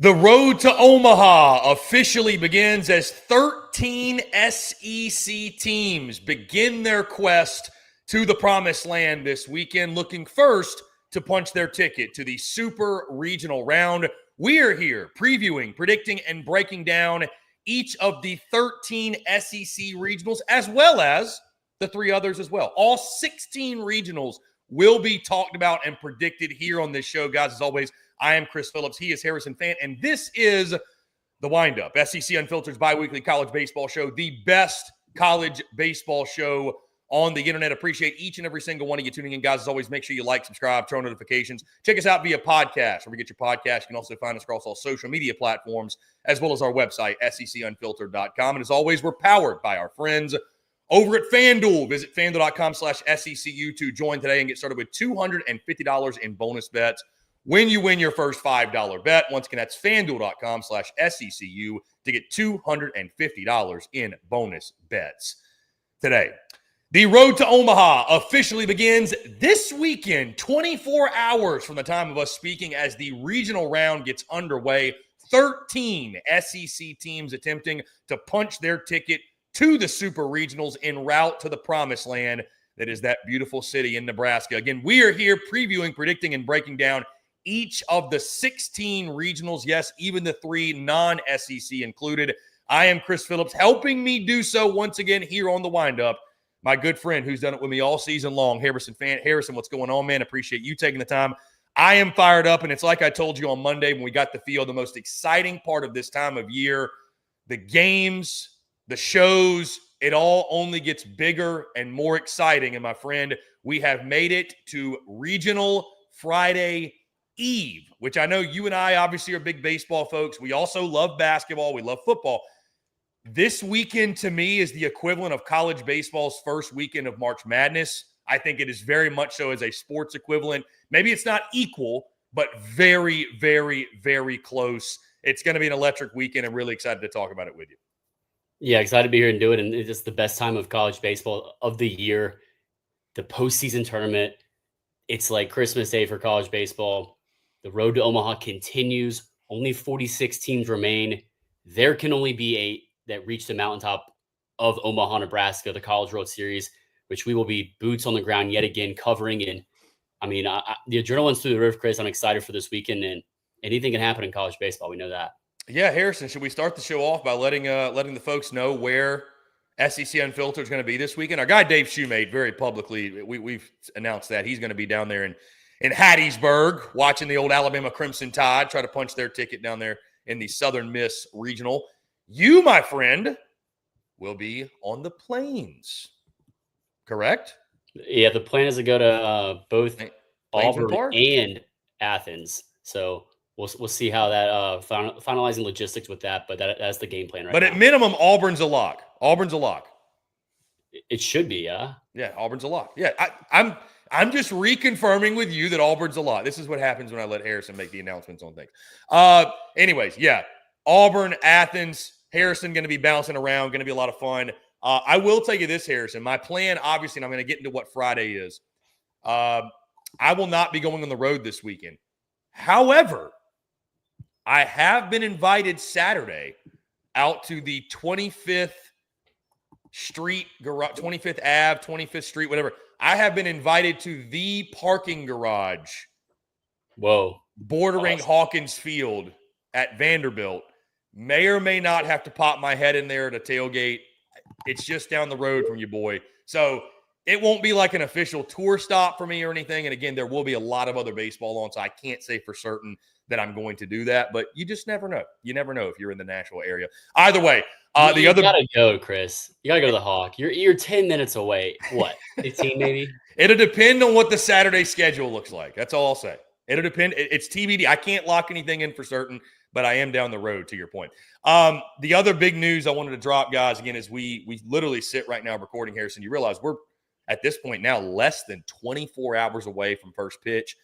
The road to Omaha officially begins as 13 SEC teams begin their quest to the promised land this weekend, looking first to punch their ticket to the Super Regional round. We are here previewing, predicting, and breaking down each of the 13 SEC regionals, as well as the three others as well. All 16 regionals will be talked about and predicted here on this show, guys. As always, I am Chris Phillips. He is Harrison Fant, and this is the WINDUP, SEC Unfiltered's bi-weekly college baseball show, the best college baseball show on the internet. Appreciate each and every single one of you tuning in, guys. As always, make sure you like, subscribe, turn on notifications. Check us out via podcast, where we get your podcast. You can also find us across all social media platforms, as well as our website, secunfiltered.com. And as always, we're powered by our friends over at FANDUEL. Visit FANDUEL.com/SECU to join today and get started with $250 in bonus bets when you win your first $5 bet. Once again, that's FANDUEL.com/SECU to get $250 in bonus bets today. The road to Omaha officially begins this weekend, 24 hours from the time of us speaking, as the regional round gets underway. 13 SEC teams attempting to punch their ticket to the Super Regionals en route to the promised land that is that beautiful city in Nebraska. Again, we are here previewing, predicting, and breaking down each of the 16 regionals. Yes, even the 3 non-SEC included. I am Chris Phillips. Helping me do so once again here on the WINDUP, my good friend who's done it with me all season long, Harrison Fant. Harrison, what's going on, man? Appreciate you taking the time. I am fired up, and it's like I told you on Monday when we got the field, the most exciting part of this time of year, the games, the shows, it all only gets bigger and more exciting. And my friend, we have made it to Regional Friday Eve, which I know you and I obviously are big baseball folks. We also love basketball. We love football. This weekend to me is the equivalent of college baseball's first weekend of March Madness. I think it is very much so as a sports equivalent. Maybe it's not equal, but very, very, very close. It's going to be an electric weekend. I'm really excited to talk about it with you. Yeah, excited to be here and do it. And it's just the best time of college baseball of the year. The postseason tournament. It's like Christmas Day for college baseball. The road to Omaha continues. Only 46 teams remain. There can only be 8 that reach the mountaintop of Omaha, Nebraska, the College World Series, which we will be boots on the ground yet again covering. And I mean, the adrenaline's through the roof, Chris. I'm excited for this weekend, and anything can happen in college baseball. We know that. Yeah, Harrison, should we start the show off by letting the folks know where SEC Unfiltered is going to be this weekend? Our guy Dave Shoemate very publicly, we've announced that he's going to be down there in Hattiesburg watching the old Alabama Crimson Tide try to punch their ticket down there in the Southern Miss Regional. You, my friend, will be on the Plains, correct? Yeah, the plan is to go to both Auburn Park and Athens. So we'll see how that finalizing logistics with that, but that's the game plan right now. But at minimum, Auburn's a lock. Auburn's a lock. It should be, yeah. Yeah, Auburn's a lock. Yeah, I'm just reconfirming with you that Auburn's a lock. This is what happens when I let Harrison make the announcements on things. Anyways, yeah, Auburn, Athens, Harrison going to be bouncing around, going to be a lot of fun. I will tell you this, Harrison. My plan, obviously, and I'm going to get into what Friday is. I will not be going on the road this weekend. However, I have been invited Saturday out to the 25th Street garage, 25th Ave, 25th Street, whatever. I have been invited to the parking garage. Whoa. Bordering awesome. Hawkins Field at Vanderbilt. May or may not have to pop my head in there at a tailgate. It's just down the road from you, boy. So it won't be like an official tour stop for me or anything. And again, there will be a lot of other baseball on, so I can't say for certain that I'm going to do that. But you just never know. You never know if you're in the Nashville area. Either way, you gotta go, Chris. You gotta go to the Hawk. You're 10 minutes away. What? 15 maybe? It'll depend on what the Saturday schedule looks like. That's all I'll say. It'll depend. It's TBD. I can't lock anything in for certain, but I am down the road, to your point. The other big news I wanted to drop, guys, again, is we literally sit right now recording, Harrison. You realize we're, at this point now, less than 24 hours away from first pitch.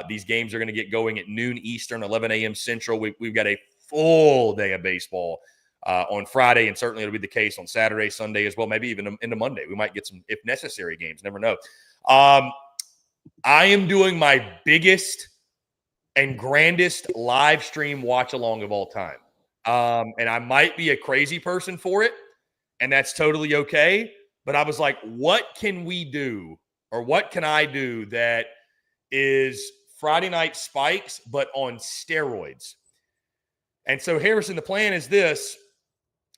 These games are going to get going at noon Eastern, 11 a.m. Central. We've got a full day of baseball on Friday, and certainly it'll be the case on Saturday, Sunday as well, maybe even into Monday. We might get some, if necessary, games. Never know. I am doing my biggest and grandest live stream watch along of all time. And I might be a crazy person for it, and that's totally okay. But I was like, what can we do, or what can I do that is Friday Night Spikes, but on steroids? And so, Harrison, the plan is this.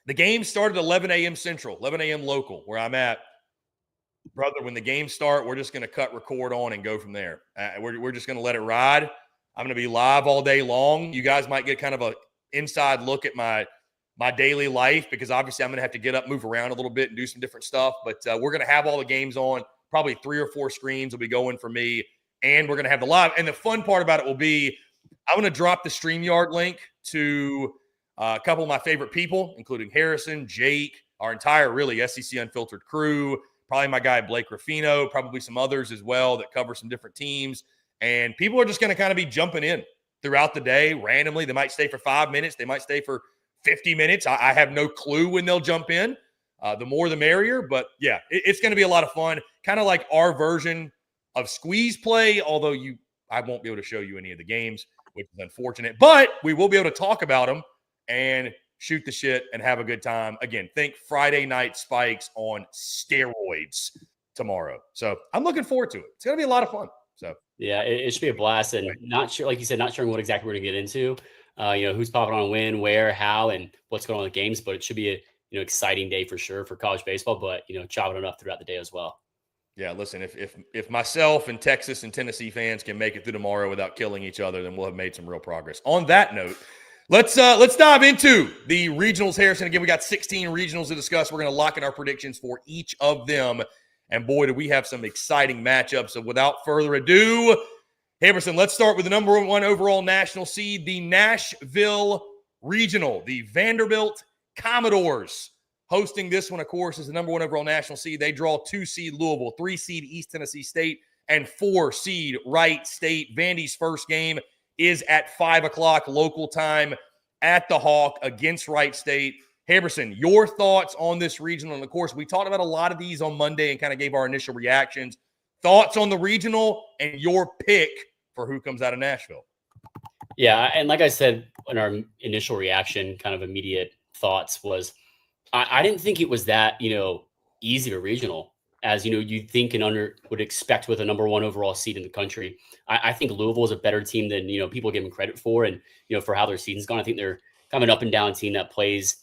The game started at 11 a.m. Central, 11 a.m. local, where I'm at. Brother, when the games start, we're just going to cut record on and go from there. We're just going to let it ride. I'm going to be live all day long. You guys might get kind of a inside look at my daily life, because obviously I'm going to have to get up, move around a little bit, and do some different stuff. But we're going to have all the games on. Probably 3 or 4 screens will be going for me, and we're going to have the live. And the fun part about it will be I'm going to drop the StreamYard link to a couple of my favorite people, including Harrison, Jake, our entire really SEC Unfiltered crew, probably my guy Blake Ruffino, probably some others as well that cover some different teams. And people are just going to kind of be jumping in throughout the day randomly. They might stay for 5 minutes. They might stay for 50 minutes. I have no clue when they'll jump in. The more the merrier. But, yeah, it's going to be a lot of fun, kind of like our version of squeeze play, although I won't be able to show you any of the games, which is unfortunate. But we will be able to talk about them and shoot the shit and have a good time. Again, think Friday Night Spikes on steroids tomorrow. So I'm looking forward to it. It's going to be a lot of fun. So yeah, it should be a blast. And not sure, like you said, not sure what exactly we're going to get into, who's popping on when, where, how, and what's going on with games. But it should be a exciting day for sure for college baseball, but chopping it up throughout the day as well. Yeah, listen, if myself and Texas and Tennessee fans can make it through tomorrow without killing each other, then we'll have made some real progress. On that note, let's dive into the regionals, Harrison. Again, we got 16 regionals to discuss. We're going to lock in our predictions for each of them. And boy, do we have some exciting matchups. So without further ado, Harrison, let's start with the number 1 overall national seed, the Nashville Regional. The Vanderbilt Commodores hosting this one, of course, is the number 1 overall national seed. They draw 2 seed Louisville, 3 seed East Tennessee State, and 4 seed Wright State. Vandy's first game is at 5 o'clock local time at the Hawk against Wright State. Harrison, your thoughts on this regional? And, of course, we talked about a lot of these on Monday and kind of gave our initial reactions. Thoughts on the regional and your pick for who comes out of Nashville? Yeah, and like I said in our initial reaction, kind of immediate thoughts was I didn't think it was that, easy to regional as, you'd think and would expect with a number 1 overall seed in the country. I think Louisville is a better team than, people give them credit for. And, for how their season's gone, I think they're kind of an up and down team that plays,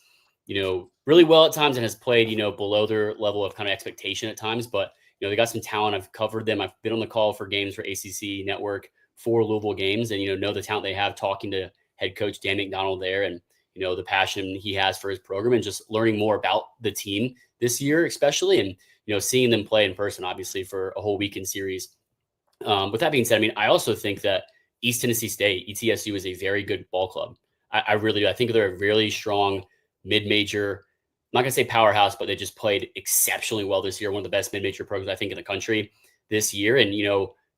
really well at times and has played, below their level of kind of expectation at times. But, they got some talent. I've covered them. I've been on the call for games for ACC Network for Louisville games and, know the talent they have, talking to head coach Dan McDonald there and, the passion he has for his program and just learning more about the team this year, especially, and, seeing them play in person, obviously, for a whole weekend series. With that being said, I also think that East Tennessee State, ETSU, is a very good ball club. I really do. I think they're a really strong mid-major, I'm not going to say powerhouse, but they just played exceptionally well this year. One of the best mid-major programs, I think, in the country this year. And,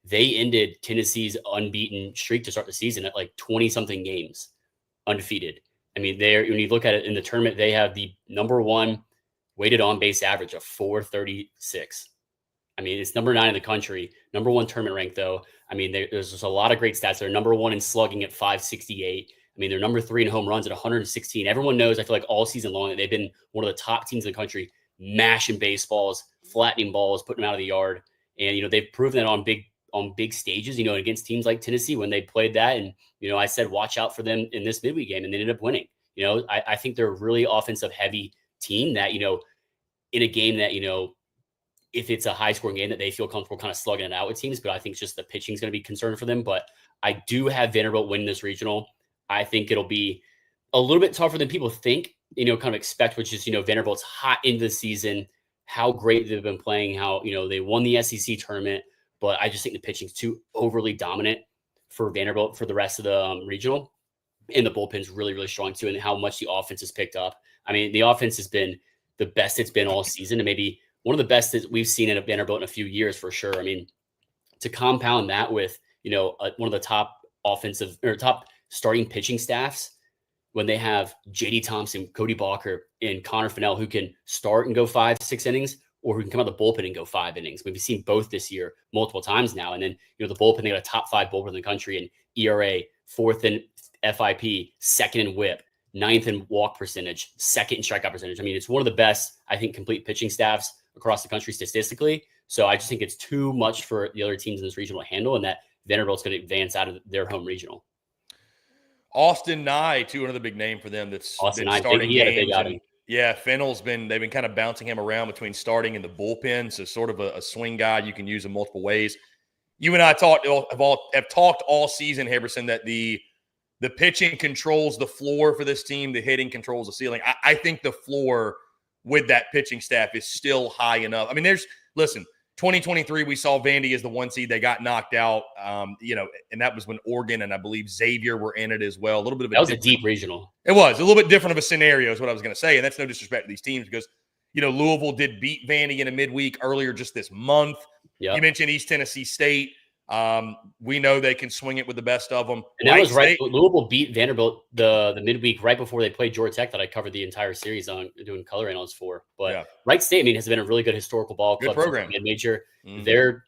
they ended Tennessee's unbeaten streak to start the season at like 20-something games undefeated. When you look at it in the tournament, they have the number 1 weighted on-base average of 436. It's number 9 in the country, number 1 tournament rank, though. There's just a lot of great stats. They're number 1 in slugging at 568. They're number 3 in home runs at 116. Everyone knows, I feel like all season long, that they've been one of the top teams in the country, mashing baseballs, flattening balls, putting them out of the yard. And, they've proven that on big stages, against teams like Tennessee when they played that. And, I said, watch out for them in this midweek game, and they ended up winning. I think they're a really offensive heavy team that, in a game that, if it's a high scoring game, that they feel comfortable kind of slugging it out with teams. But I think just the pitching is going to be concerned for them. But I do have Vanderbilt winning this regional. I think it'll be a little bit tougher than people think, kind of expect, which is, Vanderbilt's hot into the season, how great they've been playing, how, they won the SEC tournament. But I just think the pitching's too overly dominant for Vanderbilt for the rest of the regional. And the bullpen's really, really strong too, and how much the offense has picked up. The offense has been the best it's been all season, and maybe one of the best that we've seen in Vanderbilt in a few years for sure. To compound that with, one of the top offensive or top starting pitching staffs, when they have JD Thompson, Cody Balker, and Connor Fennell, who can start and go 5-6 innings, or who can come out of the bullpen and go 5 innings. We've seen both this year multiple times now. And then, the bullpen, they got a top 5 bullpen in the country in ERA, 4th in FIP, 2nd in WHIP, 9th in walk percentage, 2nd in strikeout percentage. I mean, it's one of the best, I think, complete pitching staffs across the country statistically. So I just think it's too much for the other teams in this regional to handle, and that Vanderbilt's going to advance out of their home regional. Austin Nye, too, another big name for them that's been starting he had a games. big outing. Yeah, Fennell's they've been kind of bouncing him around between starting and the bullpen. So sort of a swing guy. You can use him multiple ways. You and I have talked all season, Harrison, that the pitching controls the floor for this team. The hitting controls the ceiling. I think the floor with that pitching staff is still high enough. I mean, 2023, we saw Vandy as the 1 seed. They got knocked out, and that was when Oregon and I believe Xavier were in it as well. A little bit of that was a deep regional. It was a little bit different of a scenario is what I was going to say. And that's no disrespect to these teams because, Louisville did beat Vandy in a midweek earlier just this month. Yep. You mentioned East Tennessee State. We know they can swing it with the best of them. And that was right. Louisville beat Vanderbilt the midweek right before they played Georgia Tech that I covered the entire series on doing color analysis for. But Wright State, has been a really good historical ball club. Good program. Mid-major. Mm-hmm. They're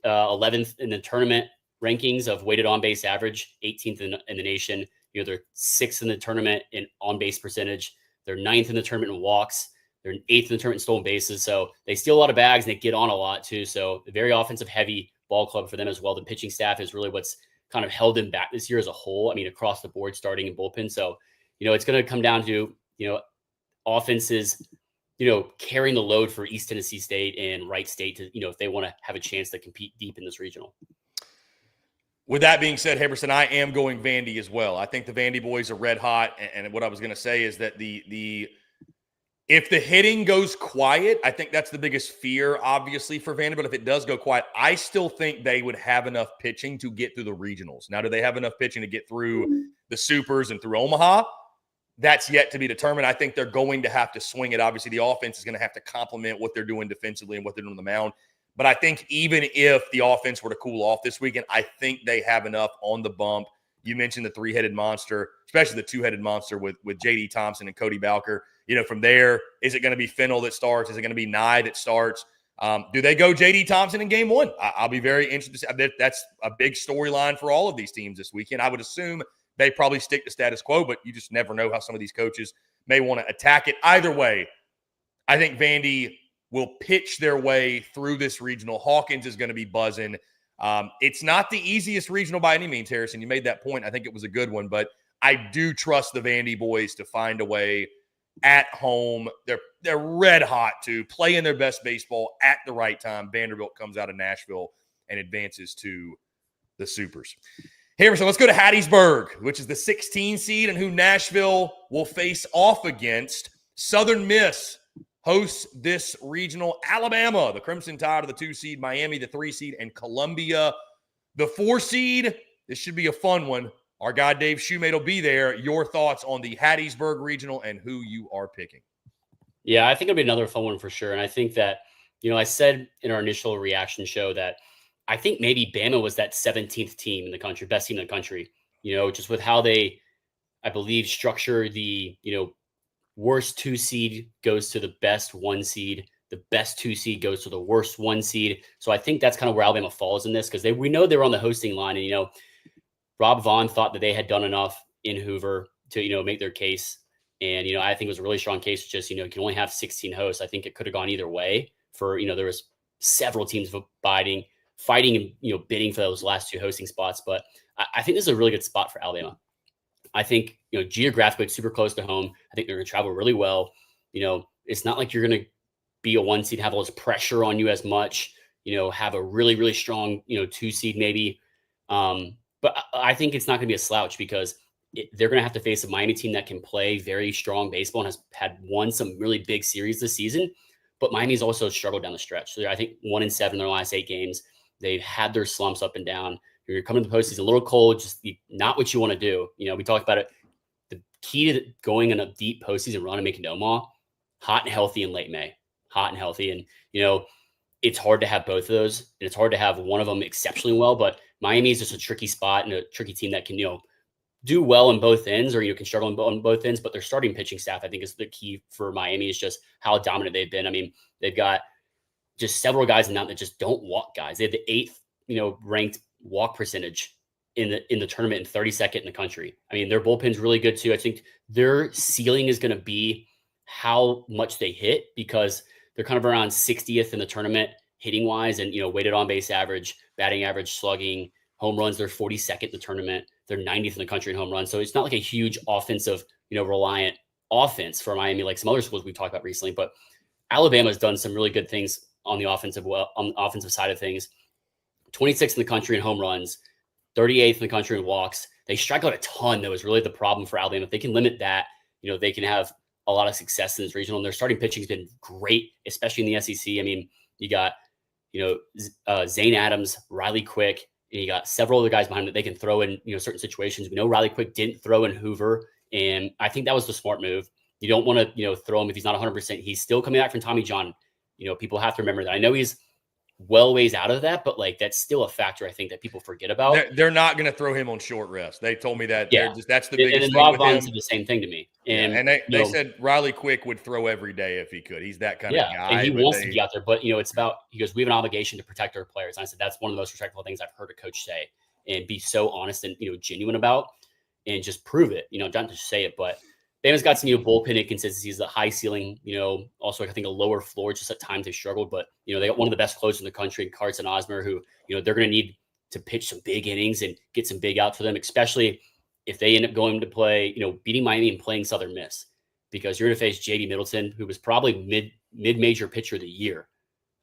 11th in the tournament rankings of weighted on-base average, 18th in the nation. They're 6th in the tournament in on-base percentage. They're 9th in the tournament in walks. They're 8th in the tournament in stolen bases. So they steal a lot of bags and they get on a lot too. So very offensive heavy ball club for them as well. The pitching staff is really what's kind of held them back this year as a whole. Across the board, starting in bullpen. So, it's going to come down to, offenses, carrying the load for East Tennessee State and Wright State to, if they want to have a chance to compete deep in this regional. With that being said, Harrison, I am going Vandy as well. I think the Vandy boys are red hot. And what I was going to say is that if the hitting goes quiet, I think that's the biggest fear, obviously, for Vanderbilt. If it does go quiet, I still think they would have enough pitching to get through the regionals. Now, do they have enough pitching to get through the Supers and through Omaha? That's yet to be determined. I think they're going to have to swing it. Obviously, the offense is going to have to complement what they're doing defensively and what they're doing on the mound. But I think even if the offense were to cool off this weekend, I think they have enough on the bump. You mentioned the 3-headed monster, especially the 2-headed monster with J.D. Thompson and Cody Bowker. From there, is it going to be Fennell that starts? Is it going to be Nye that starts? Do they go J.D. Thompson in game 1? I'll be very interested to see. That's a big storyline for all of these teams this weekend. I would assume they probably stick to status quo, but you just never know how some of these coaches may want to attack it. Either way, I think Vandy will pitch their way through this regional. Hawkins is going to be buzzing. It's not the easiest regional by any means, Harrison. You made that point. I think it was a good one, but I do trust the Vandy boys to find a way at home. They're red hot to playing their best baseball at the right time. Vanderbilt comes out of Nashville and advances to the Supers. Harrison, let's go to Hattiesburg, which is the 16 seed and who Nashville will face off against. Southern Miss hosts this regional. Alabama, the Crimson Tide of the 2 seed, Miami, the 3 seed, and Columbia, the 4 seed. This should be a fun one. Our guy Dave Shoemate will be there. Your thoughts on the Hattiesburg regional and who you are picking? Yeah, I think it'll be another fun one for sure. And I think that, I said in our initial reaction show that I think maybe Bama was that 17th team in the country, best team in the country, just with how they, I believe, structure the, worst 2 seed goes to the best 1 seed. The best 2 seed goes to the worst 1 seed. So I think that's kind of where Alabama falls in this because we know they were on the hosting line and, Rob Vaughn thought that they had done enough in Hoover to, make their case. And, I think it was a really strong case. Just, you can only have 16 hosts. I think it could have gone either way for, there was several teams fighting and, bidding for those last 2 hosting spots. But I think this is a really good spot for Alabama. I think, geographically it's super close to home. I think they're going to travel really well. It's not like you're going to be a 1 seed, have all this pressure on you as much, have a really, really strong, 2 seed maybe. But I think it's not going to be a slouch because they're going to have to face a Miami team that can play very strong baseball and had won some really big series this season. But Miami's also struggled down the stretch. So I think 1-7 in their last 8 games. They've had their slumps up and down. You're coming to the postseason a little cold, just not what you want to do. We talked about it. The key to going in a deep postseason run and making to Omaha, hot and healthy in late May. Hot and healthy. And, it's hard to have both of those. And it's hard to have one of them exceptionally well. But Miami is just a tricky spot and a tricky team that can, do well in both ends or, can struggle on both ends. But their starting pitching staff, I think, is the key for Miami is just how dominant they've been. They've got just several guys in the mountain that just don't walk guys. They have the 8th, ranked walk percentage in the tournament and 32nd in the country. I mean, their bullpen's really good too. I think their ceiling is going to be how much they hit, because they're kind of around 60th in the tournament hitting wise, and weighted on base average, batting average, slugging, home runs. They're 42nd in the tournament. They're 90th in the country in home runs. So it's not like a huge offensive, reliant offense for Miami, like some other schools we've talked about recently. But Alabama's done some really good things on the offensive side of things. 26th in the country in home runs, 38th in the country in walks. They strike out a ton. That was really the problem for Alabama. If they can limit that, they can have a lot of success in this regional. And their starting pitching has been great, especially in the SEC. I mean, you got, Zane Adams, Riley Quick, and you got several other guys behind that they can throw in, certain situations. We know Riley Quick didn't throw in Hoover, and I think that was the smart move. You don't want to, throw him if he's not 100%. He's still coming back from Tommy John. People have to remember that. I know he's well ways out of that, but that's still a factor I think that people forget about. They're not going to throw him on short rest. They told me that. Yeah. That's the biggest thing. And Rob Vaughn said the same thing to me. And they said Riley Quick would throw every day if he could. He's that kind of guy. And he wants to be out there, but it's about, he goes, we have an obligation to protect our players. And I said, that's one of the most respectful things I've heard a coach say, and be so honest and, genuine about, and just prove it, not just say it, but Bama's got some, bullpen inconsistencies, the high ceiling, also I think a lower floor, just at times they struggled, but, they got one of the best closers in the country, Carson Osmer, who, they're going to need to pitch some big innings and get some big outs for them, especially if they end up going to play, beating Miami and playing Southern Miss, because you're going to face JD Middleton, who was probably mid-major pitcher of the year.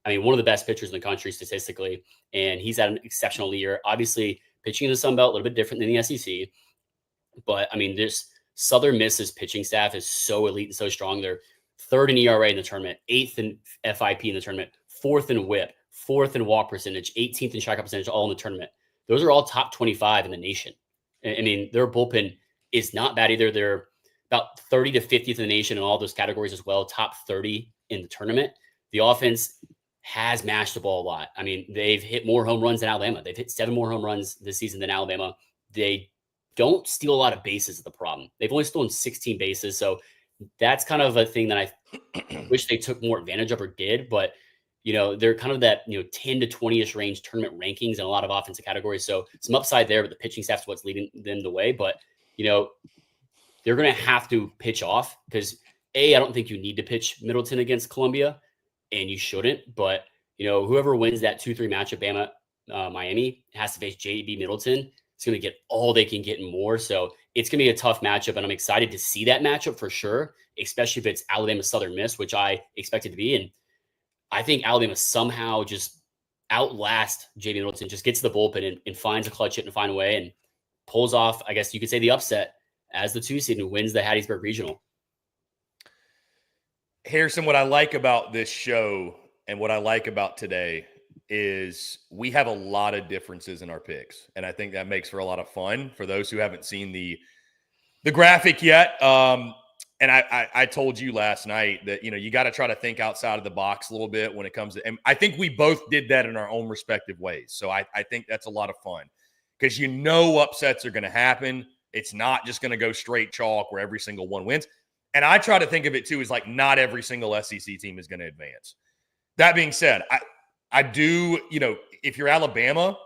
I mean, one of the best pitchers in the country statistically, and he's had an exceptional year. Obviously, pitching in the Sun Belt, a little bit different than the SEC, but I mean, this Southern Miss's pitching staff is so elite and so strong. They're 3rd in ERA in the tournament, 8th in FIP in the tournament, 4th in WHIP, 4th in walk percentage, 18th in strikeout percentage, all in the tournament. Those are all top 25 in the nation. I mean, their bullpen is not bad either. They're about 30 to 50th in the nation in all those categories as well, top 30 in the tournament. The offense has mashed the ball a lot. I mean, they've hit more home runs than Alabama. They've hit 7 more home runs this season than Alabama. They don't steal a lot of bases is the problem. They've only stolen 16 bases. So that's kind of a thing that I wish they took more advantage of or did. But, they're kind of that, 10 to 20-ish range tournament rankings in a lot of offensive categories. So some upside there, but the pitching staff's what's leading them the way. But, they're going to have to pitch off because, I don't think you need to pitch Middleton against Columbia, and you shouldn't. But, whoever wins that 2-3 matchup, Bama, Miami, has to face JB Middleton. It's going to get all they can get and more. So it's going to be a tough matchup, and I'm excited to see that matchup for sure, especially if it's Alabama Southern Miss, which I expect it to be. And I think Alabama somehow just outlasts JB Middleton, just gets to the bullpen and finds a clutch hit and find a way and pulls off, I guess you could say, the upset as the 2 seed and wins the Hattiesburg Regional. Harrison, what I like about this show and what I like about today is we have a lot of differences in our picks, and I think that makes for a lot of fun for those who haven't seen the graphic yet. And I told you last night that, you got to try to think outside of the box a little bit when it comes to – and I think we both did that in our own respective ways. So I think that's a lot of fun because upsets are going to happen. It's not just going to go straight chalk where every single one wins. And I try to think of it, too, as like not every single SEC team is going to advance. That being said, I do, if you're Alabama,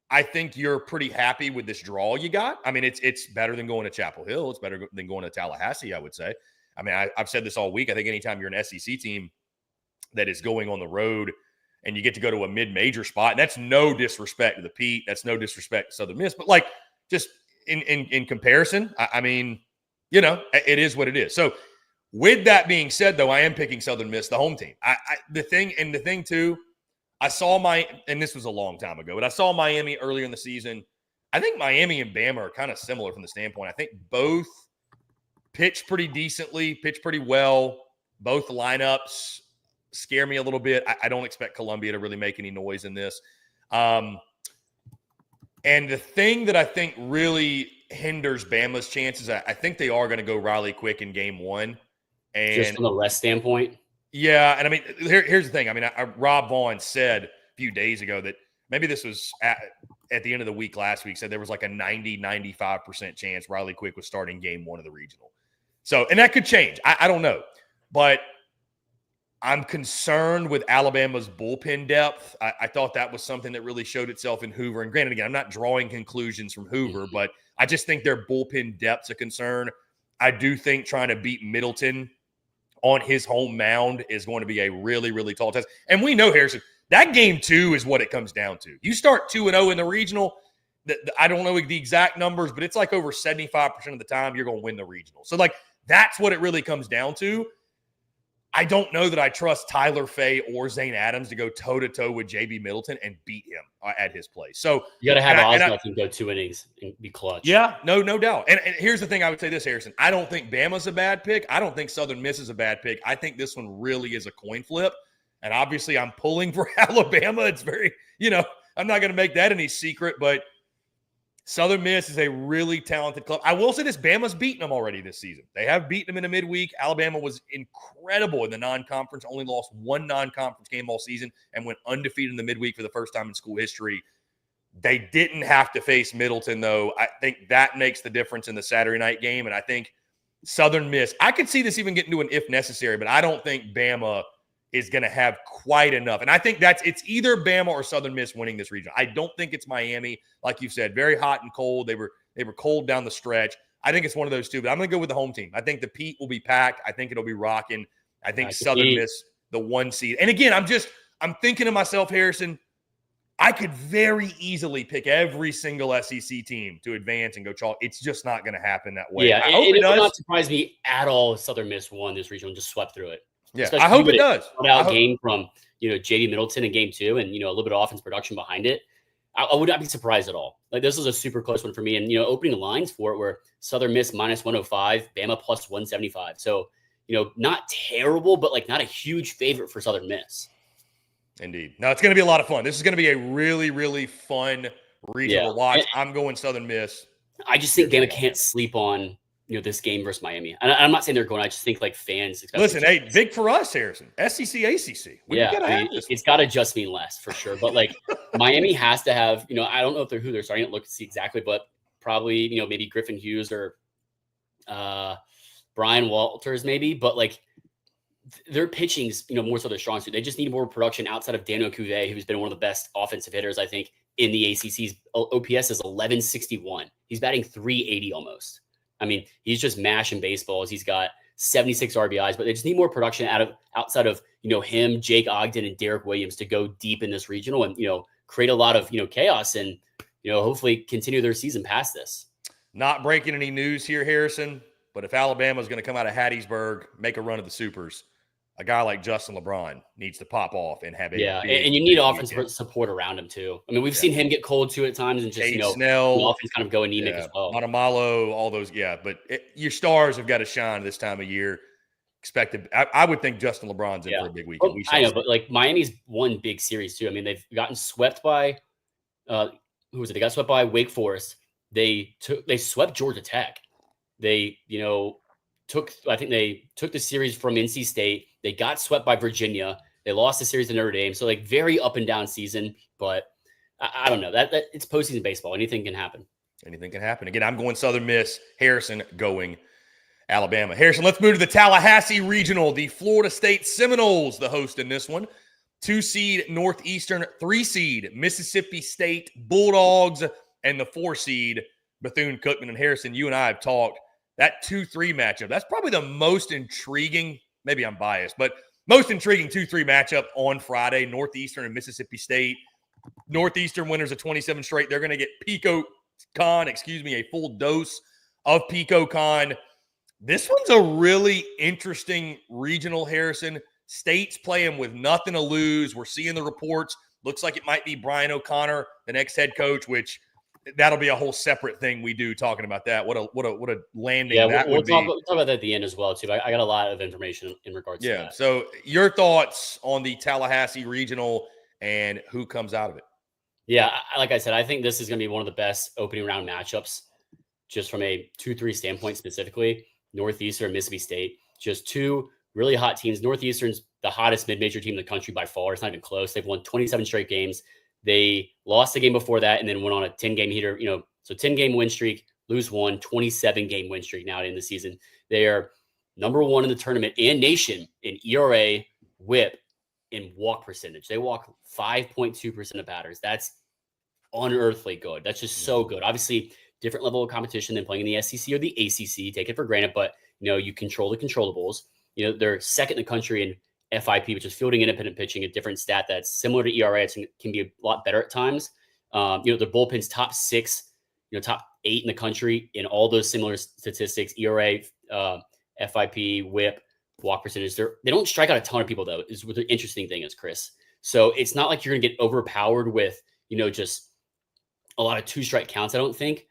I think you're pretty happy with this draw you got. I mean, it's better than going to Chapel Hill. It's better than going to Tallahassee, I would say. I mean, I've said this all week. I think anytime you're an SEC team that is going on the road and you get to go to a mid-major spot, and that's no disrespect to the Pete. That's no disrespect to Southern Miss. But, just in comparison, I mean, it is what it is. So, with that being said, though, I am picking Southern Miss, the home team. The thing, too, I saw and this was a long time ago, but I saw Miami earlier in the season. I think Miami and Bama are kind of similar from the standpoint. I think both pitch pretty decently, pitch pretty well. Both lineups scare me a little bit. I don't expect Columbia to really make any noise in this. And the thing that I think really hinders Bama's chances, I think they are going to go Riley Quick in game 1. And just from the rest standpoint? Yeah, and I mean, here's the thing. I mean, Rob Vaughn said a few days ago that maybe this was at the end of the week last week, said there was like a 95% chance Riley Quick was starting game 1 of the regional. So, and that could change. I don't know. But I'm concerned with Alabama's bullpen depth. I thought that was something that really showed itself in Hoover. And granted, again, I'm not drawing conclusions from Hoover, but I just think their bullpen depth's a concern. I do think trying to beat Middleton on his home mound is going to be a really, really tall test. And we know, Harrison, that game 2 is what it comes down to. You start 2-0 in the regional. I don't know the exact numbers, but it's like over 75% of the time you're going to win the regional. So, like, that's what it really comes down to. I don't know that I trust Tyler Fay or Zane Adams to go toe-to-toe with J.B. Middleton and beat him at his place. So you got to have Oswald go 2 innings and be clutch. Yeah, no doubt. And here's the thing I would say this, Harrison. I don't think Bama's a bad pick. I don't think Southern Miss is a bad pick. I think this one really is a coin flip. And obviously I'm pulling for Alabama. It's very, I'm not going to make that any secret, but Southern Miss is a really talented club. I will say this, Bama's beaten them already this season. They have beaten them in the midweek. Alabama was incredible in the non-conference, only lost one non-conference game all season and went undefeated in the midweek for the first time in school history. They didn't have to face Middleton, though. I think that makes the difference in the Saturday night game, and I think Southern Miss, I could see this even getting to an if necessary, but I don't think Bama is going to have quite enough. And I think it's either Bama or Southern Miss winning this region. I don't think it's Miami. Like you said, very hot and cold. They were cold down the stretch. I think it's one of those two, but I'm going to go with the home team. I think the Pete will be packed. I think it'll be rocking. I think Southern Miss, the 1 seed. And again, I'm thinking to myself, Harrison, I could very easily pick every single SEC team to advance and go chalk. It's just not going to happen that way. Yeah, I hope it does. Would not surprise me at all if Southern Miss won this region and just swept through it. Yeah, I hope it does. Out game from J.D. Middleton in game 2, and a little bit of offense production behind it. I would not be surprised at all. Like, this is a super close one for me. And opening lines for it were Southern Miss -105, Bama +175. So not terrible, but like not a huge favorite for Southern Miss. Indeed. No, it's going to be a lot of fun. This is going to be a really, really fun regional to watch. I'm going Southern Miss. I just think Bama can't sleep on this game versus Miami. And I'm not saying they're going. I just think like fans. Listen, hey, big for us, Harrison. SEC, ACC. It's got to just mean less for sure. But like Miami has to have. I don't know if who they're starting to look to see exactly, but probably maybe Griffin Hughes or Brian Walters maybe. But like their pitching's more so their strong suit. They just need more production outside of Daniel Cuvée, who's been one of the best offensive hitters I think in the ACC's OPS is 1161. He's batting 380 almost. I mean, he's just mashing baseballs. He's got 76 RBIs, but they just need more production outside of, him, Jake Ogden, and Derek Williams to go deep in this regional and, create a lot of, chaos and, hopefully continue their season past this. Not breaking any news here, Harrison, but if Alabama is going to come out of Hattiesburg, make a run of the supers, a guy like Justin LeBron needs to pop off and have it. Yeah, and you need offensive support around him too. I mean, we've seen him get cold too at times and just, Snell, the offense kind of go anemic as well. Montemalo, all those, but your stars have got to shine this time of year. I would think Justin LeBron's in for a big weekend. I know, but like Miami's won big series too. I mean, they've gotten swept by who was it? They got swept by Wake Forest. They swept Georgia Tech. They, I think they took the series from NC State. They got swept by Virginia. They lost the series to Notre Dame. So like very up and down season, but I don't know that it's postseason baseball. Anything can happen. Anything can happen. Again, I'm going Southern Miss. Harrison going Alabama. Harrison, let's move to the Tallahassee Regional. The Florida State Seminoles, the host in this one. 2-seed Northeastern, 3-seed Mississippi State Bulldogs, and the 4-seed Bethune-Cookman. And Harrison, you and I have talked that 2-3 matchup. That's probably the most intriguing. Maybe I'm biased, but most intriguing 2-3 matchup on Friday, Northeastern and Mississippi State. Northeastern winners of 27 straight. They're going to get a full dose of PicoCon. This one's a really interesting regional, Harrison. State's playing with nothing to lose. We're seeing the reports. Looks like it might be Brian O'Connor, the next head coach, which that'll be a whole separate thing we do talking about that. What a landing that would be. We'll talk about that at the end as well, too. I got a lot of information in regards to that. So your thoughts on the Tallahassee Regional and who comes out of it? Yeah, like I said, I think this is going to be one of the best opening round matchups just from a 2-3 standpoint specifically. Northeastern, Mississippi State, just two really hot teams. Northeastern's the hottest mid-major team in the country by far. It's not even close. They've won 27 straight games. They lost the game before that and then went on a 10-game heater, so 10-game win streak, lose one, 27-game win streak now in the season. They are number one in the tournament and nation in ERA, whip, and walk percentage. They walk 5.2% of batters. That's unearthly good. That's just so good. Obviously, different level of competition than playing in the SEC or the ACC. Take it for granted, but you control the controllables. They're second in the country in FIP, which is fielding independent pitching, a different stat that's similar to ERA. It can be a lot better at times. Their bullpen's top 6, top 8 in the country in all those similar statistics: ERA, FIP, WHIP, walk percentage. They don't strike out a ton of people, though, is what the interesting thing is, Chris. So it's not like you're going to get overpowered with, just a lot of 2-strike counts, I don't think.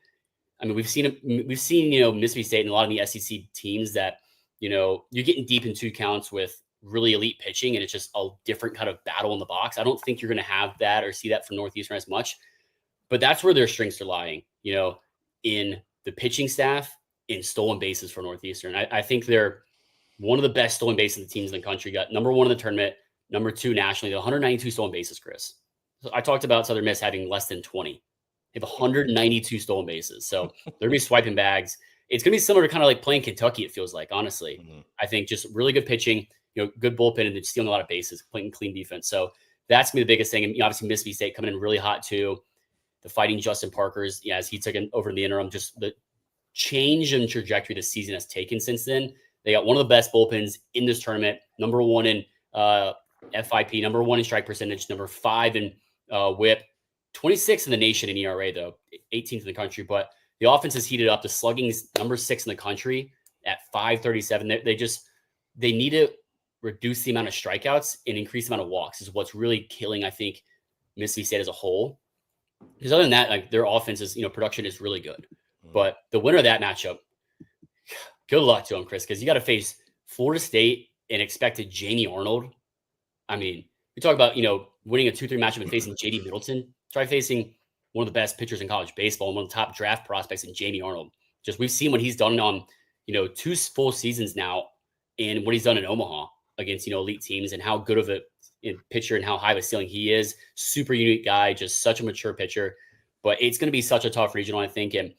I mean, we've seen Mississippi State and a lot of the SEC teams that, you're getting deep in 2 counts with really elite pitching, and it's just a different kind of battle in the box. I don't think you're going to have that or see that from Northeastern as much, but that's where their strengths are lying, in the pitching staff, in stolen bases for Northeastern. I think they're one of the best stolen bases teams in the country. Got number 1 in the tournament, number 2 nationally. They have 192 stolen bases, Chris. So I talked about Southern Miss having less than 20. They have 192 stolen bases. So they're going to be swiping bags. It's going to be similar to kind of like playing Kentucky, it feels like, honestly. Mm-hmm. I think just really good pitching, good bullpen, and they're stealing a lot of bases, playing clean defense. So that's going to be the biggest thing. And obviously Mississippi State coming in really hot too. The Fighting Justin Parkers, as he took over in the interim, just the change in trajectory the season has taken since then. They got one of the best bullpens in this tournament, number 1 in FIP, number 1 in strike percentage, number 5 in whip, 26th in the nation in ERA, though, 18th in the country. But the offense has heated up. The slugging is number 6 in the country at 537. They need to reduce the amount of strikeouts and increase the amount of walks is what's really killing, I think, Mississippi State as a whole. Because other than that, like, their offense is, production is really good. But the winner of that matchup, good luck to him, Chris, because you got to face Florida State and expect a Jamie Arnold. I mean, we talk about, winning a 2-3 matchup and facing J.D. Middleton. Try facing one of the best pitchers in college baseball and one of the top draft prospects in Jamie Arnold. Just we've seen what he's done on, 2 full seasons now and what he's done in Omaha against, elite teams and how good of a pitcher and how high of a ceiling he is. Super unique guy, just such a mature pitcher. But it's going to be such a tough regional, I think, and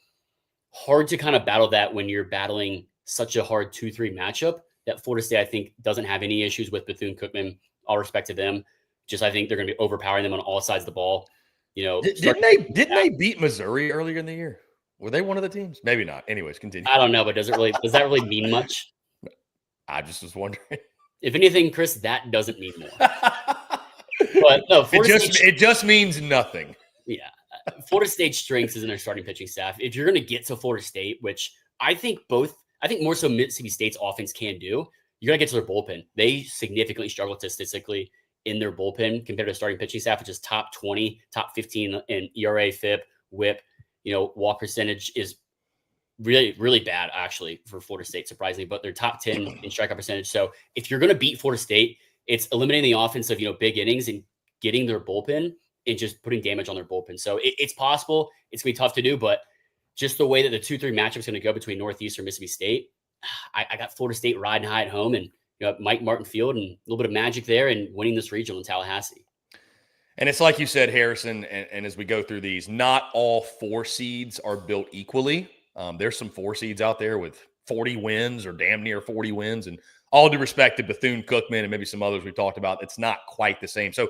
hard to kind of battle that when you're battling such a hard 2-3 matchup that Florida State, I think, doesn't have any issues with Bethune-Cookman. All respect to them. Just I think they're going to be overpowering them on all sides of the ball. Didn't they beat Missouri earlier in the year? Were they one of the teams? Maybe not. Anyways, continue. I don't know, but does that really mean much? I just was wondering. If anything, Chris, that doesn't mean more. But no, it just means nothing. Yeah. Florida State's strengths is in their starting pitching staff. If you're going to get to Florida State, which I think more so Mississippi State's offense can do, you got to get to their bullpen. They significantly struggle statistically in their bullpen compared to starting pitching staff, which is top 20, top 15 in ERA, FIP, WHIP. Walk percentage is really, really bad, actually, for Florida State, surprisingly, but they're top 10 in strikeout percentage. So if you're going to beat Florida State, it's eliminating the offense of, big innings and getting their bullpen and just putting damage on their bullpen. So it's possible. It's going to be tough to do, but just the way that the 2-3 matchup is going to go between Northeastern and Mississippi State, I got Florida State riding high at home and Mike Martin Field and a little bit of magic there and winning this regional in Tallahassee. And it's like you said, Harrison, and as we go through these, not all 4 seeds are built equally. There's some 4 seeds out there with 40 wins or damn near 40 wins. And all due respect to Bethune-Cookman and maybe some others we talked about, it's not quite the same. So,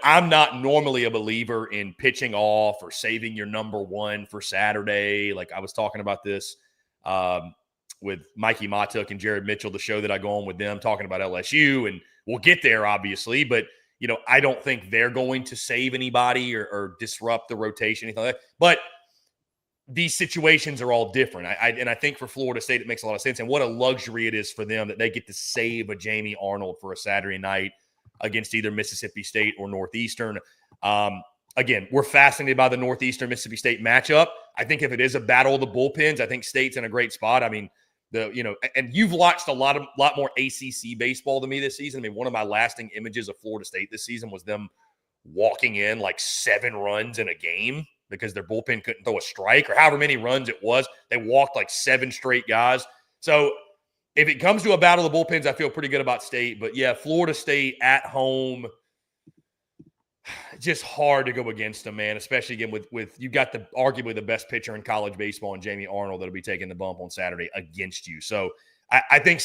I'm not normally a believer in pitching off or saving your number 1 for Saturday. Like I was talking about this with Mikey Matuk and Jared Mitchell, the show that I go on with them, talking about LSU. And we'll get there, obviously. But, I don't think they're going to save anybody or disrupt the rotation, anything like that. But these situations are all different. I think for Florida State, it makes a lot of sense. And what a luxury it is for them that they get to save a Jamie Arnold for a Saturday night against either Mississippi State or Northeastern. Again, we're fascinated by the Northeastern-Mississippi State matchup. I think if it is a battle of the bullpens, I think State's in a great spot. I mean, and you've watched a lot more ACC baseball than me this season. I mean, one of my lasting images of Florida State this season was them walking in like 7 runs in a game because their bullpen couldn't throw a strike or however many runs it was. They walked like 7 straight guys. So if it comes to a battle of the bullpens, I feel pretty good about State. But, yeah, Florida State at home, just hard to go against them, man, especially, again, with you got arguably the best pitcher in college baseball and Jamie Arnold that'll be taking the bump on Saturday against you. So I think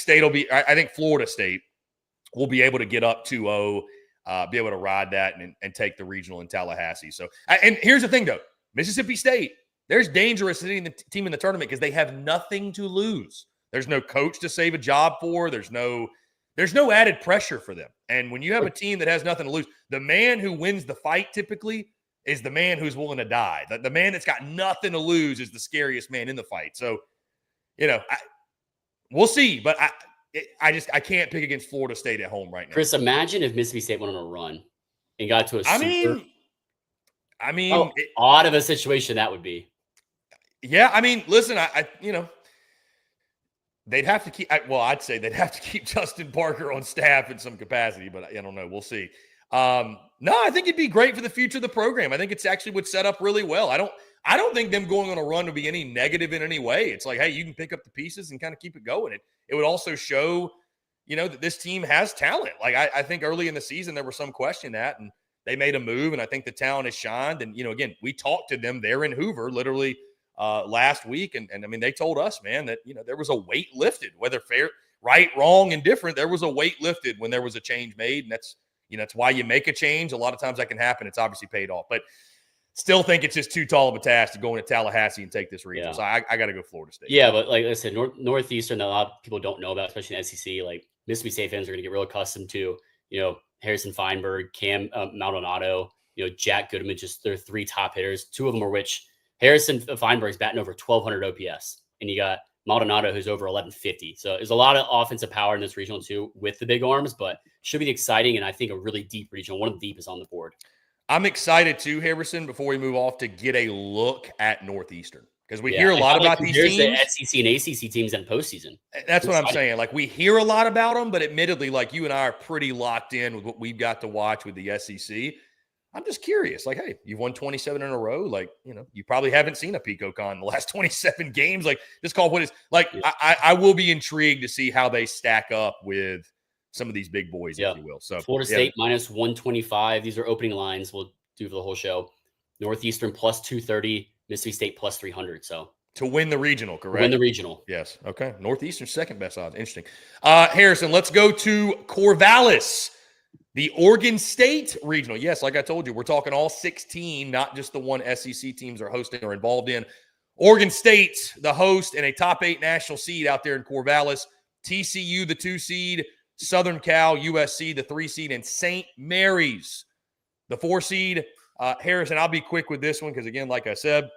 Florida State we'll be able to get up 2-0, be able to ride that and take the regional in Tallahassee. So, and here's the thing, though. Mississippi State, there's dangerous sitting the team in the tournament because they have nothing to lose. There's no coach to save a job for. There's no added pressure for them. And when you have a team that has nothing to lose, the man who wins the fight typically is the man who's willing to die. The man that's got nothing to lose is the scariest man in the fight. So, we'll see. But I can't pick against Florida State at home right now. Chris, imagine if Mississippi State went on a run and got to a odd of a situation that would be. Yeah, I mean, listen, they'd have to keep. I'd say they'd have to keep Justin Parker on staff in some capacity, but I don't know. We'll see. No, I think it'd be great for the future of the program. I think it's actually would set up really well. I don't think them going on a run would be any negative in any way. It's like, hey, you can pick up the pieces and kind of keep it going. It would also show, that this team has talent. Like I think early in the season there was some question that, and they made a move, and I think the talent has shined. And again, we talked to them there in Hoover literally last week, and I mean they told us, man, that there was a weight lifted, whether fair, right, wrong, and different. There was a weight lifted when there was a change made, and that's that's why you make a change. A lot of times that can happen. It's obviously paid off, but still think it's just too tall of a task to go into Tallahassee and take this region. Yeah. So I got to go Florida State. Yeah, but like I said, Northeastern, that a lot of people don't know about, especially in SEC. Like Mississippi State fans are going to get real accustomed to, Harrison Feinberg, Cam Maldonado, Jack Goodman, just their three top hitters. Two of them are which Harrison Feinberg's batting over 1,200 OPS, and you got Maldonado who's over 1,150. So there's a lot of offensive power in this regional too with the big arms, but should be exciting. And I think a really deep regional, one of the deepest on the board. I'm excited too, Harrison, before we move off, to get a look at Northeastern, because we hear a lot about these teams. The SEC and ACC teams in postseason. That's what I'm saying. Like, we hear a lot about them, but admittedly, like, you and I are pretty locked in with what we've got to watch with the SEC. I'm just curious. Like, hey, you've won 27 in a row. Like, you probably haven't seen a PicoCon in the last 27 games. Like, just call what is like. Yeah. I will be intrigued to see how they stack up with some of these big boys, if you will. So Florida State minus 125. These are opening lines. We'll do for the whole show. Northeastern plus 230. Mississippi State plus 300. So to win the regional, correct? Win the regional. Yes. Okay. Northeastern second best odds. Interesting. Harrison, let's go to Corvallis, the Oregon State regional. Yes, like I told you, we're talking all 16, not just the one SEC teams are hosting or involved in. Oregon State, the host, and a top 8 national seed out there in Corvallis. TCU, the 2 seed. Southern Cal, USC, the 3 seed, and St. Mary's, the 4 seed. Harrison, I'll be quick with this one because, again, like I said,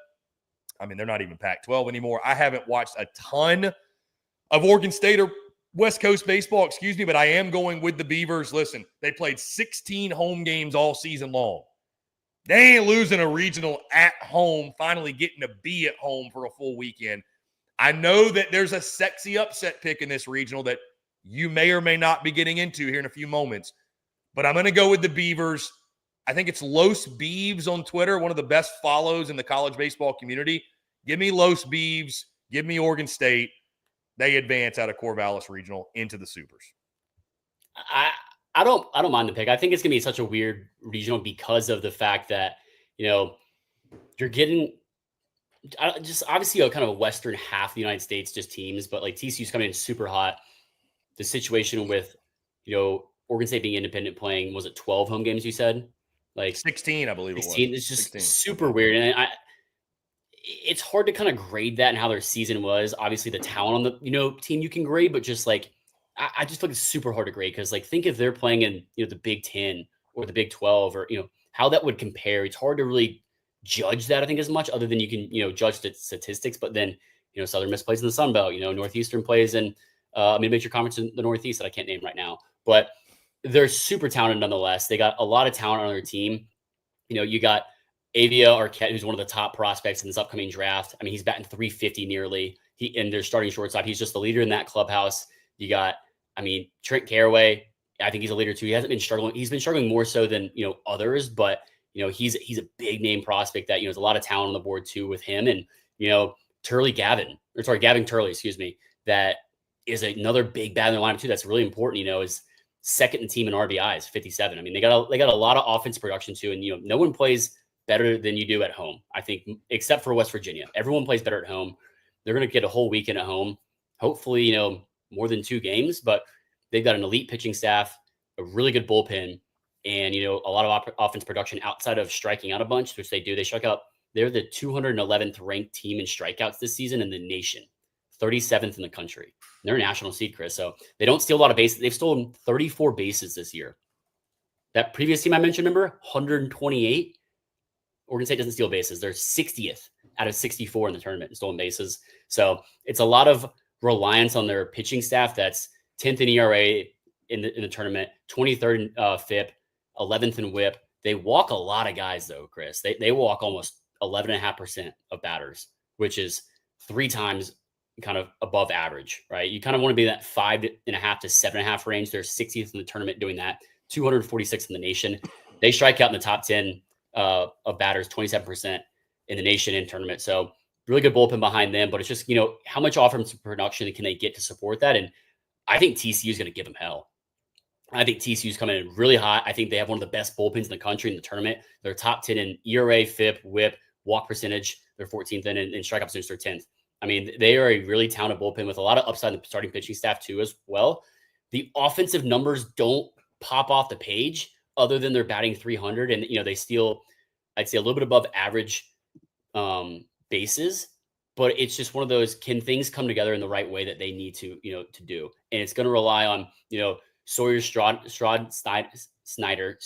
I mean, they're not even Pac-12 anymore. I haven't watched a ton of Oregon State or West Coast baseball, but I am going with the Beavers. Listen, they played 16 home games all season long. They ain't losing a regional at home, finally getting to be at home for a full weekend. I know that there's a sexy upset pick in this regional that you may or may not be getting into here in a few moments, but I'm going to go with the Beavers. I think it's Los Beavs on Twitter, one of the best follows in the college baseball community. Give me Los Beavs. Give me Oregon State. They advance out of Corvallis Regional into the Supers. I don't mind the pick. I think it's going to be such a weird regional because of the fact that, you're getting just obviously kind of a western half of the United States, just teams, but like TCU's coming in super hot. The situation with, Oregon State being independent playing, was it 12 home games you said? Like 16, I believe 16, it was. It's just 16. Super weird. And it's hard to kind of grade that and how their season was. Obviously the talent on the, team you can grade, but just like, I just feel like it's super hard to grade because like, think if they're playing in, the Big 10 or the Big 12 or, how that would compare. It's hard to really judge that, I think, as much other than you can, judge the statistics, but then, Southern Miss plays in the Sun Belt, Northeastern plays in, major conference in the Northeast that I can't name right now, but they're super talented nonetheless. They got a lot of talent on their team. You got Avia Arquette, who's one of the top prospects in this upcoming draft. I mean, he's batting 350 nearly. And they're starting shortstop. He's just the leader in that clubhouse. You got, Trent Caraway. I think he's a leader too. He hasn't been struggling. He's been struggling more so than, others, but, he's a big name prospect that, there's a lot of talent on the board too with him. And, Gavin Turley, that is another big bat in their lineup too. That's really important, is second in the team in RBIs, 57. They got a lot of offense production too. And, no one plays better than you do at home, I think, except for West Virginia. Everyone plays better at home. They're going to get a whole weekend at home. Hopefully, more than 2 games, but they've got an elite pitching staff. a really good bullpen, and, you know, a lot of offense production outside of striking out a bunch, which they do. They strike out. They're the 211th ranked team in strikeouts this season in the nation, 37th in the country. They're a national seed, Chris. So they don't steal a lot of bases. They've stolen 34 bases this year. That previous team I mentioned, remember, 128. Oregon State doesn't steal bases. They're 60th out of 64 in the tournament in stolen bases. So it's a lot of reliance on their pitching staff. That's 10th in ERA in the tournament, 23rd in FIP, 11th in WHIP. They walk a lot of guys, though, Chris. They walk almost 11.5% of batters, which is 3 times kind of above average, right? You kind of want to be in that 5.5 to 7.5 range. They're 60th in the tournament doing that, 246th in the nation. They strike out in the top 10 of batters, 27% in the nation in tournament. So really good bullpen behind them, but it's just, you know, how much offensive production can they get to support that? And I think TCU is going to give them hell. I think TCU is coming in really hot. I think they have one of the best bullpens in the country in the tournament. They're top 10 in ERA, FIP, WHIP, walk percentage. They're 14th in strikeout percentage. They're 10th. I mean, they are a really talented bullpen with a lot of upside in the starting pitching staff too as well. The offensive numbers don't pop off the page other than they're batting 300. And, you know, they steal, I'd say, a little bit above average bases. But it's just one of those, can things come together in the right way that they need to, you know, to do? And it's going to rely on, you know, Sawyer Snyder,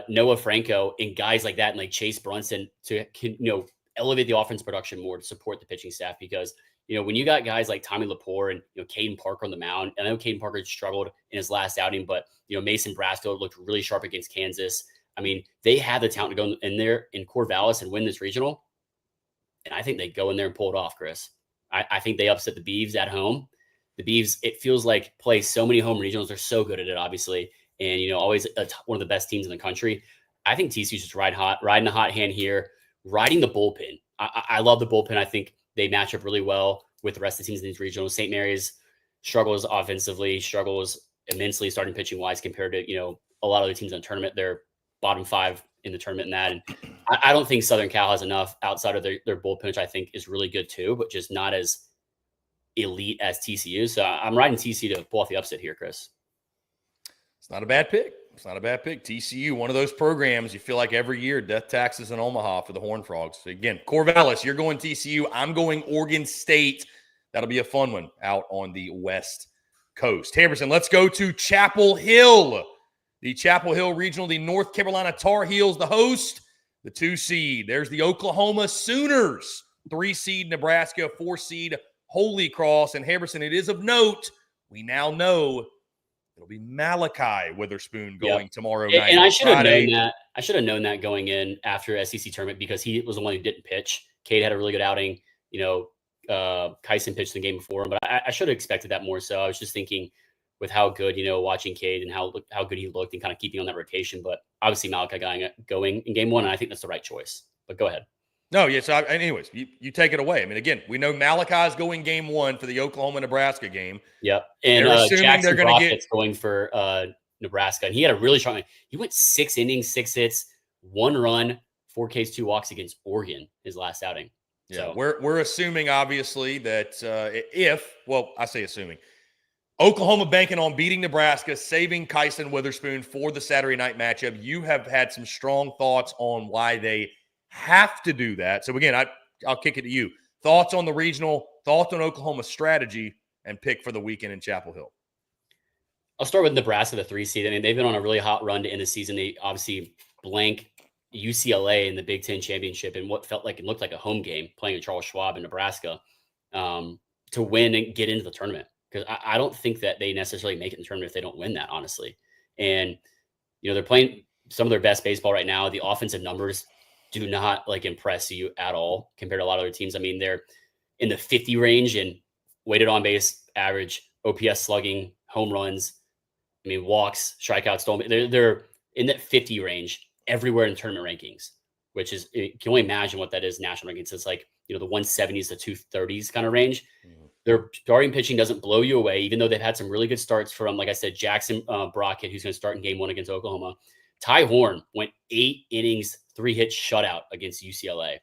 Noah Franco, and guys like that, and like Chase Brunson to, you know, elevate the offense production more to support the pitching staff. Because, you know, when you got guys like Tommy Lepore and, you know, Caden Parker on the mound, I know Caden Parker struggled in his last outing, but, you know, Mason Brasfield looked really sharp against Kansas. I mean, they have the talent to go in there in Corvallis and win this regional. And I think they go in there and pull it off, Chris. I think they upset the Beavs at home. The Beavs, it feels like, play so many home regionals. They're so good at it, obviously. And, you know, always one of the best teams in the country. I think TCU's just riding a hot hand here, riding the bullpen. I love the bullpen. I think they match up really well with the rest of the teams in these regionals. St. Mary's struggles offensively, struggles immensely starting pitching wise compared to, you know, a lot of other teams in the tournament. They're bottom 5 in the tournament in that. And I don't think Southern Cal has enough outside of their bullpen, which I think is really good too, but just not as elite as TCU. So I'm riding TCU to pull off the upset here, Chris. It's not a bad pick. TCU, one of those programs you feel like every year, death taxes in Omaha for the Horned Frogs. So again, Corvallis, you're going TCU. I'm going Oregon State. That'll be a fun one out on the West Coast. Harrison, let's go to Chapel Hill. The Chapel Hill Regional, the North Carolina Tar Heels, the host, the 2 seed. There's the Oklahoma Sooners, 3 seed Nebraska, 4 seed Holy Cross. And Harrison, it is of note, we now know it'll be Malachi Witherspoon going tomorrow night. And I should have known that. I should have known that going in after SEC tournament because he was the one who didn't pitch. Cade had a really good outing. You know, Kyson pitched the game before him, but I should have expected that more so. I was just thinking with how good, you know, watching Cade and how good he looked and kind of keeping on that rotation. But obviously Malachi going in game 1, and I think that's the right choice. But go ahead. No, yes. Anyways, you take it away. I mean, again, we know Malachi's going game 1 for the Oklahoma-Nebraska game. Yep. And Jackson Brockett's going for Nebraska. And he had a really strong – he went 6 innings, 6 hits, 1 run, 4 Ks, 2 walks against Oregon his last outing. Yeah, so we're assuming, obviously, that I say assuming – Oklahoma banking on beating Nebraska, saving Kyson Witherspoon for the Saturday night matchup. You have had some strong thoughts on why they have to do that. So, again, I'll kick it to you. Thoughts on the regional, thoughts on Oklahoma's strategy, and pick for the weekend in Chapel Hill. I'll start with Nebraska, the 3 seed. I mean, they've been on a really hot run to end the season. They obviously blank UCLA in the Big Ten championship in what felt like it looked like a home game, playing at Charles Schwab in Nebraska, to win and get into the tournament. Because I don't think that they necessarily make it in the tournament if they don't win that, honestly. And, you know, they're playing some of their best baseball right now. The offensive numbers do not, like, impress you at all compared to a lot of other teams. I mean, they're in the 50 range in weighted on base average, OPS slugging, home runs, I mean, walks, strikeouts, stolen. They're in that 50 range everywhere in tournament rankings, which is, you can only imagine what that is national rankings. It's like, you know, the 170s to 230s kind of range. Mm-hmm. Their starting pitching doesn't blow you away, even though they've had some really good starts from, like I said, Jackson Brockett, who's going to start in game 1 against Oklahoma. Ty Horn went 8 innings, 3 hits shutout against UCLA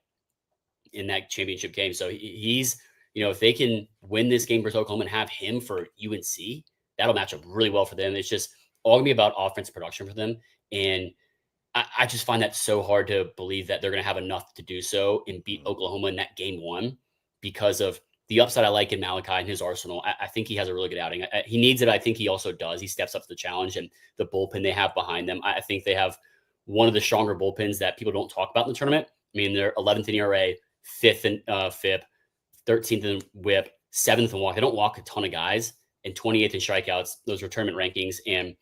in that championship game. So he's, you know, if they can win this game versus Oklahoma and have him for UNC, that'll match up really well for them. It's just, all going to be about offense production for them. And I just find that so hard to believe that they're going to have enough to do so and beat Oklahoma in that game one because of the upside I like in Malachi and his arsenal. I think he has a really good outing. He needs it. I think he also does. He steps up to the challenge, and the bullpen they have behind them. I think they have one of the stronger bullpens that people don't talk about in the tournament. I mean, they're 11th in ERA, 5th in FIP, 13th in WHIP, 7th in walk. They don't walk a ton of guys, and 28th in strikeouts. Those are tournament rankings. And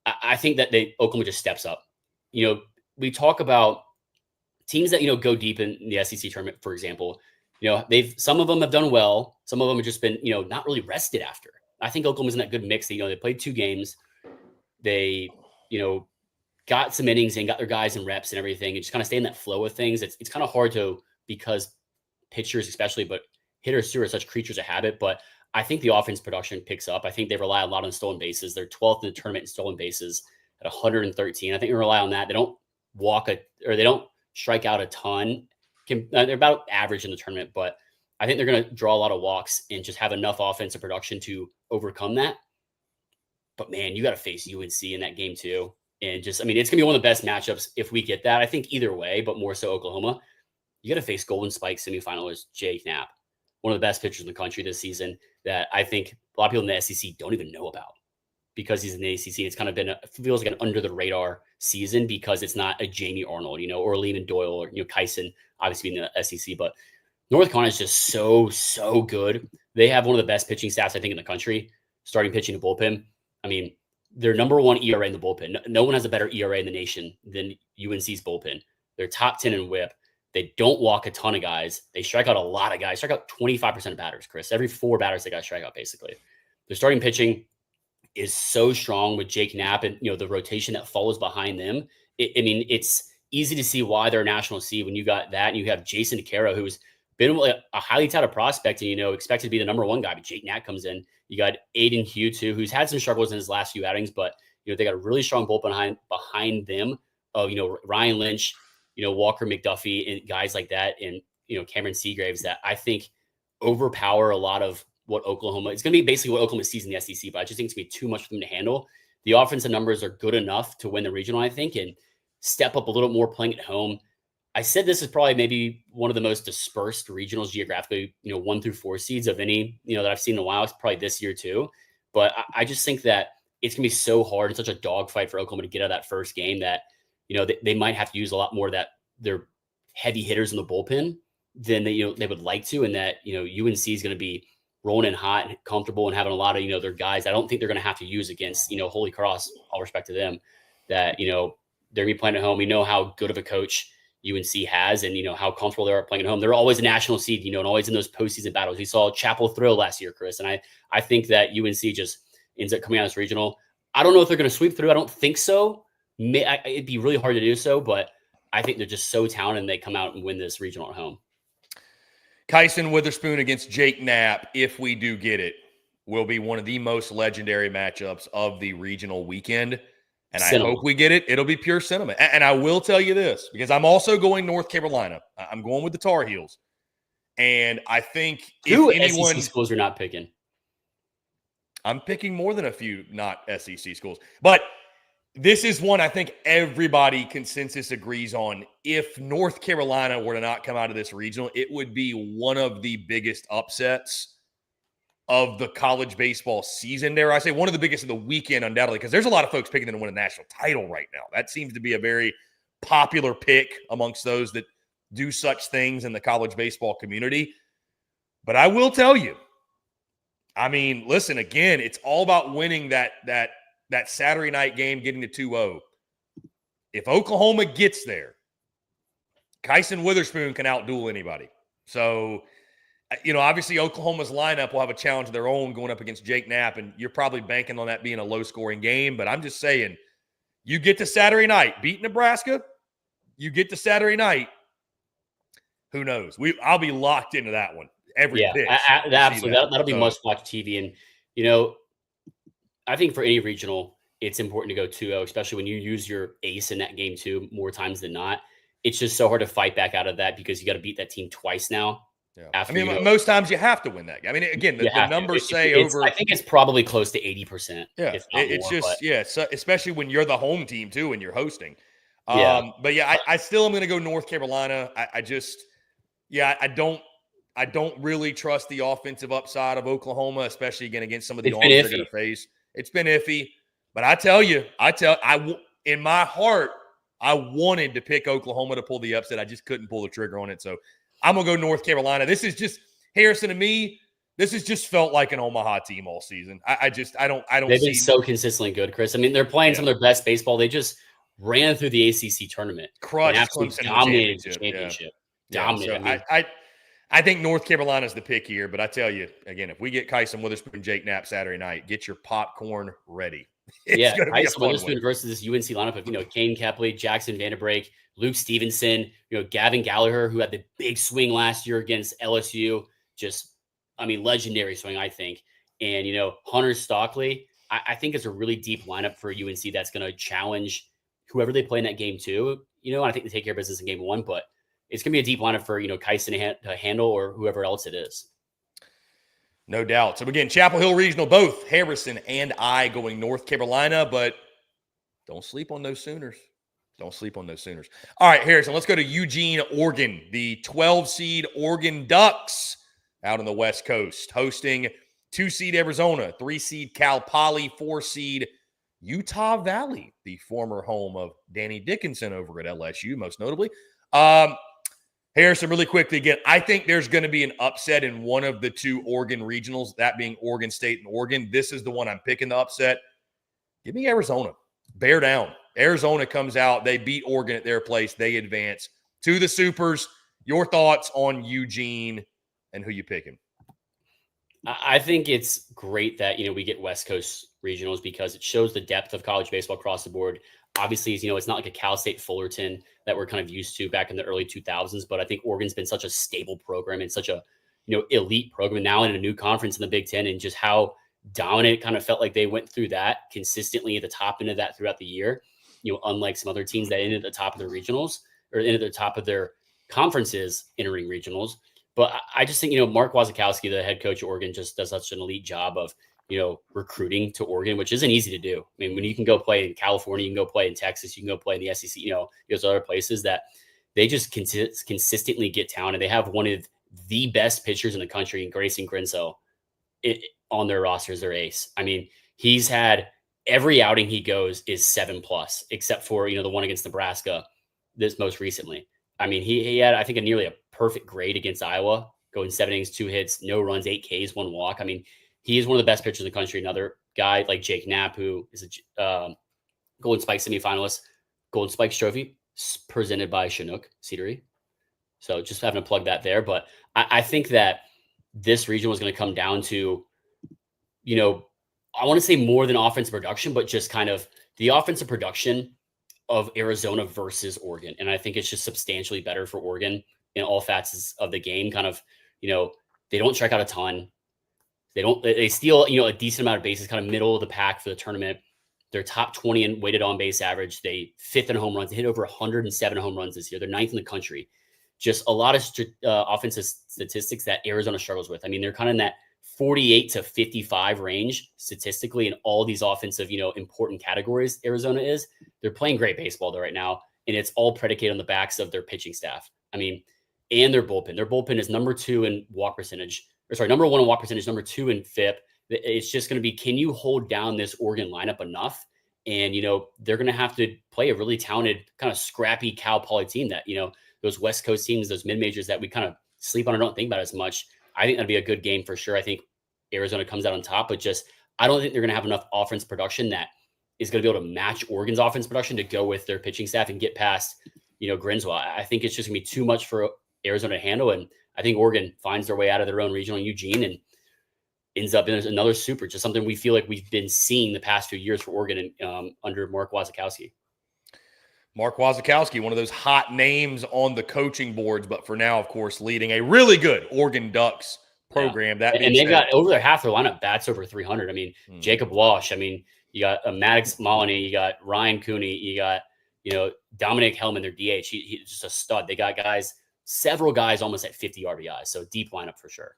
I think that Oklahoma just steps up. We talk about teams that, go deep in the SEC tournament, for example. Some of them have done well. Some of them have just been, not really rested after. I think Oklahoma's in that good mix. They played 2 games. They, got some innings and got their guys in reps and everything and just kind of stay in that flow of things. It's kind of hard to, because pitchers especially, but hitters too are such creatures of habit. But I think the offense production picks up. I think they rely a lot on stolen bases. They're 12th in the tournament in stolen bases at 113. I think they rely on that. They don't they don't strike out a ton. They're about average in the tournament, but I think they're going to draw a lot of walks and just have enough offensive production to overcome that. But man, you got to face UNC in that game too. And it's going to be one of the best matchups if we get that. I think either way, but more so Oklahoma. You got to face Golden Spike semifinalist Jake Knapp, one of the best pitchers in the country this season that I think a lot of people in the SEC don't even know about because he's in the ACC. It's kind of feels like an under the radar season because it's not a Jamie Arnold, or Lehman Doyle or, Kyson, obviously in the SEC, but North Carolina is just so good. They have one of the best pitching staffs, I think, in the country, starting pitching to bullpen. They're number 1 ERA in the bullpen. No one has a better ERA in the nation than UNC's bullpen. They're top 10 in WHIP. They don't walk a ton of guys. They strike out a lot of guys. Strike out 25% of batters, Chris. Every 4 batters, they got to strike out, basically. Their starting pitching is so strong with Jake Knapp and, the rotation that follows behind them. It's easy to see why they're a national seed when you got that. And you have Jason DeCaro, who's been a highly touted prospect and, expected to be the number 1 guy, but Jake Knapp comes in. You got Aiden Hugh, too, who's had some struggles in his last few outings, but, they got a really strong bullpen behind them of, Ryan Lynch, Walker McDuffie and guys like that. And, Cameron Seagraves that I think overpower a lot of what Oklahoma, it's going to be basically what Oklahoma sees in the SEC, but I just think it's going to be too much for them to handle. The offensive numbers are good enough to win the regional, I think, and step up a little more playing at home. I said this is probably maybe one of the most dispersed regionals geographically, 1 through 4 seeds of any, that I've seen in a while. It's probably this year too. But I just think that it's going to be so hard and such a dogfight for Oklahoma to get out of that first game that, they might have to use a lot more of that their heavy hitters in the bullpen than they would like to. And that, UNC is going to be rolling in hot and comfortable and having a lot of, their guys. I don't think they're going to have to use against, Holy Cross, all respect to them, that, they're going to be playing at home. We know how good of a coach UNC has and, how comfortable they are playing at home. They're always a national seed, and always in those postseason battles. We saw Chapel Thrill last year, Chris. And I think that UNC just ends up coming out as regional. I don't know if they're going to sweep through. I don't think so. It'd be really hard to do so, but I think they're just so talented and they come out and win this regional at home. Kyson Witherspoon against Jake Knapp, if we do get it, will be one of the most legendary matchups of the regional weekend. And I hope we get it. It'll be pure sentiment. And I will tell you this, because I'm also going North Carolina. I'm going with the Tar Heels. And I think if anyone... SEC schools are not picking. I'm picking more than a few not SEC schools. But this is one I think everybody consensus agrees on. If North Carolina were to not come out of this regional, it would be one of the biggest upsets of the college baseball season. Dare I say one of the biggest of the weekend, undoubtedly, because there's a lot of folks picking them to win a national title right now. That seems to be a very popular pick amongst those that do such things in the college baseball community. But I will tell you, listen, again, it's all about winning that Saturday night game, getting to 2-0. If Oklahoma gets there, Kyson Witherspoon can outduel anybody. So, obviously Oklahoma's lineup will have a challenge of their own going up against Jake Knapp, and you're probably banking on that being a low-scoring game. But I'm just saying, you get to Saturday night, beat Nebraska, you get to Saturday night, who knows? I'll be locked into that one. Every pitch. Absolutely. That'll be must-watch TV. And, I think for any regional, it's important to go 2-0, especially when you use your ace in that game too, more times than not. It's just so hard to fight back out of that because you got to beat that team twice now. Yeah. I mean, most times you have to win that game. I mean, again, the numbers say over. I think it's probably close to 80%. Yeah, it's more, so especially when you're the home team too, and you're hosting. But yeah, I still am going to go North Carolina. I don't really trust the offensive upside of Oklahoma, especially again against some of the arms they're going to face. It's been iffy, but in my heart, I wanted to pick Oklahoma to pull the upset. I just couldn't pull the trigger on it. So I'm going to go North Carolina. This is just Harrison, to me, this has just felt like an Omaha team all season. I don't They've been so consistently good, Chris. I mean, they're playing some of their best baseball. They just ran through the ACC tournament. Crushed Clemson dominated the championship. Dominated. So I think North Carolina's the pick here, but I tell you, again, if we get Kyson Witherspoon, Jake Knapp Saturday night, get your popcorn ready. Kyson Witherspoon versus this UNC lineup of, Kane Kepley, Jackson Vanderbrake, Luke Stevenson, Gavin Gallagher, who had the big swing last year against LSU. Legendary swing, I think. And, Hunter Stockley, I think it's a really deep lineup for UNC that's going to challenge whoever they play in that game too. I think they take care of business in game one, but it's going to be a deep lineup for, Kyson to handle or whoever else it is. No doubt. So again, Chapel Hill Regional, both Harrison and I going North Carolina, but don't sleep on those Sooners. Don't sleep on those Sooners. All right, Harrison, let's go to Eugene, Oregon. The 12-seed Oregon Ducks out on the West Coast, hosting 2-seed Arizona, 3-seed Cal Poly, 4-seed Utah Valley, the former home of Danny Dickinson over at LSU, most notably. Harrison, really quickly, again, I think there's going to be an upset in one of the two Oregon regionals, that being Oregon State and Oregon. This is the one I'm picking the upset. Give me Arizona. Bear down. Arizona comes out. They beat Oregon at their place. They advance to the Supers. Your thoughts on Eugene and who you picking? I think it's great that, we get West Coast regionals because it shows the depth of college baseball across the board. Obviously, it's not like a Cal State Fullerton that we're kind of used to back in the early 2000s, but I think Oregon's been such a stable program and such a, elite program now in a new conference in the Big Ten, and just how dominant it kind of felt like they went through that consistently at the top end of that throughout the year, unlike some other teams that ended at the top of their regionals or ended at the top of their conferences entering regionals. But I just think, Mark Wasikowski, the head coach of Oregon, just does such an elite job of, recruiting to Oregon, which isn't easy to do. I mean, when you can go play in California, you can go play in Texas, you can go play in the SEC, there's other places that they just consistently get talent. And they have one of the best pitchers in the country, in Grayson Grinso, on their roster as their ace. I mean, he's had every outing he goes is 7+, except for, the one against Nebraska this most recently. I mean, he had, I think, nearly a perfect grade against Iowa, going 7 innings, 2 hits, no runs, 8 Ks, 1 walk. I mean, he is one of the best pitchers in the country. Another guy like Jake Knapp, who is a Golden Spike semifinalist, Golden Spikes Trophy presented by Chinook Cedary. So just having to plug that there. But I think that this region was going to come down to, I want to say more than offensive production, but just kind of the offensive production of Arizona versus Oregon. And I think it's just substantially better for Oregon in all facets of the game. Kind of, they don't strike out a ton. They steal, a decent amount of bases, kind of middle of the pack for the tournament. They're top 20 in weighted on base average. They 5th in home runs. They hit over 107 home runs this year. They're 9th in the country. Just a lot of offensive statistics that Arizona struggles with. I mean, they're kind of in that 48 to 55 range statistically in all these offensive, important categories. Arizona is. They're playing great baseball though right now, and it's all predicated on the backs of their pitching staff. I mean, and their bullpen. Their bullpen is number 2 in walk percentage. Number 1 in walk percentage, number 2 in FIP. It's just going to be, can you hold down this Oregon lineup enough? And, they're going to have to play a really talented, kind of scrappy Cal Poly team that, those West Coast teams, those mid-majors that we kind of sleep on or don't think about as much. I think that'd be a good game for sure. I think Arizona comes out on top, but just, I don't think they're going to have enough offense production that is going to be able to match Oregon's offense production to go with their pitching staff and get past, Grinswell. I think it's just going to be too much for Arizona to handle. And I think Oregon finds their way out of their own regional in Eugene and ends up in another super, just something we feel like we've been seeing the past few years for Oregon under Mark Wasikowski. Mark Wasikowski, one of those hot names on the coaching boards, but for now, of course, leading a really good Oregon Ducks program. Yeah. And they've got over their half their lineup bats over 300. I mean, Jacob Walsh. I mean, you got Maddox Moloney, you got Ryan Cooney, you got Dominic Hellman, their DH. He's just a stud. They got guys several guys almost at 50 RBIs. So deep lineup for sure.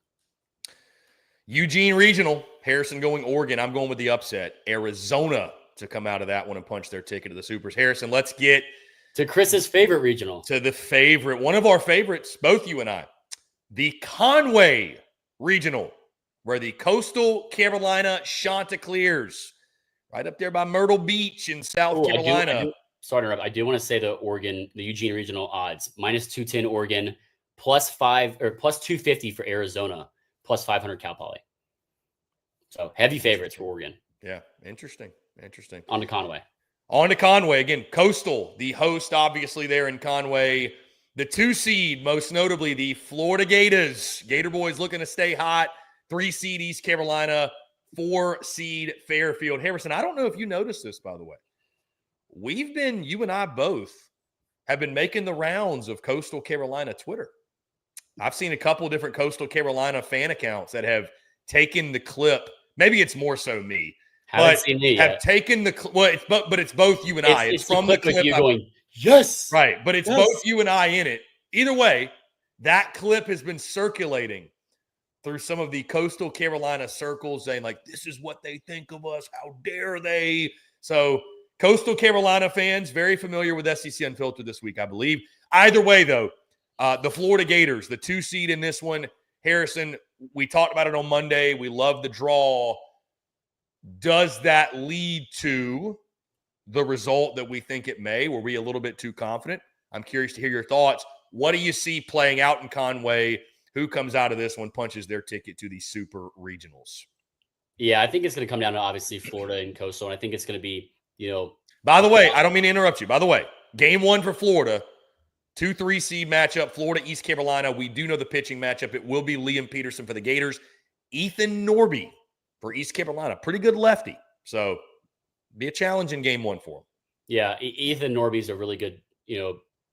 Eugene Regional, Harrison going Oregon. I'm going with the upset. Arizona to come out of that one and punch their ticket to the Supers. Harrison, let's get to Chris's favorite regional. To the favorite, one of our favorites, both you and I, the Conway Regional, where the Coastal Carolina Chanticleers, right up there by Myrtle Beach in South Carolina. I do want to say the Eugene Regional odds, -210 Oregon, +5 or +250 for Arizona, +500 Cal Poly. So heavy favorites for Oregon. Yeah, interesting. On to Conway. Again, Coastal, the host, obviously, there in Conway. The 2 seed, most notably, the Florida Gators. Gator Boys looking to stay hot. 3 seed East Carolina, 4 seed Fairfield. Harrison, I don't know if you noticed this, by the way. You and I both have been making the rounds of Coastal Carolina Twitter. I've seen a couple of different Coastal Carolina fan accounts that have taken the clip. Maybe it's more so me. Haven't seen me yet. Have taken the clip. Well, but it's both you and I. It's from the clip. You going, yes. Right. But it's both you and I in it. Either way, that clip has been circulating through some of the Coastal Carolina circles saying, like, this is what they think of us. How dare they? So Coastal Carolina fans, very familiar with SEC Unfiltered this week, I believe. Either way, though, the Florida Gators, the 2 seed in this one. Harrison, we talked about it on Monday. We love the draw. Does that lead to the result that we think it may? Were we a little bit too confident? I'm curious to hear your thoughts. What do you see playing out in Conway? Who comes out of this one, punches their ticket to the Super Regionals? Yeah, I think it's going to come down to, obviously, Florida and Coastal. And I think it's going to be, By the way, I don't mean to interrupt you. By the way, game 1 for Florida, 2-3 seed matchup, Florida, East Carolina. We do know the pitching matchup. It will be Liam Peterson for the Gators. Ethan Norby for East Carolina. Pretty good lefty. So be a challenge in game 1 for him. Yeah, Ethan Norby is a really good,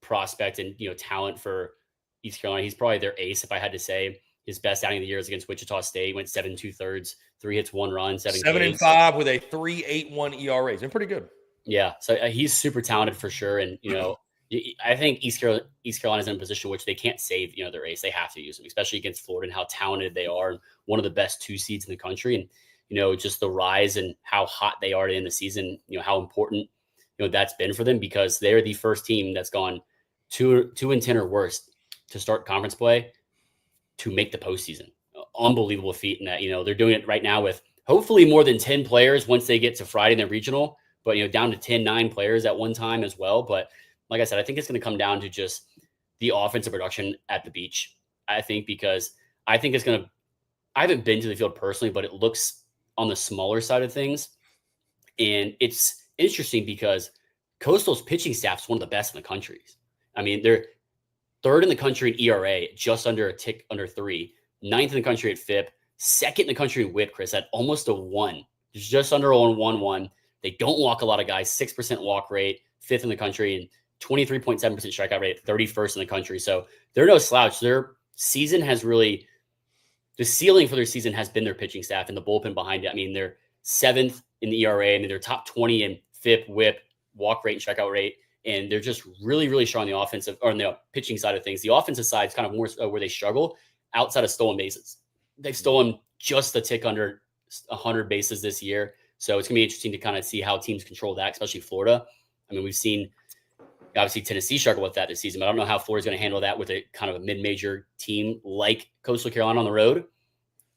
prospect and, talent for East Carolina. He's probably their ace, if I had to say. His best outing of the year is against Wichita State. Went 7 2/3, 3 hits, 1 run, 7 7-5 with a 3.81 ERA. It's been pretty good. Yeah, so he's super talented for sure. And, I think East Carolina is in a position which they can't save, their ace. They have to use him, especially against Florida and how talented they are. One of the best 2 seeds in the country. And, just the rise and how hot they are in the season, how important, that's been for them, because they're the first team that's gone 2-10 or worse to start conference play to make the postseason. Unbelievable feat in that, they're doing it right now with hopefully more than 10 players once they get to Friday in the regional, but, down to 9 players at one time as well. But like I said, I think it's going to come down to just the offensive production at the beach. I think, because I think it's going to, I haven't been to the field personally, but it looks on the smaller side of things. And it's interesting because Coastal's pitching staff is one of the best in the country. I mean, they're 3rd in the country in ERA, just under a tick under 3, 9th in the country at FIP, 2nd in the country in WHIP, Chris, at almost a 1. It's just under a 1-1. They don't walk a lot of guys, 6% walk rate, 5th in the country, and 23.7% strikeout rate, 31st in the country. So they're no slouch. Their season has really, the ceiling for their season has been their pitching staff and the bullpen behind it. I mean, they're 7th in the ERA. I mean, they're top 20 in FIP, WHIP, walk rate, and strikeout rate. And they're just really, really strong on the offensive or on the pitching side of things. The offensive side is kind of more where they struggle outside of stolen bases. They've stolen just a tick under 100 bases this year. So it's going to be interesting to kind of see how teams control that, especially Florida. I mean, we've seen obviously Tennessee struggle with that this season, but I don't know how Florida's going to handle that with a kind of a mid-major team like Coastal Carolina on the road.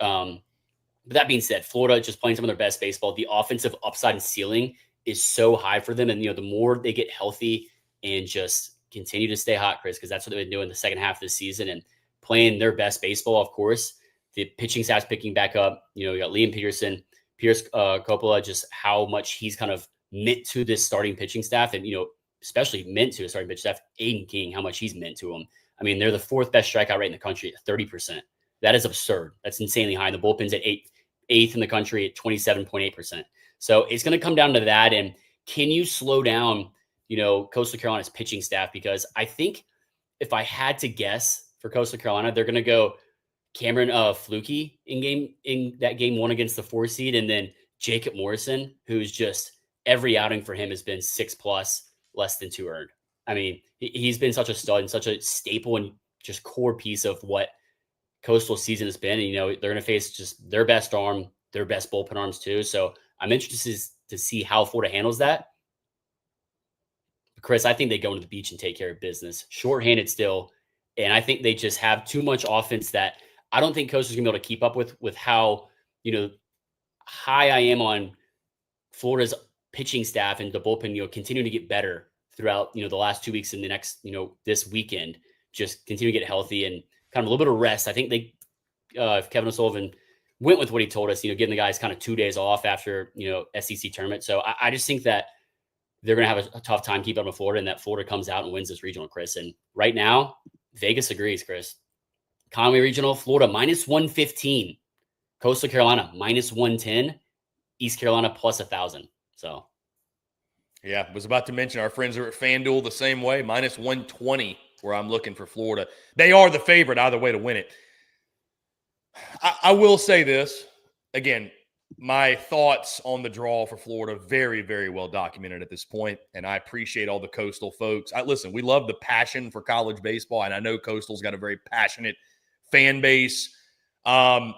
But that being said, Florida just playing some of their best baseball. The offensive upside and ceiling is so high for them. And, the more they get healthy and just continue to stay hot, Chris, because that's what they've been doing the second half of the season and playing their best baseball, of course. The pitching staff's picking back up. You got Liam Peterson, Pierce Coppola, just how much he's kind of meant to this starting pitching staff and, especially meant to a starting pitching staff. Aiden King, how much he's meant to him. I mean, they're the 4th best strikeout rate in the country at 30%. That is absurd. That's insanely high. And the bullpen's at 8th in the country at 27.8%. So it's going to come down to that. And can you slow down, Coastal Carolina's pitching staff? Because I think if I had to guess for Coastal Carolina, they're going to go Cameron Flukie in that game 1 against the 4 seed. And then Jacob Morrison, who's just every outing for him has been 6+, less than 2 earned. I mean, he's been such a stud and such a staple in just core piece of what Coastal season has been. And, they're going to face just their best arm, their best bullpen arms too. So I'm interested to see how Florida handles that. Chris, I think they go into the beach and take care of business, shorthanded still. And I think they just have too much offense that I don't think Coastal's going to be able to keep up with how, high I am on Florida's pitching staff and the bullpen, continuing to get better throughout, the last 2 weeks and the next, this weekend, just continue to get healthy and kind of a little bit of rest. I think if Kevin O'Sullivan went with what he told us, getting the guys kind of 2 days off after, SEC tournament. So I just think that they're going to have a tough time keeping up with Florida, and that Florida comes out and wins this regional, Chris. And right now, Vegas agrees, Chris. Conway Regional, Florida -115. Coastal Carolina -110. East Carolina +1,000. So, yeah, was about to mention our friends are at FanDuel the same way, -120, where I'm looking for Florida. They are the favorite either way to win it. I will say this again. My thoughts on the draw for Florida, very, very well documented at this point, and I appreciate all the Coastal folks. Listen, we love the passion for college baseball, and I know Coastal's got a very passionate fan base. And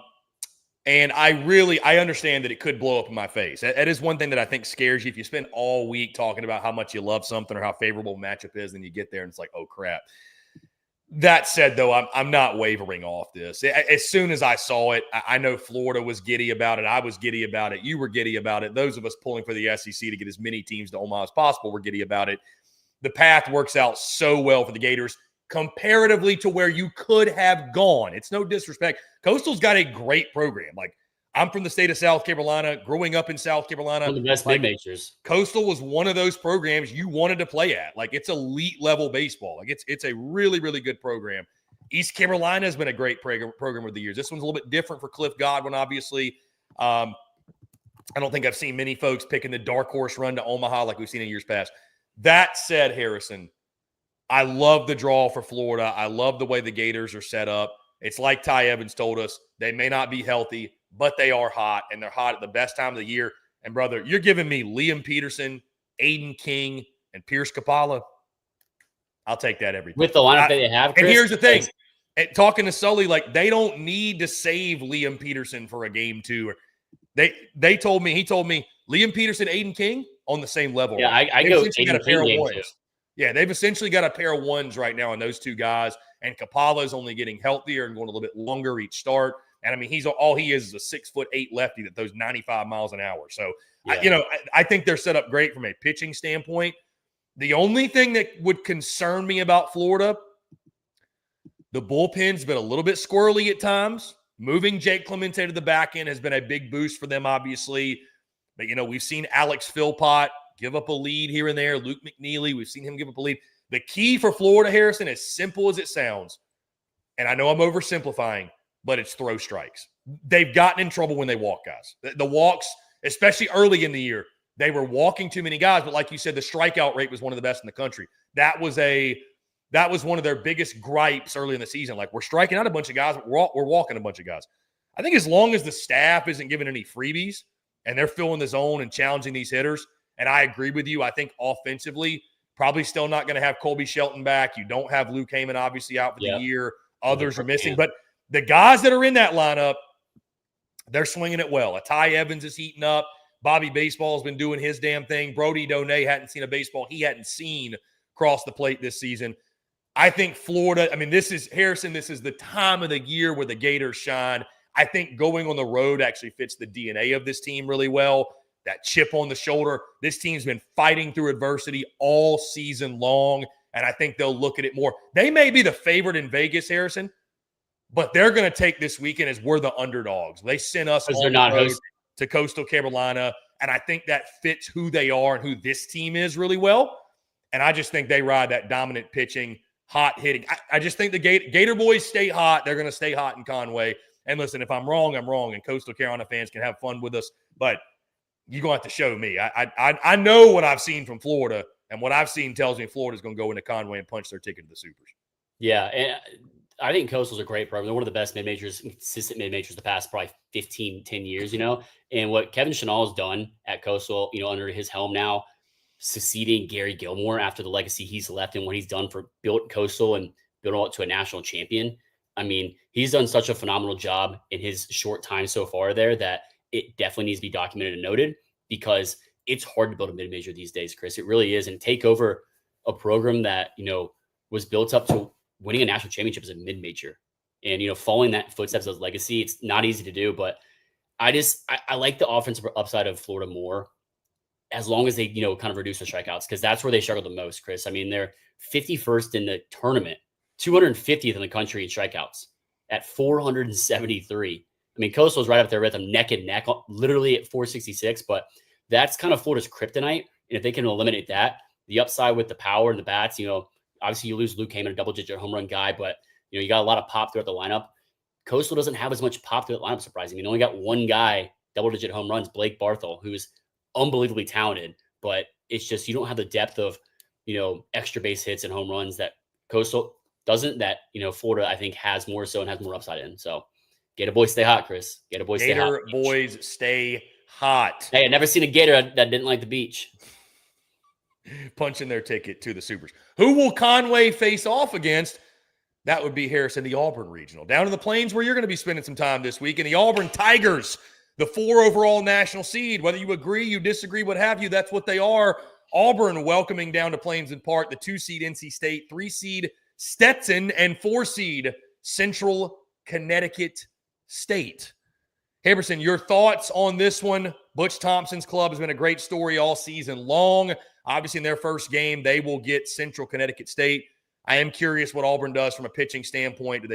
I understand that it could blow up in my face. That is one thing that I think scares you. If you spend all week talking about how much you love something or how favorable a matchup is, then you get there and it's like, oh, crap. That said, though, I'm not wavering off this. As soon as I saw it, I know Florida was giddy about it. I was giddy about it. You were giddy about it. Those of us pulling for the SEC to get as many teams to Omaha as possible were giddy about it. The path works out so well for the Gators comparatively to where you could have gone. It's no disrespect. Coastal's got a great program. Like, I'm from the state of South Carolina, growing up in South Carolina. One of the best mid-majors. Coastal was one of those programs you wanted to play at. Like, it's elite level baseball. Like, it's a really, really good program. East Carolina has been a great program over the years. This one's a little bit different for Cliff Godwin, obviously. I don't think I've seen many folks picking the dark horse run to Omaha like we've seen in years past. That said, Harrison, I love the draw for Florida. I love the way the Gators are set up. It's like Ty Evans told us. They may not be healthy, but they are hot, and they're hot at the best time of the year. And, brother, you're giving me Liam Peterson, Aiden King, and Pierce Capalla. I'll take that every time. With the lineup that they have, Chris, and here's the thing. Talking to Sully, like, they don't need to save Liam Peterson for a game 2. He told me, Liam Peterson, Aiden King on the same level. Yeah, right? I go Aiden King game 2. Yeah, they've essentially got a pair of ones right now on those two guys, and Capalla is only getting healthier and going a little bit longer each start. And, I mean, he's a 6'8" lefty that throws 95 miles an hour. So, yeah. I think they're set up great from a pitching standpoint. The only thing that would concern me about Florida, the bullpen's been a little bit squirrely at times. Moving Jake Clemente to the back end has been a big boost for them, obviously. But, we've seen Alex Philpott give up a lead here and there. Luke McNeely, we've seen him give up a lead. The key for Florida, Harrison, as simple as it sounds, and I know I'm oversimplifying, but it's throw strikes. They've gotten in trouble when they walk guys. The walks, especially early in the year, they were walking too many guys. But like you said, the strikeout rate was one of the best in the country. That was one of their biggest gripes early in the season. Like, we're striking out a bunch of guys, but we're walking a bunch of guys. I think as long as the staff isn't giving any freebies and they're filling the zone and challenging these hitters, and I agree with you, I think offensively, probably still not going to have Colby Shelton back. You don't have Luke Heyman obviously out for the year. Others are missing. But the guys that are in that lineup, they're swinging it well. Ty Evans is heating up. Bobby Baseball has been doing his damn thing. Brody Donay hadn't seen a baseball he hadn't seen cross the plate this season. I think Florida, this is the time of the year where the Gators shine. I think going on the road actually fits the DNA of this team really well. That chip on the shoulder. This team's been fighting through adversity all season long, and I think they'll look at it more. They may be the favorite in Vegas, Harrison, but they're going to take this weekend as we're the underdogs. They sent us on the road to Coastal Carolina, and I think that fits who they are and who this team is really well. And I just think they ride that dominant pitching, hot hitting. I just think the Gator boys stay hot. They're going to stay hot in Conway. And listen, if I'm wrong, I'm wrong, and Coastal Carolina fans can have fun with us, but you're going to have to show me. I know what I've seen from Florida, and what I've seen tells me Florida's going to go into Conway and punch their ticket to the Supers. Yeah, and I think Coastal's a great program. They're one of the best mid-majors, consistent mid-majors the past probably 10 years, And what Kevin Chenal has done at Coastal, under his helm now, succeeding Gary Gilmore after the legacy he's left and what he's done for built Coastal and building up to a national champion. I mean, he's done such a phenomenal job in his short time so far there that it definitely needs to be documented and noted, because it's hard to build a mid-major these days, Chris. It really is. And take over a program that, was built up to winning a national championship as a mid-major and, following that footsteps of legacy. It's not easy to do, but I like the offensive upside of Florida more, as long as they, kind of reduce the strikeouts, because that's where they struggle the most, Chris. I mean, they're 51st in the tournament, 250th in the country in strikeouts at 473. I mean, Coastal's right up there with them neck and neck, literally at 466, but that's kind of Florida's kryptonite. And if they can eliminate that, the upside with the power and the bats, obviously you lose Luke Heyman, a double-digit home run guy, but, you got a lot of pop throughout the lineup. Coastal doesn't have as much pop throughout the lineup, surprisingly. Only got one guy, double-digit home runs, Blake Barthel, who's unbelievably talented, but it's just you don't have the depth of, extra base hits and home runs that Coastal doesn't, that, Florida, I think, has more so and has more upside in. So Gator boys stay hot, Chris. Gator boys stay hot. Gator boys stay hot. Hey, I've never seen a Gator that didn't like the beach. Punching their ticket to the Supers. Who will Conway face off against? That would be Harrison, the Auburn Regional. Down in the Plains, where you're going to be spending some time this week. And the Auburn Tigers, the 4 overall national seed. Whether you agree, you disagree, what have you, that's what they are. Auburn welcoming down to Plains in Park the 2-seed NC State, 3-seed Stetson, and 4-seed Central Connecticut State. Harrison, your thoughts on this one? Butch Thompson's club has been a great story all season long. Obviously, in their first game, they will get Central Connecticut State. I am curious what Auburn does from a pitching standpoint.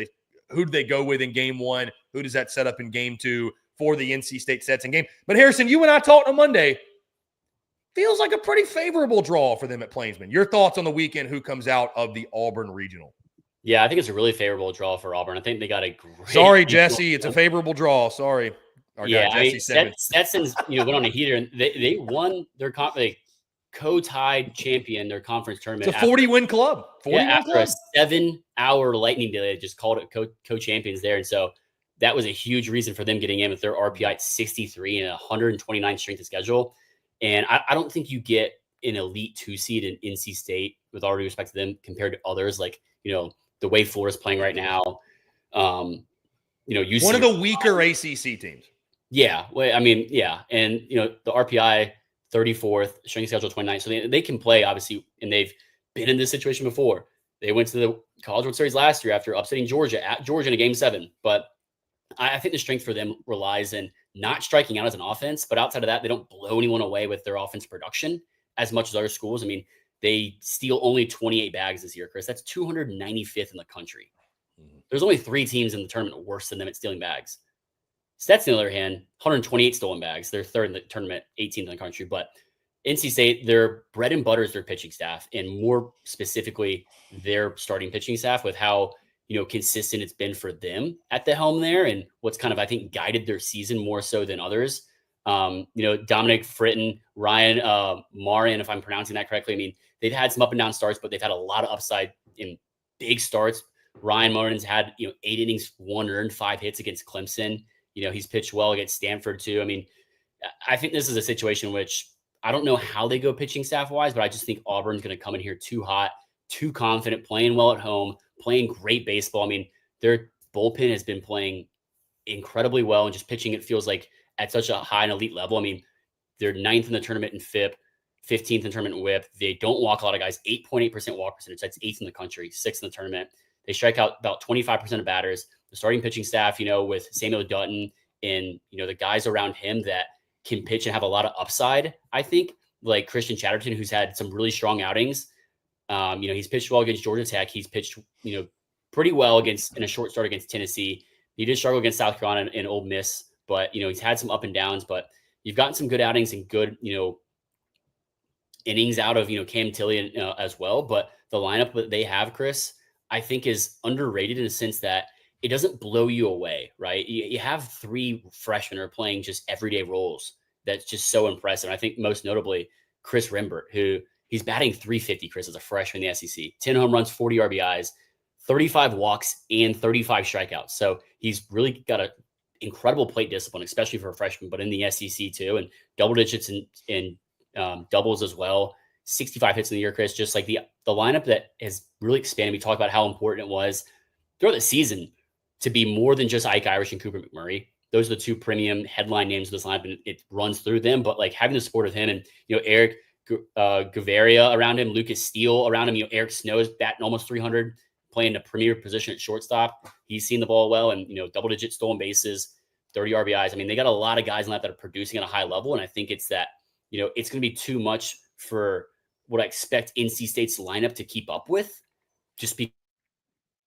Who do they go with in game 1? Who does that set up in game 2 for the NC State Stetson game? But Harrison, you and I talked on Monday. Feels like a pretty favorable draw for them at Plainsman. Your thoughts on the weekend, who comes out of the Auburn Regional? Yeah, I think it's a really favorable draw for Auburn. I think they got a great... Sorry, Jesse. It's a favorable draw. Sorry. Stetson's, went on a heater, and they won their co-tied champion, their conference tournament. It's a 40-win club. After a 7-hour lightning delay, they just called it co-champions there. And so that was a huge reason for them getting in with their RPI at 63 and 129 strength of schedule. And I don't think you get an elite 2-seed in NC State, with all due respect to them, compared to others, like, the way Florida's playing right now. UC, one of the weaker ACC teams. Yeah. Well, I mean, yeah. And, the RPI 34th, strength schedule 29th. So they can play, obviously, and they've been in this situation before. They went to the College World Series last year after upsetting Georgia at Georgia in a game 7. But I think the strength for them relies in not striking out as an offense, but outside of that, they don't blow anyone away with their offense production as much as other schools. I mean, they steal only 28 bags this year, Chris. That's 295th in the country. There's only 3 teams in the tournament worse than them at stealing bags. Stetson, on the other hand, 128 stolen bags. They're 3rd in the tournament, 18th in the country. But NC State, their bread and butter is their pitching staff, and more specifically, their starting pitching staff, with how, consistent it's been for them at the helm there, and what's kind of, I think, guided their season more so than others. Dominic Fritton, Ryan Marin, if I'm pronouncing that correctly. I mean, they've had some up and down starts, but they've had a lot of upside in big starts. Ryan Marin's had, 8 innings, 1 earned, 5 hits against Clemson. He's pitched well against Stanford too. I mean, I think this is a situation in which I don't know how they go pitching staff wise, but I just think Auburn's going to come in here too hot, too confident, playing well at home, playing great baseball. I mean, their bullpen has been playing incredibly well, and just pitching, it feels like, at such a high and elite level. I mean, they're 9th in the tournament in FIP, 15th in tournament in WHIP. They don't walk a lot of guys, 8.8% walk percentage. That's 8th in the country, 6th in the tournament. They strike out about 25% of batters. The starting pitching staff, with Samuel Dutton and, the guys around him that can pitch and have a lot of upside, I think, like Christian Chatterton, who's had some really strong outings. He's pitched well against Georgia Tech. He's pitched, pretty well in a short start against Tennessee. He did struggle against South Carolina and Ole Miss, but, he's had some up and downs. But you've gotten some good outings and good, innings out of, Cam Tilley as well. But the lineup that they have, Chris, I think is underrated in the sense that it doesn't blow you away, right? You have 3 freshmen who are playing just everyday roles. That's just so impressive. I think most notably Chris Rembert, who he's batting .350, Chris, as a freshman in the SEC. 10 home runs, 40 RBIs, 35 walks, and 35 strikeouts. So he's really got an incredible plate discipline, especially for a freshman, but in the SEC too, and double digits in doubles as well. 65 hits in the year, Chris. Just like the lineup that has really expanded. We talked about how important it was throughout the season to be more than just Ike Irish and Cooper McMurray. Those are the two premium headline names of this lineup, and it runs through them. But like having the support of him and, Eric Guveria around him, Lucas Steele around him, Eric Snow is batting almost 300, playing a premier position at shortstop. He's seen the ball well, and, double-digit stolen bases, 30 RBIs. I mean, they got a lot of guys in that are producing at a high level, and I think it's that, it's going to be too much for what I expect NC State's lineup to keep up with, just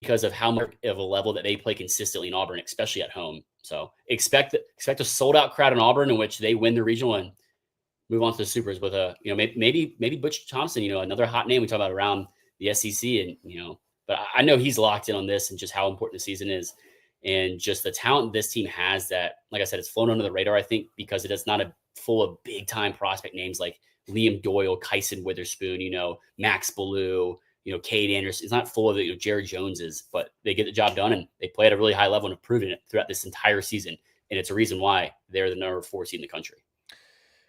because of how much of a level that they play consistently in Auburn, especially at home. So expect a sold-out crowd in Auburn in which they win the regional and move on to the Supers with a, maybe Butch Thompson, another hot name we talk about around the SEC, and but I know he's locked in on this and just how important the season is, and just the talent this team has that, like I said, it's flown under the radar, I think, because it is not full of big-time prospect names like Liam Doyle, Kyson Witherspoon, Max Ballou, Cade Anderson. It's not full of Jared Joneses, but they get the job done and they play at a really high level and have proven it throughout this entire season. And it's a reason why they're the number 4 seed in the country.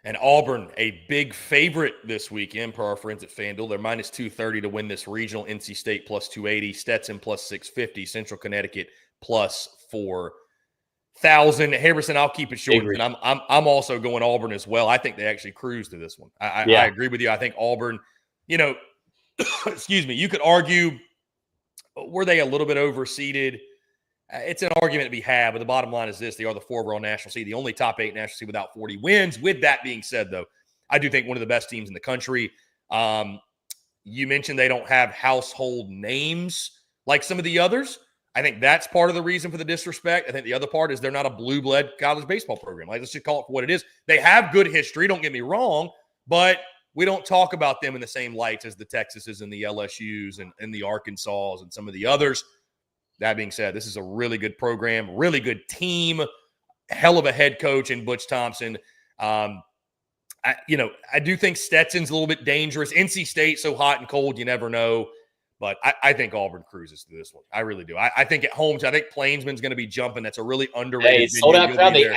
And Auburn, a big favorite this weekend per our friends at FanDuel. They're minus 230 to win this regional. NC State plus 280, Stetson plus 650, Central Connecticut plus 4,000. Harrison, I'll keep it short. And I'm also going Auburn as well. I think they actually cruise to this one. I agree with you. I think Auburn, excuse me, you could argue, were they a little bit overseeded? It's an argument to be had, but the bottom line is this. They are the 4 overall national seed, the only top 8 national seed without 40 wins. With that being said, though, I do think one of the best teams in the country. You mentioned they don't have household names like some of the others. I think that's part of the reason for the disrespect. I think the other part is they're not a blue-blood college baseball program. Like, let's just call it for what it is. They have good history, don't get me wrong, but we don't talk about them in the same lights as the Texases and the LSUs and the Arkansas and some of the others. That being said, this is a really good program, really good team, hell of a head coach in Butch Thompson. I do think Stetson's a little bit dangerous. NC State, so hot and cold, you never know. But I think Auburn cruises to this one. I really do. I think at home, I think Plainsman's going to be jumping. That's a really underrated. Hey, sold out crowd. They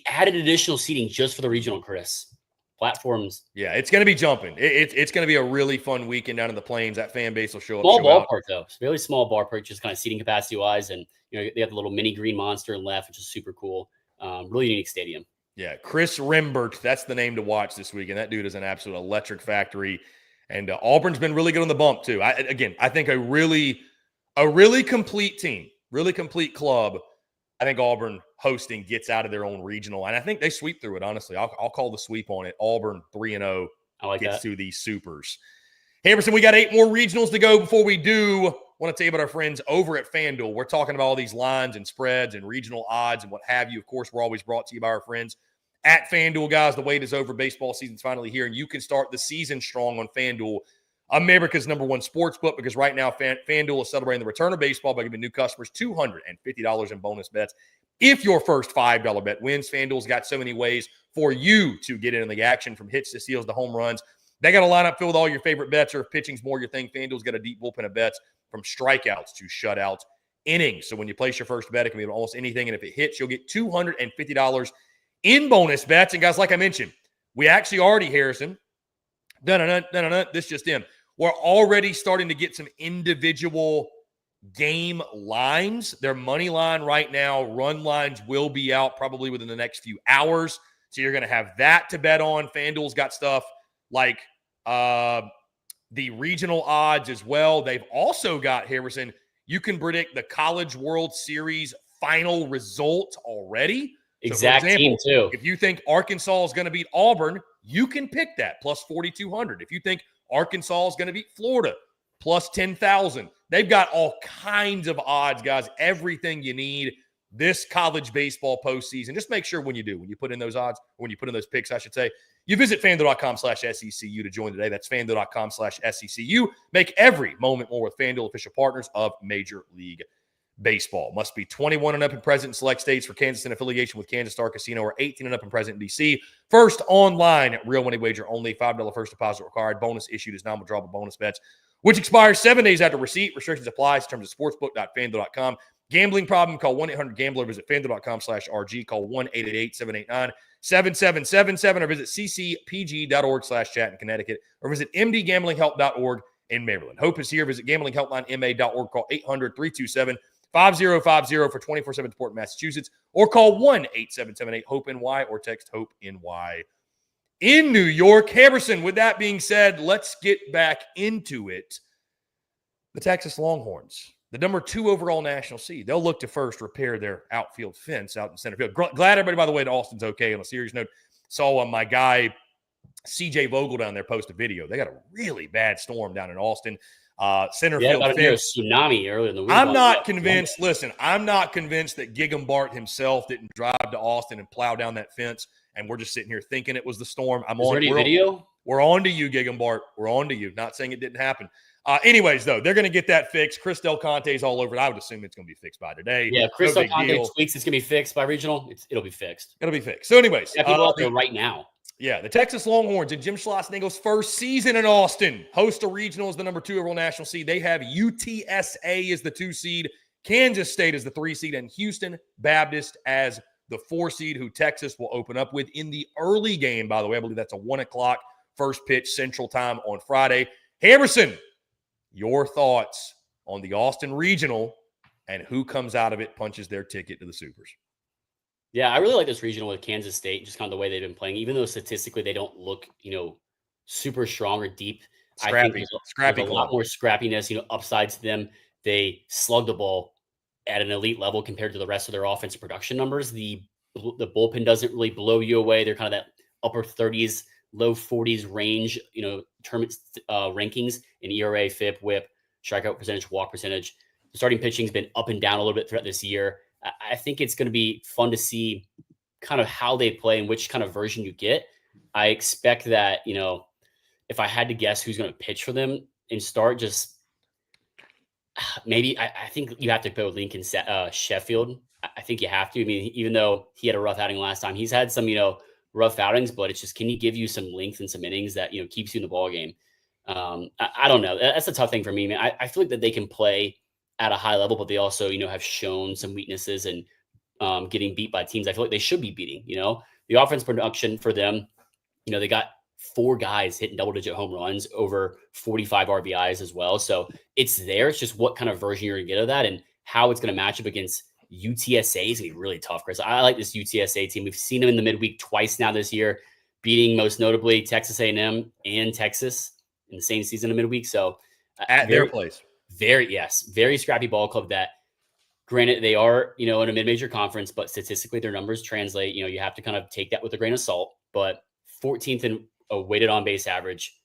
added additional seating just for the regional, Chris. Platforms. Yeah, it's going to be jumping. It's going to be a really fun weekend down in the Plains. That fan base will show up. Small ballpark, though. It's really small ballpark, just kind of seating capacity-wise. And, they have the little mini green monster in left, which is super cool. Really unique stadium. Yeah, Chris Rimbert, that's the name to watch this weekend. That dude is an absolute electric factory. And Auburn's been really good on the bump, too. I think a really complete team, really complete club. I think Auburn hosting gets out of their own regional, and I think they sweep through it, honestly. I'll call the sweep on it. Auburn 3-0 gets to the Supers. Harrison, we got 8 more regionals to go. Before we do, I want to tell you about our friends over at FanDuel. We're talking about all these lines and spreads and regional odds and what have you. Of course, we're always brought to you by our friends at FanDuel. Guys, the wait is over. Baseball season's finally here, and you can start the season strong on FanDuel, America's #1 sports book, because right now FanDuel is celebrating the return of baseball by giving new customers $250 in bonus bets. If your first $5 bet wins, FanDuel's got so many ways for you to get in the action, from hits to steals to home runs. They got a lineup filled with all your favorite bets, or if pitching's more your thing, FanDuel's got a deep bullpen of bets from strikeouts to shutouts innings. So when you place your first bet, it can be almost anything, and if it hits, you'll get $250 in bonus bets. And guys, like I mentioned, we actually already, Harrison, this just in. We're already starting to get some individual game lines. Their money line right now, run lines will be out probably within the next few hours. So you're going to have that to bet on. FanDuel's got stuff like the regional odds as well. They've also got, Harrison, you can predict the College World Series final result already. Exact so team, too. If you think Arkansas is going to beat Auburn, you can pick that plus 4,200. If you think Arkansas is going to beat Florida, plus 10,000. They've got all kinds of odds, guys. Everything you need this college baseball postseason. Just make sure when you put in those odds, when you put in those picks, I should say, you visit FanDuel.com/SECU to join today. That's FanDuel.com/SECU. Make every moment more with FanDuel, official partners of Major League Baseball. Must be 21 and up and present in select states. For Kansas in affiliation with Kansas Star Casino, or 18 and up and present in D.C. First online, real money wager only. $5 first deposit required. Bonus issued as non-withdrawable bonus bets, which expires 7 days after receipt. Restrictions apply. In terms of sportsbook.fanduel.com. Gambling problem? Call 1-800-GAMBLER. Visit FanDuel.com/RG. Call 1-888-789 7777 or visit ccpg.org/chat in Connecticut or visit mdgamblinghelp.org in Maryland. Hope is here. Visit gamblinghelplinema.org. Call 800-327-5050 for 24/7 support in Massachusetts or call 1-8778-HOPE-NY or text HOPE-NY. In New York, Harrison, with that being said, let's get back into it. The Texas Longhorns, the number 2 overall national seed, they'll look to first repair their outfield fence out in center field. Glad everybody, by the way, that Austin's okay. On a serious note, saw my guy CJ Vogel down there post a video. They got a really bad storm down in Austin. Center field fence. A tsunami earlier in the week. I'm not convinced. Listen, I'm not convinced that Gig'em Bart himself didn't drive to Austin and plow down that fence. And we're just sitting here thinking it was the storm. Is there any video? We're on to you, Gig'em Bart. We're on to you. Not saying it didn't happen. Anyways, though, they're going to get that fixed. Chris Del Conte's all over it. I would assume it's going to be fixed by today. Yeah, Chris Del Conte tweets it's going to be fixed by regional. It'll be fixed. It'll be fixed. So, anyways. Yeah, people out there right now. Yeah, the Texas Longhorns in Jim Schlossnagle's first season in Austin host a regional as the number 2 overall national seed. They have UTSA as the 2 seed, Kansas State as the 3 seed, and Houston Baptist as the 4 seed, who Texas will open up with in the early game, by the way. I believe that's a 1 o'clock first pitch Central Time on Friday. Harrison, your thoughts on the Austin Regional and who comes out of it punches their ticket to the Supers? Yeah, I really like this regional with Kansas State, just kind of the way they've been playing, even though statistically they don't look, super strong or deep. Scrappy. I think there's a lot more scrappiness, upside to them. They slug the ball at an elite level compared to the rest of their offensive production numbers. The bullpen doesn't really blow you away. They're kind of that upper 30s, low 40s range, tournament rankings in ERA, FIP, WHIP, strikeout percentage, walk percentage. The starting pitching's been up and down a little bit throughout this year. I think it's going to be fun to see kind of how they play and which kind of version you get. I expect that, if I had to guess who's going to pitch for them and start, just maybe I think you have to go with Lincoln Sheffield. I think you have to. I mean, even though he had a rough outing last time, he's had some, rough outings, but it's just, can he give you some length and some innings that, keeps you in the ball game? I don't know. That's a tough thing for me, man. I feel like that they can play at a high level, but they also, have shown some weaknesses and getting beat by teams I feel like they should be beating. The offense production for them, they got 4 guys hitting double-digit home runs, over 45 RBIs as well. So it's there. It's just what kind of version you're going to get of that and how it's going to match up against UTSA is going to be really tough, Chris. I like this UTSA team. We've seen them in the midweek twice now this year, beating most notably Texas A&M and Texas in the same season in midweek. So at their place. Very scrappy ball club that, granted, they are, in a mid-major conference, but statistically their numbers translate. You have to kind of take that with a grain of salt, but 14th in a weighted on-base average,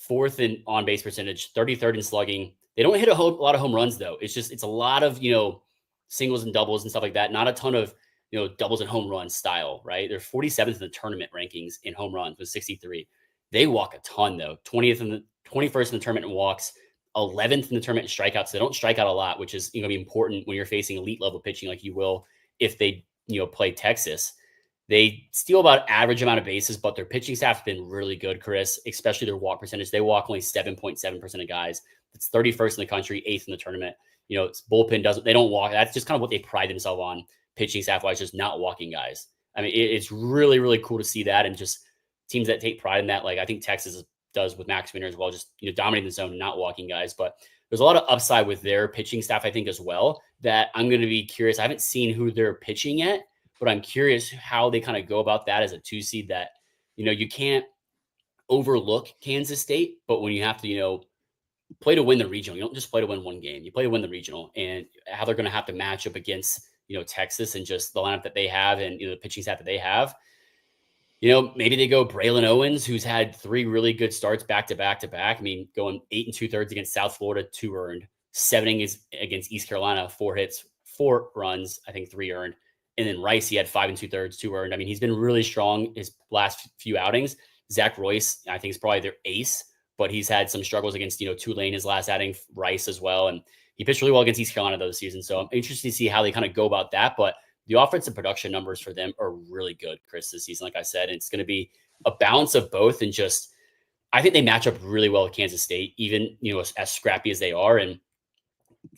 4th in on-base percentage, 33rd in slugging. They don't hit a lot of home runs, though. It's a lot of, singles and doubles and stuff like that. Not a ton of, doubles and home run style, right? They're 47th in the tournament rankings in home runs with 63. They walk a ton, though. 21st in the tournament in walks, 11th in the tournament in strikeouts. They don't strike out a lot, which is going to be important when you're facing elite level pitching like you will if they, play Texas. They steal about average amount of bases, but their pitching staff has been really good, Chris, especially their walk percentage. They walk only 7.7% of guys. It's 31st in the country, 8th in the tournament. Bullpen they don't walk. That's just kind of what they pride themselves on, pitching staff-wise, just not walking guys. I mean, it's really, really cool to see that, and just teams that take pride in that. Like I think Texas does with Max Winter as well, just dominating the zone, not walking guys. But there's a lot of upside with their pitching staff, I think, as well, that I'm going to be curious. I haven't seen who they're pitching yet, but I'm curious how they kind of go about that as a 2 seed that, you can't overlook Kansas State, but when you have to, play to win the regional, you don't just play to win one game, you play to win the regional, and how they're going to have to match up against, Texas and just the lineup that they have and, the pitching staff that they have. Maybe they go Braylon Owens, who's had 3 really good starts back to back to back. I mean, going 8 2/3 against South Florida, 2 earned, 7 innings against East Carolina, 4 hits, 4 runs, I think 3 earned. And then Rice, he had 5 2/3, 2 earned. I mean, he's been really strong his last few outings. Zach Royce, I think, is probably their ace, but he's had some struggles against, Tulane his last outing, Rice as well. And he pitched really well against East Carolina this season. So I'm interested to see how they kind of go about that. But the offensive production numbers for them are really good, Chris, this season, like I said. And it's going to be a balance of both. And just, I think they match up really well with Kansas State, even, as scrappy as they are. And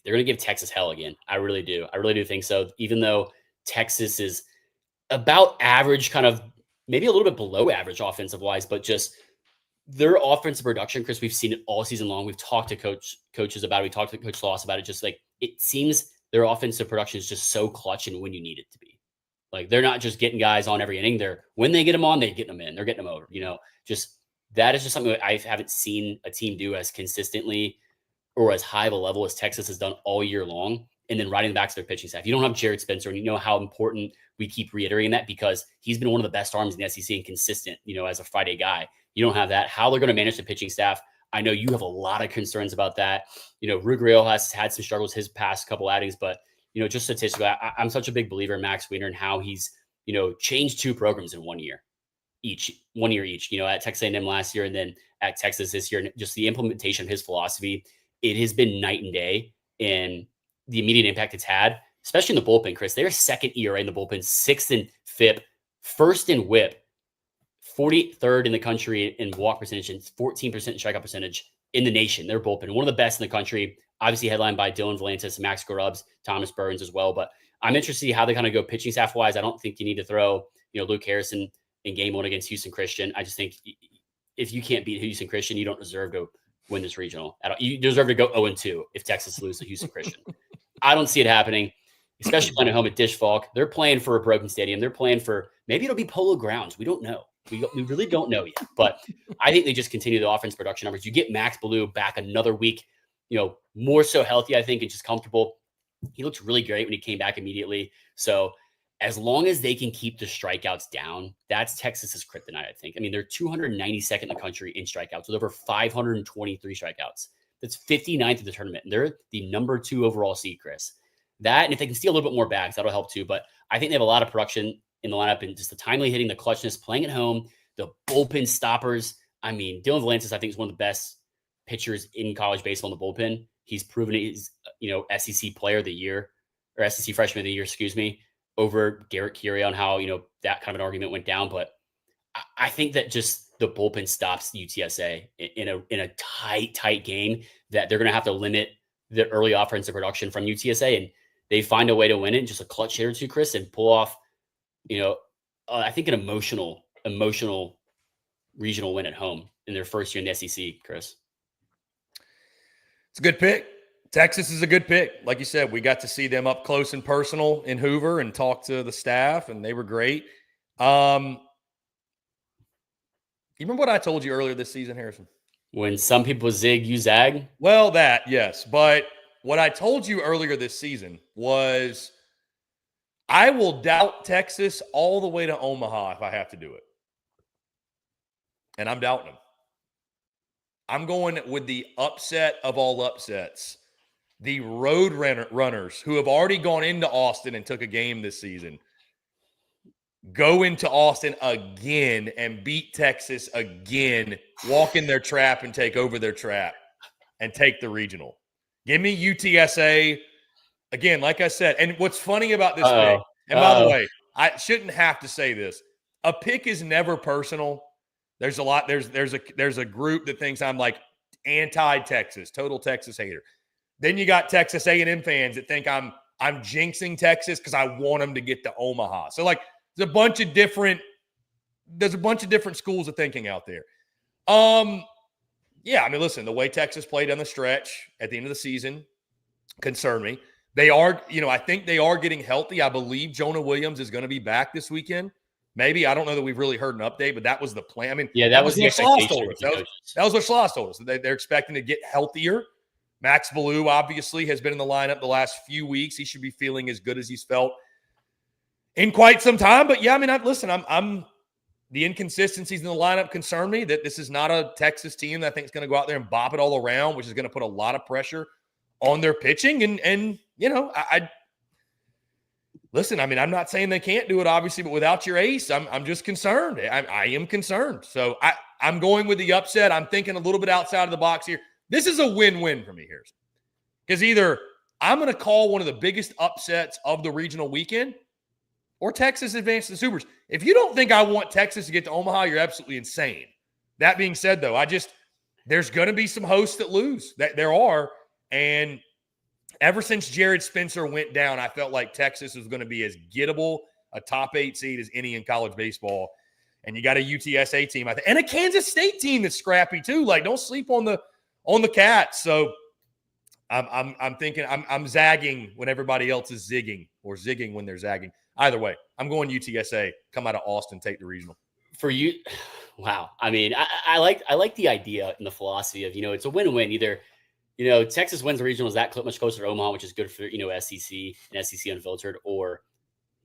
they're going to give Texas hell again. I really do. I really do think so. Even though Texas is about average kind of maybe a little bit below average offensive wise, but just their offensive production, Chris, we've seen it all season long. We've talked to coaches about it. We talked to Coach Loss about it. Just like it seems their offensive production is just so clutch and when you need it to be. Like they're not just getting guys on every inning. When they get them on, they get them in. They're getting them over. Just that is just something that I haven't seen a team do as consistently or as high of a level as Texas has done all year long. And then riding the backs of their pitching staff. You don't have Jared Spencer, and you know how important we keep reiterating that because he's been one of the best arms in the SEC and consistent, as a Friday guy. You don't have that. How they're going to manage the pitching staff. I know you have a lot of concerns about that. Ruggiero has had some struggles his past couple outings, but, just statistically, I'm such a big believer in Max Wiener and how he's, changed 2 programs in 1 year each, at Texas A&M last year and then at Texas this year. And just the implementation of his philosophy, it has been night and day in the immediate impact it's had, especially in the bullpen, Chris. They're 2nd ERA in the bullpen, 6th in FIP, 1st in WHIP, 43rd in the country in walk percentage, and 14% strikeout percentage in the nation. Their bullpen, one of the best in the country, obviously headlined by Dylan Valentis, Max Grubbs, Thomas Burns as well. But I'm interested to see how they kind of go pitching staff wise. I don't think you need to throw, Luke Harrison in game 1 against Houston Christian. I just think if you can't beat Houston Christian, you don't deserve to win this regional at all. You deserve to go 0-2 if Texas loses to Houston Christian. I don't see it happening, especially playing at home at Dish Falk. They're playing for a broken stadium. They're playing for maybe it'll be Polo Grounds. We don't know. We really don't know yet. But I think they just continue the offense production numbers. You get Max Ballou back another week, more so healthy, I think, and just comfortable. He looked really great when he came back immediately. So as long as they can keep the strikeouts down, that's Texas's kryptonite, I think. I mean, they're 292nd in the country in strikeouts with over 523 strikeouts. That's 59th in the tournament. And they're the number 2 overall seed, Chris. That, and if they can steal a little bit more backs, that'll help too. But I think they have a lot of production in the lineup and just the timely hitting, the clutchness, playing at home, the bullpen stoppers. I mean, Dylan Valentis, I think, is one of the best pitchers in college baseball in the bullpen. He's proven he's, SEC player of the year or SEC freshman of the year, over Garrett Curie on how, that kind of an argument went down. But I think that just the bullpen stops UTSA in a tight game that they're going to have to limit the early offensive production from UTSA. And they find a way to win it, just a clutch hit or two, Chris, and pull off, I think an emotional regional win at home in their first year in the SEC, Chris. It's a good pick. Texas is a good pick. Like you said, we got to see them up close and personal in Hoover and talk to the staff, and they were great. You remember what I told you earlier this season, Harrison? When some people zig, you zag? Well, that, yes. But what I told you earlier this season was I will doubt Texas all the way to Omaha if I have to do it. And I'm doubting them. I'm going with the upset of all upsets. The road runners who have already gone into Austin and took a game this season go into Austin again and beat Texas again, walk in their trap and take over their trap and take the regional. Give me UTSA. Again, like I said, and what's funny about this pick, and by the way, I shouldn't have to say this. A pick is never personal. There's a group that thinks I'm like anti-Texas, total Texas hater. Then you got Texas A&M fans that think I'm jinxing Texas because I want them to get to Omaha. So like there's a bunch of different schools of thinking out there. Yeah, I mean, listen, the way Texas played on the stretch at the end of the season concerned me. They are, I think they are getting healthy. I believe Jonah Williams is going to be back this weekend. Maybe. I don't know that we've really heard an update, but that was the plan. I mean, yeah, that was the expectation. That was what Schloss told us. They're expecting to get healthier. Max Ballou obviously has been in the lineup the last few weeks. He should be feeling as good as he's felt in quite some time. But yeah, I mean, I'm the inconsistencies in the lineup concern me. That this is not a Texas team that I think is going to go out there and bop it all around, which is going to put a lot of pressure on their pitching. And I listen. I mean, I'm not saying they can't do it, obviously, but without your ace, I'm just concerned. I am concerned. So I'm going with the upset. I'm thinking a little bit outside of the box here. This is a win-win for me here. Because either I'm going to call one of the biggest upsets of the regional weekend or Texas advances to the Supers. If you don't think I want Texas to get to Omaha, you're absolutely insane. That being said, though, there's going to be some hosts that lose. There are. And ever since Jared Spencer went down, I felt like Texas was going to be as gettable a top 8 seed as any in college baseball. and you got a UTSA team, I think, and a Kansas State team that's scrappy too. Like, don't sleep on the Cats. So I'm thinking I'm zagging when everybody else is zigging, or zigging when they're zagging. Either way, I'm going UTSA. Come out of Austin, take the regional. For you, wow. I mean, I like the idea and the philosophy of, it's a win-win. Either, Texas wins the regionals that much closer to Omaha, which is good for, SEC and SEC Unfiltered, or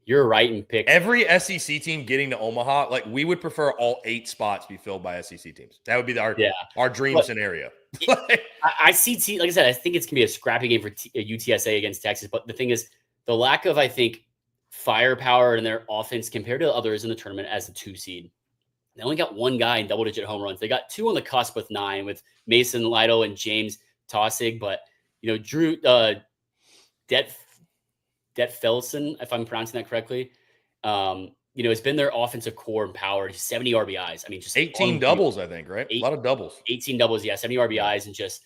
you're right and pick every SEC team getting to Omaha. Like, we would prefer all 8 spots be filled by SEC teams. That would be our dream scenario. I see, like I said, I think it's going to be a scrappy game for UTSA against Texas. But the thing is, the lack of, I think, firepower in their offense compared to others in the tournament as a 2 seed. They only got 1 guy in double-digit home runs. They got 2 on the cusp with 9 with Mason Lytle and James Tossig. But, Drew Detfelson, if I'm pronouncing that correctly, it's been their offensive core and power, 70 RBIs. I mean, just 18 doubles, I think, right? A lot of doubles. 18 doubles, yeah, 70 RBIs, and just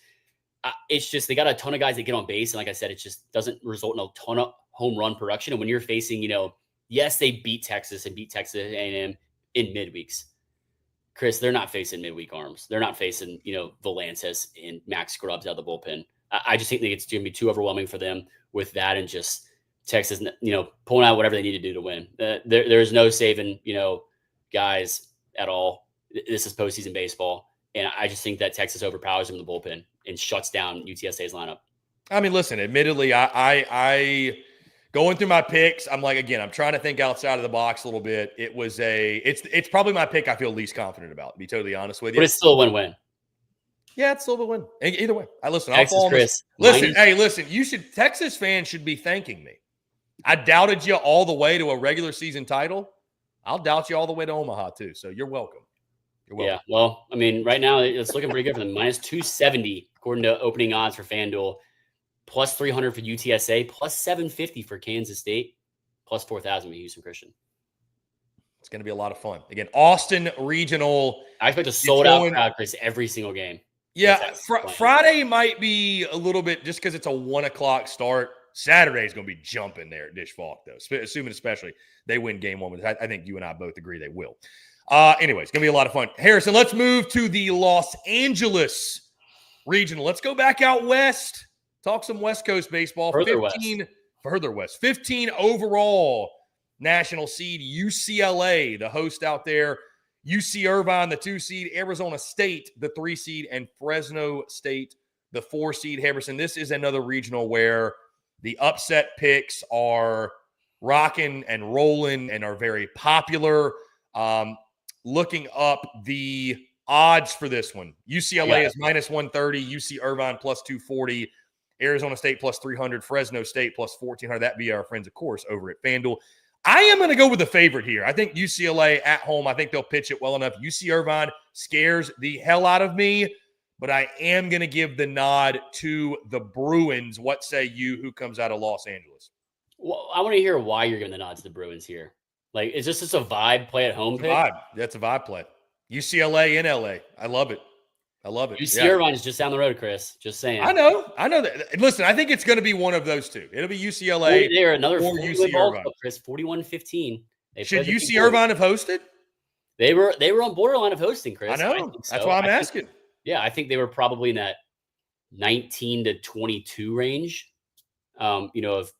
it's just they got a ton of guys that get on base, and like I said, it just doesn't result in a ton of home run production. And when you're facing, yes, they beat Texas and beat Texas A&M in midweeks. Chris, they're not facing midweek arms. They're not facing, Valances and Max Scrubs out of the bullpen. I just think that it's going to be too overwhelming for them with that, and just Texas, pulling out whatever they need to do to win. There's no saving, guys at all. This is postseason baseball. And I just think that Texas overpowers them in the bullpen and shuts down UTSA's lineup. I mean, listen, admittedly, I going through my picks, I'm like, again, I'm trying to think outside of the box a little bit. It's probably my pick I feel least confident about, to be totally honest with you. But it's still a win-win. Yeah, it's still a win. Either way. Listen, Texas, Chris. Listen, Texas fans should be thanking me. I doubted you all the way to a regular season title. I'll doubt you all the way to Omaha too. So you're welcome. Yeah, well, I mean, right now it's looking pretty good for them. Minus 270 according to opening odds for FanDuel, plus 300 for UTSA, plus 750 for Kansas State, plus 4,000 for Houston Christian. It's going to be a lot of fun. Again, Austin Regional. I expect a sold-out crowd, Chris, every single game. Yeah, Friday might be a little bit, just because it's a 1:00 start. Saturday is going to be jumping there at Dish Falk, though, assuming especially they win game 1. I think you and I both agree they will. Anyway, it's going to be a lot of fun. Harrison, let's move to the Los Angeles Regional. Let's go back out west, talk some West Coast baseball. Further west. 15 overall national seed UCLA, the host out there. UC Irvine, the 2 seed. Arizona State, the 3 seed. And Fresno State, the 4 seed. Harrison, this is another regional where the upset picks are rocking and rolling and are very popular. Looking up the odds for this one, UCLA is minus 130, UC Irvine plus 240, Arizona State plus 300, Fresno State plus 1,400. That'd be our friends, of course, over at FanDuel. I am going to go with the favorite here. I think UCLA at home, I think they'll pitch it well enough. UC Irvine scares the hell out of me, but I am going to give the nod to the Bruins. What say you? Who comes out of Los Angeles? Well, I want to hear why you're giving the nod to the Bruins here. Like, is this just a vibe play at home pick? That's a vibe play. UCLA in LA. I love it. UC Irvine is just down the road, Chris. Just saying. I know that. Listen, I think it's going to be one of those two. It'll be UCLA or another or UC Irvine. Chris, 41-15. Should UC Irvine have hosted? They were on borderline of hosting, Chris. I know. That's why I'm asking. I think they were probably in that 19 to 22 range. Of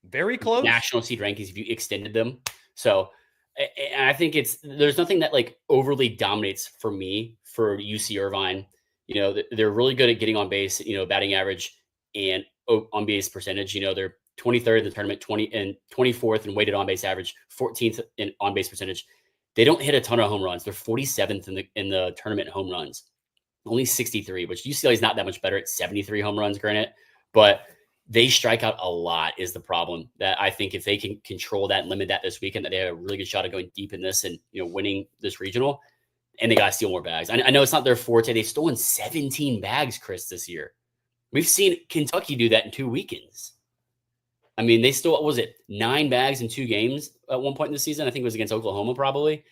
very close national seed rankings if you extended them. So, and I think there's nothing that like overly dominates for me for UC Irvine. They're really good at getting on base, batting average and on base percentage. They're 23rd in the tournament, 24th in weighted on base average, 14th in on base percentage. They don't hit a ton of home runs. They're 47th in the tournament home runs, only 63, which UCLA is not that much better at 73 home runs, granted, but they strike out a lot is the problem. That I think if they can control that and limit that this weekend, that they have a really good shot of going deep in this and winning this regional. And they got to steal more bags. I know it's not their forte. They've stolen 17 bags, Chris, this year. We've seen Kentucky do that in 2 weekends. I mean, they stole, what was it, 9 bags in 2 games at one point in the season? I think it was against Oklahoma probably.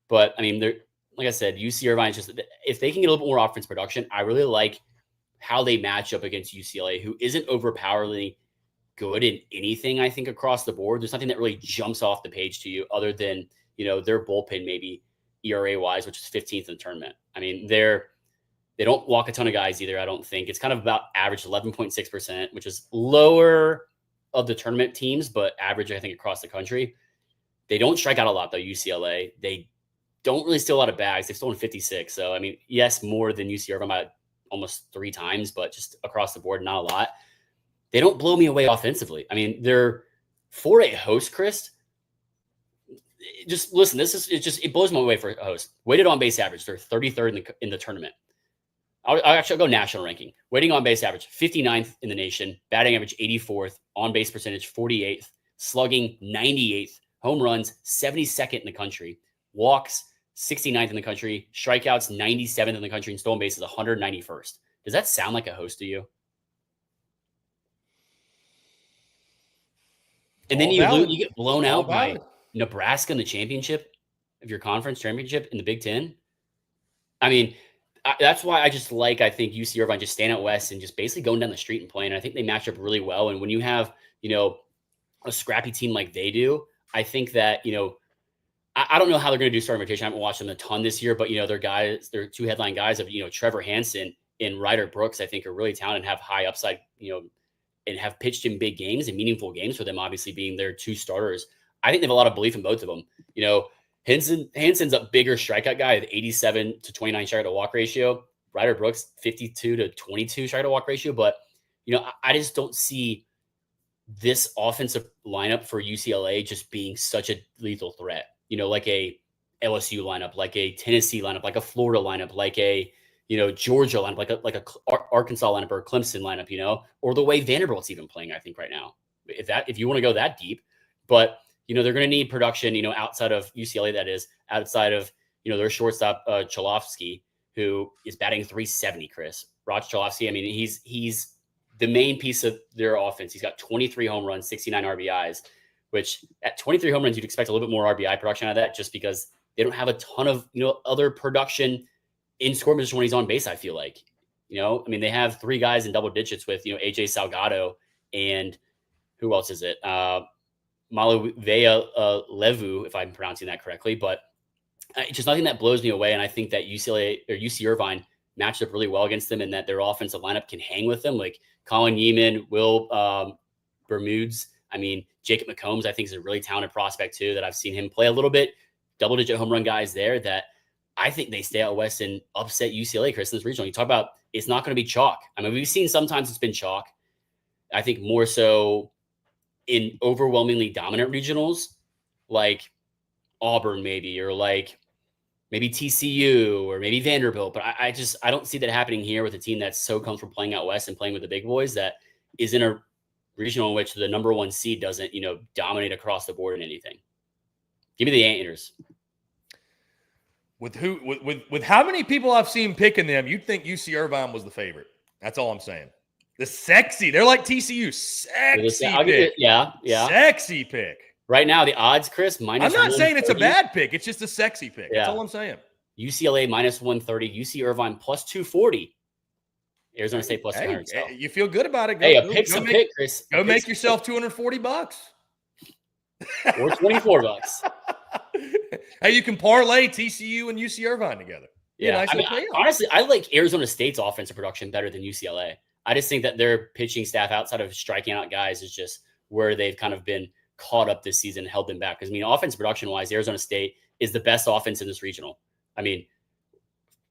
But I mean, they're like I said, UC Irvine is just, if they can get a little bit more offense production, I really like how they match up against UCLA, who isn't overpoweringly good in anything, I think, across the board. There's nothing that really jumps off the page to you other than, their bullpen maybe ERA wise, which is 15th in the tournament. I mean, they don't walk a ton of guys either. I don't think it's kind of about average 11.6%, which is lower of the tournament teams, but average, I think, across the country. They don't strike out a lot though. UCLA, they don't really steal a lot of bags. They've stolen 56. So, I mean, yes, more than UC Irvine by almost 3 times, but just across the board, not a lot. They don't blow me away offensively. I mean, they're for a host, Chris. Just listen, it blows me away for a host. Weighted on base average, they're 33rd in the tournament. I'll go national ranking. Weighting on base average, 59th in the nation. Batting average, 84th. On base percentage, 48th. Slugging, 98th. Home runs, 72nd in the country. Walks, 69th in the country. Strikeouts, 97th in the country. And stolen bases, 191st. Does that sound like a host to you? And then you get blown out by Nebraska in the championship of your conference championship in the Big Ten. I mean, that's why I think UC Irvine just stand out west and just basically going down the street and playing. I think they match up really well. And when you have, a scrappy team like they do, I think that, I don't know how they're going to do starting rotation. I haven't watched them a ton this year, but, they're 2 headline guys of, Trevor Hansen and Ryder Brooks, I think are really talented and have high upside, and have pitched in big games and meaningful games for them, obviously being their 2 starters. I think they have a lot of belief in both of them. Hansen's a bigger strikeout guy with 87 to 29 strikeout to walk ratio. Ryder Brooks, 52 to 22 strikeout to walk ratio. But, I just don't see this offensive lineup for UCLA just being such a lethal threat, like a LSU lineup, like a Tennessee lineup, like a Florida lineup, like a, Georgia lineup, like a Arkansas lineup or a Clemson lineup, or the way Vanderbilt's even playing, I think right now, if you want to go that deep. But, they're going to need production, outside of UCLA, that is, outside of, their shortstop, Cholofsky, who is batting 370, Chris. Raj Cholofsky, I mean, he's the main piece of their offense. He's got 23 home runs, 69 RBIs, which at 23 home runs, you'd expect a little bit more RBI production out of that just because they don't have a ton of, other production in scoring position when he's on base, I feel like. They have 3 guys in double digits with, AJ Salgado and who else is it? Maluvea Levu, if I'm pronouncing that correctly, but it's just nothing that blows me away. And I think that UC Irvine matched up really well against them and that their offensive lineup can hang with them. Like Colin Yeaman, Will Bermudes. I mean, Jacob McCombs, I think, is a really talented prospect too, that I've seen him play a little bit. Double-digit home run guys there that I think they stay out west and upset UCLA, Chris, in this regional. You talk about it's not going to be chalk. I mean, we've seen sometimes it's been chalk. I think more so in overwhelmingly dominant regionals like Auburn maybe, or like maybe TCU or maybe Vanderbilt. But I don't see that happening here with a team that's so comfortable playing out west and playing with the big boys that is in a regional in which the number 1 seed doesn't, dominate across the board in anything. Give me the Anteaters. With how many people I've seen picking them, you'd think UC Irvine was the favorite. That's all I'm saying. They're like TCU. Sexy pick. Yeah. Sexy pick. Right now, the odds, Chris, minus I'm not saying it's a bad pick. It's just a sexy pick. Yeah. That's all I'm saying. UCLA minus 130. UC Irvine plus 240. Arizona State plus 200. So. You feel good about it. Pick's a pick, Chris. Go make yourself $240. Or $24. Hey, you can parlay TCU and UC Irvine together. Yeah, honestly, I like Arizona State's offensive production better than UCLA. I just think that their pitching staff, outside of striking out guys, is just where they've kind of been caught up this season and held them back. Because, offense production-wise, Arizona State is the best offense in this regional.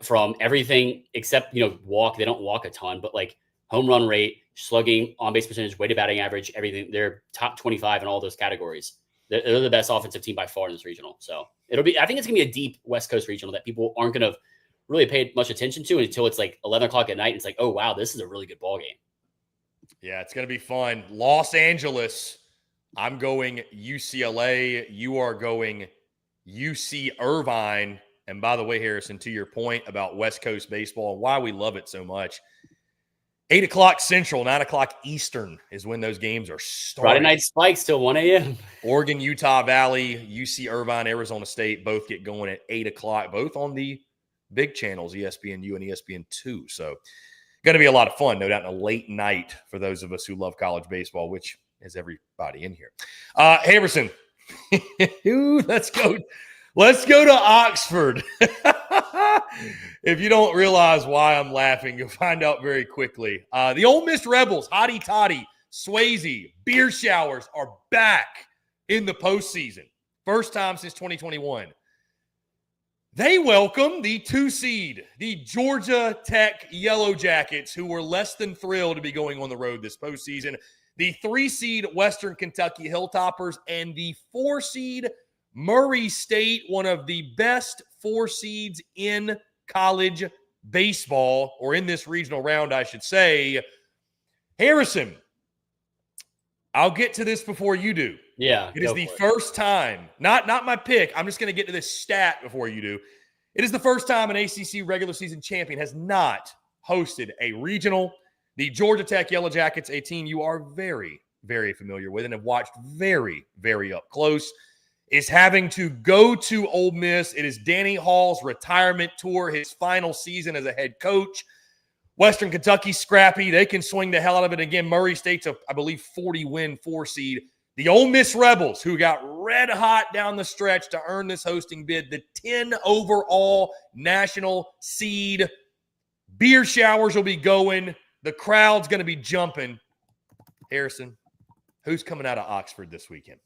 From everything except, walk. They don't walk a ton, but like home run rate, slugging, on-base percentage, weighted batting average, everything. They're top 25 in all those categories. They're the best offensive team by far in this regional. So I think it's going to be a deep West Coast regional that people aren't going to really pay much attention to until it's like 11 o'clock at night. And it's like, oh, wow, this is a really good ball game. Yeah, it's going to be fun. Los Angeles, I'm going UCLA. You are going UC Irvine. And by the way, Harrison, to your point about West Coast baseball and why we love it so much, 8 o'clock Central, 9 o'clock Eastern is when those games are starting. Friday night spikes till 1 a.m. Oregon, Utah Valley, UC Irvine, Arizona State both get going at 8 o'clock, both on the big channels, ESPNU and ESPN2. So going to be a lot of fun, no doubt, in a late night for those of us who love college baseball, which is everybody in here. Harrison, let's go Let's go to Oxford. If you don't realize why I'm laughing, you'll find out very quickly. The Ole Miss Rebels, Hottie Toddy, Swayze, Beer Showers are back in the postseason. First time since 2021. They welcome the 2 seed, the Georgia Tech Yellow Jackets, who were less than thrilled to be going on the road this postseason. The 3 seed Western Kentucky Hilltoppers and the 4 seed Murray State, one of the best 4 seeds in college baseball, or in this regional round, I should say. Harrison, I'll get to this before you do. Yeah. It is the first time, not my pick. I'm just going to get to this stat before you do. It is the first time an ACC regular season champion has not hosted a regional. The Georgia Tech Yellow Jackets, a team you are very, very familiar with and have watched very, very up close, is having to go to Ole Miss. It is Danny Hall's retirement tour, his final season as a head coach. Western Kentucky, scrappy. They can swing the hell out of it. Again, Murray State's a, I believe, 40-win 4 seed. The Ole Miss Rebels, who got red hot down the stretch to earn this hosting bid, the 10 overall national seed. Beer showers will be going. The crowd's going to be jumping. Harrison, who's coming out of Oxford this weekend?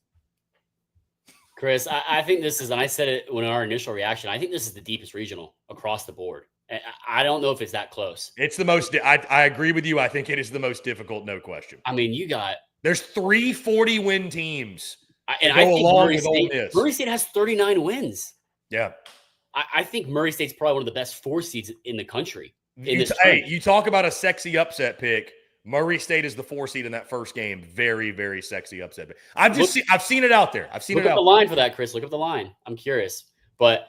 Chris, I think this is, and I said it when our initial reaction, I think this is the deepest regional across the board. I don't know if it's that close. It's the most, I agree with you. I think it is the most difficult, no question. I mean, there's 3 40-win teams. And I think Murray State has 39 wins. Yeah. I think Murray State's probably one of the best 4 seeds in the country. You talk about a sexy upset pick. Murray State is the 4 seed in that first game. Very, very sexy upset pick. I've seen it out there. Look up the line for that, Chris. Look up the line. I'm curious. But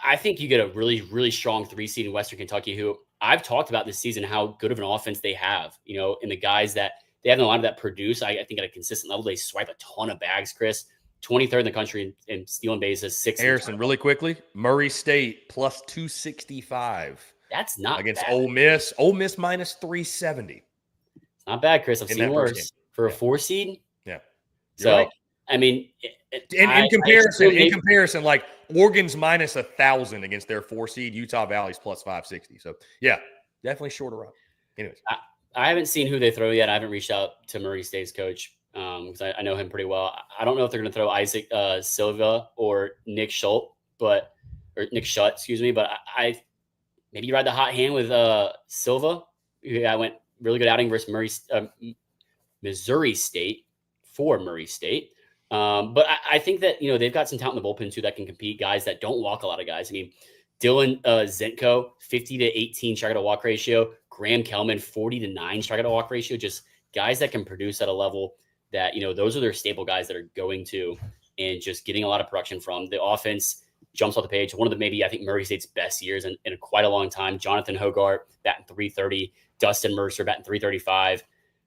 I think you get a really, really strong 3 seed in Western Kentucky, who I've talked about this season, how good of an offense they have, and the guys that they have in the line that produce, I think at a consistent level, they swipe a ton of bags, Chris. 23rd in the country in stealing bases, 6th. Harrison, really quickly, Murray State plus 265. That's not against bad. Ole Miss. Ole Miss minus 370. It's not bad, Chris. I've seen worse for a 4 seed. Yeah. So, right. I mean, in comparison, like Oregon's minus 1,000 against their 4 seed, Utah Valley's plus 560. So, yeah, definitely shorter up. Anyways. I haven't seen who they throw yet. I haven't reached out to Murray State's coach because I know him pretty well. I don't know if they're going to throw Isaac Silva or Nick Schutt, but I maybe you ride the hot hand with Silva. I went really good outing versus Missouri State for Murray State. But I think that, they've got some talent in the bullpen too that can compete, guys that don't walk a lot of guys. I mean, Dylan Zenko, 50-18 strikeout to walk ratio. Graham Kelman, 40-9 strikeout to walk ratio. Just guys that can produce at a level that, those are their staple guys that are going to and just getting a lot of production from. The offense jumps off the page. One of I think Murray State's best years in quite a long time. Jonathan Hogart batting .330. Dustin Mercer batting .335.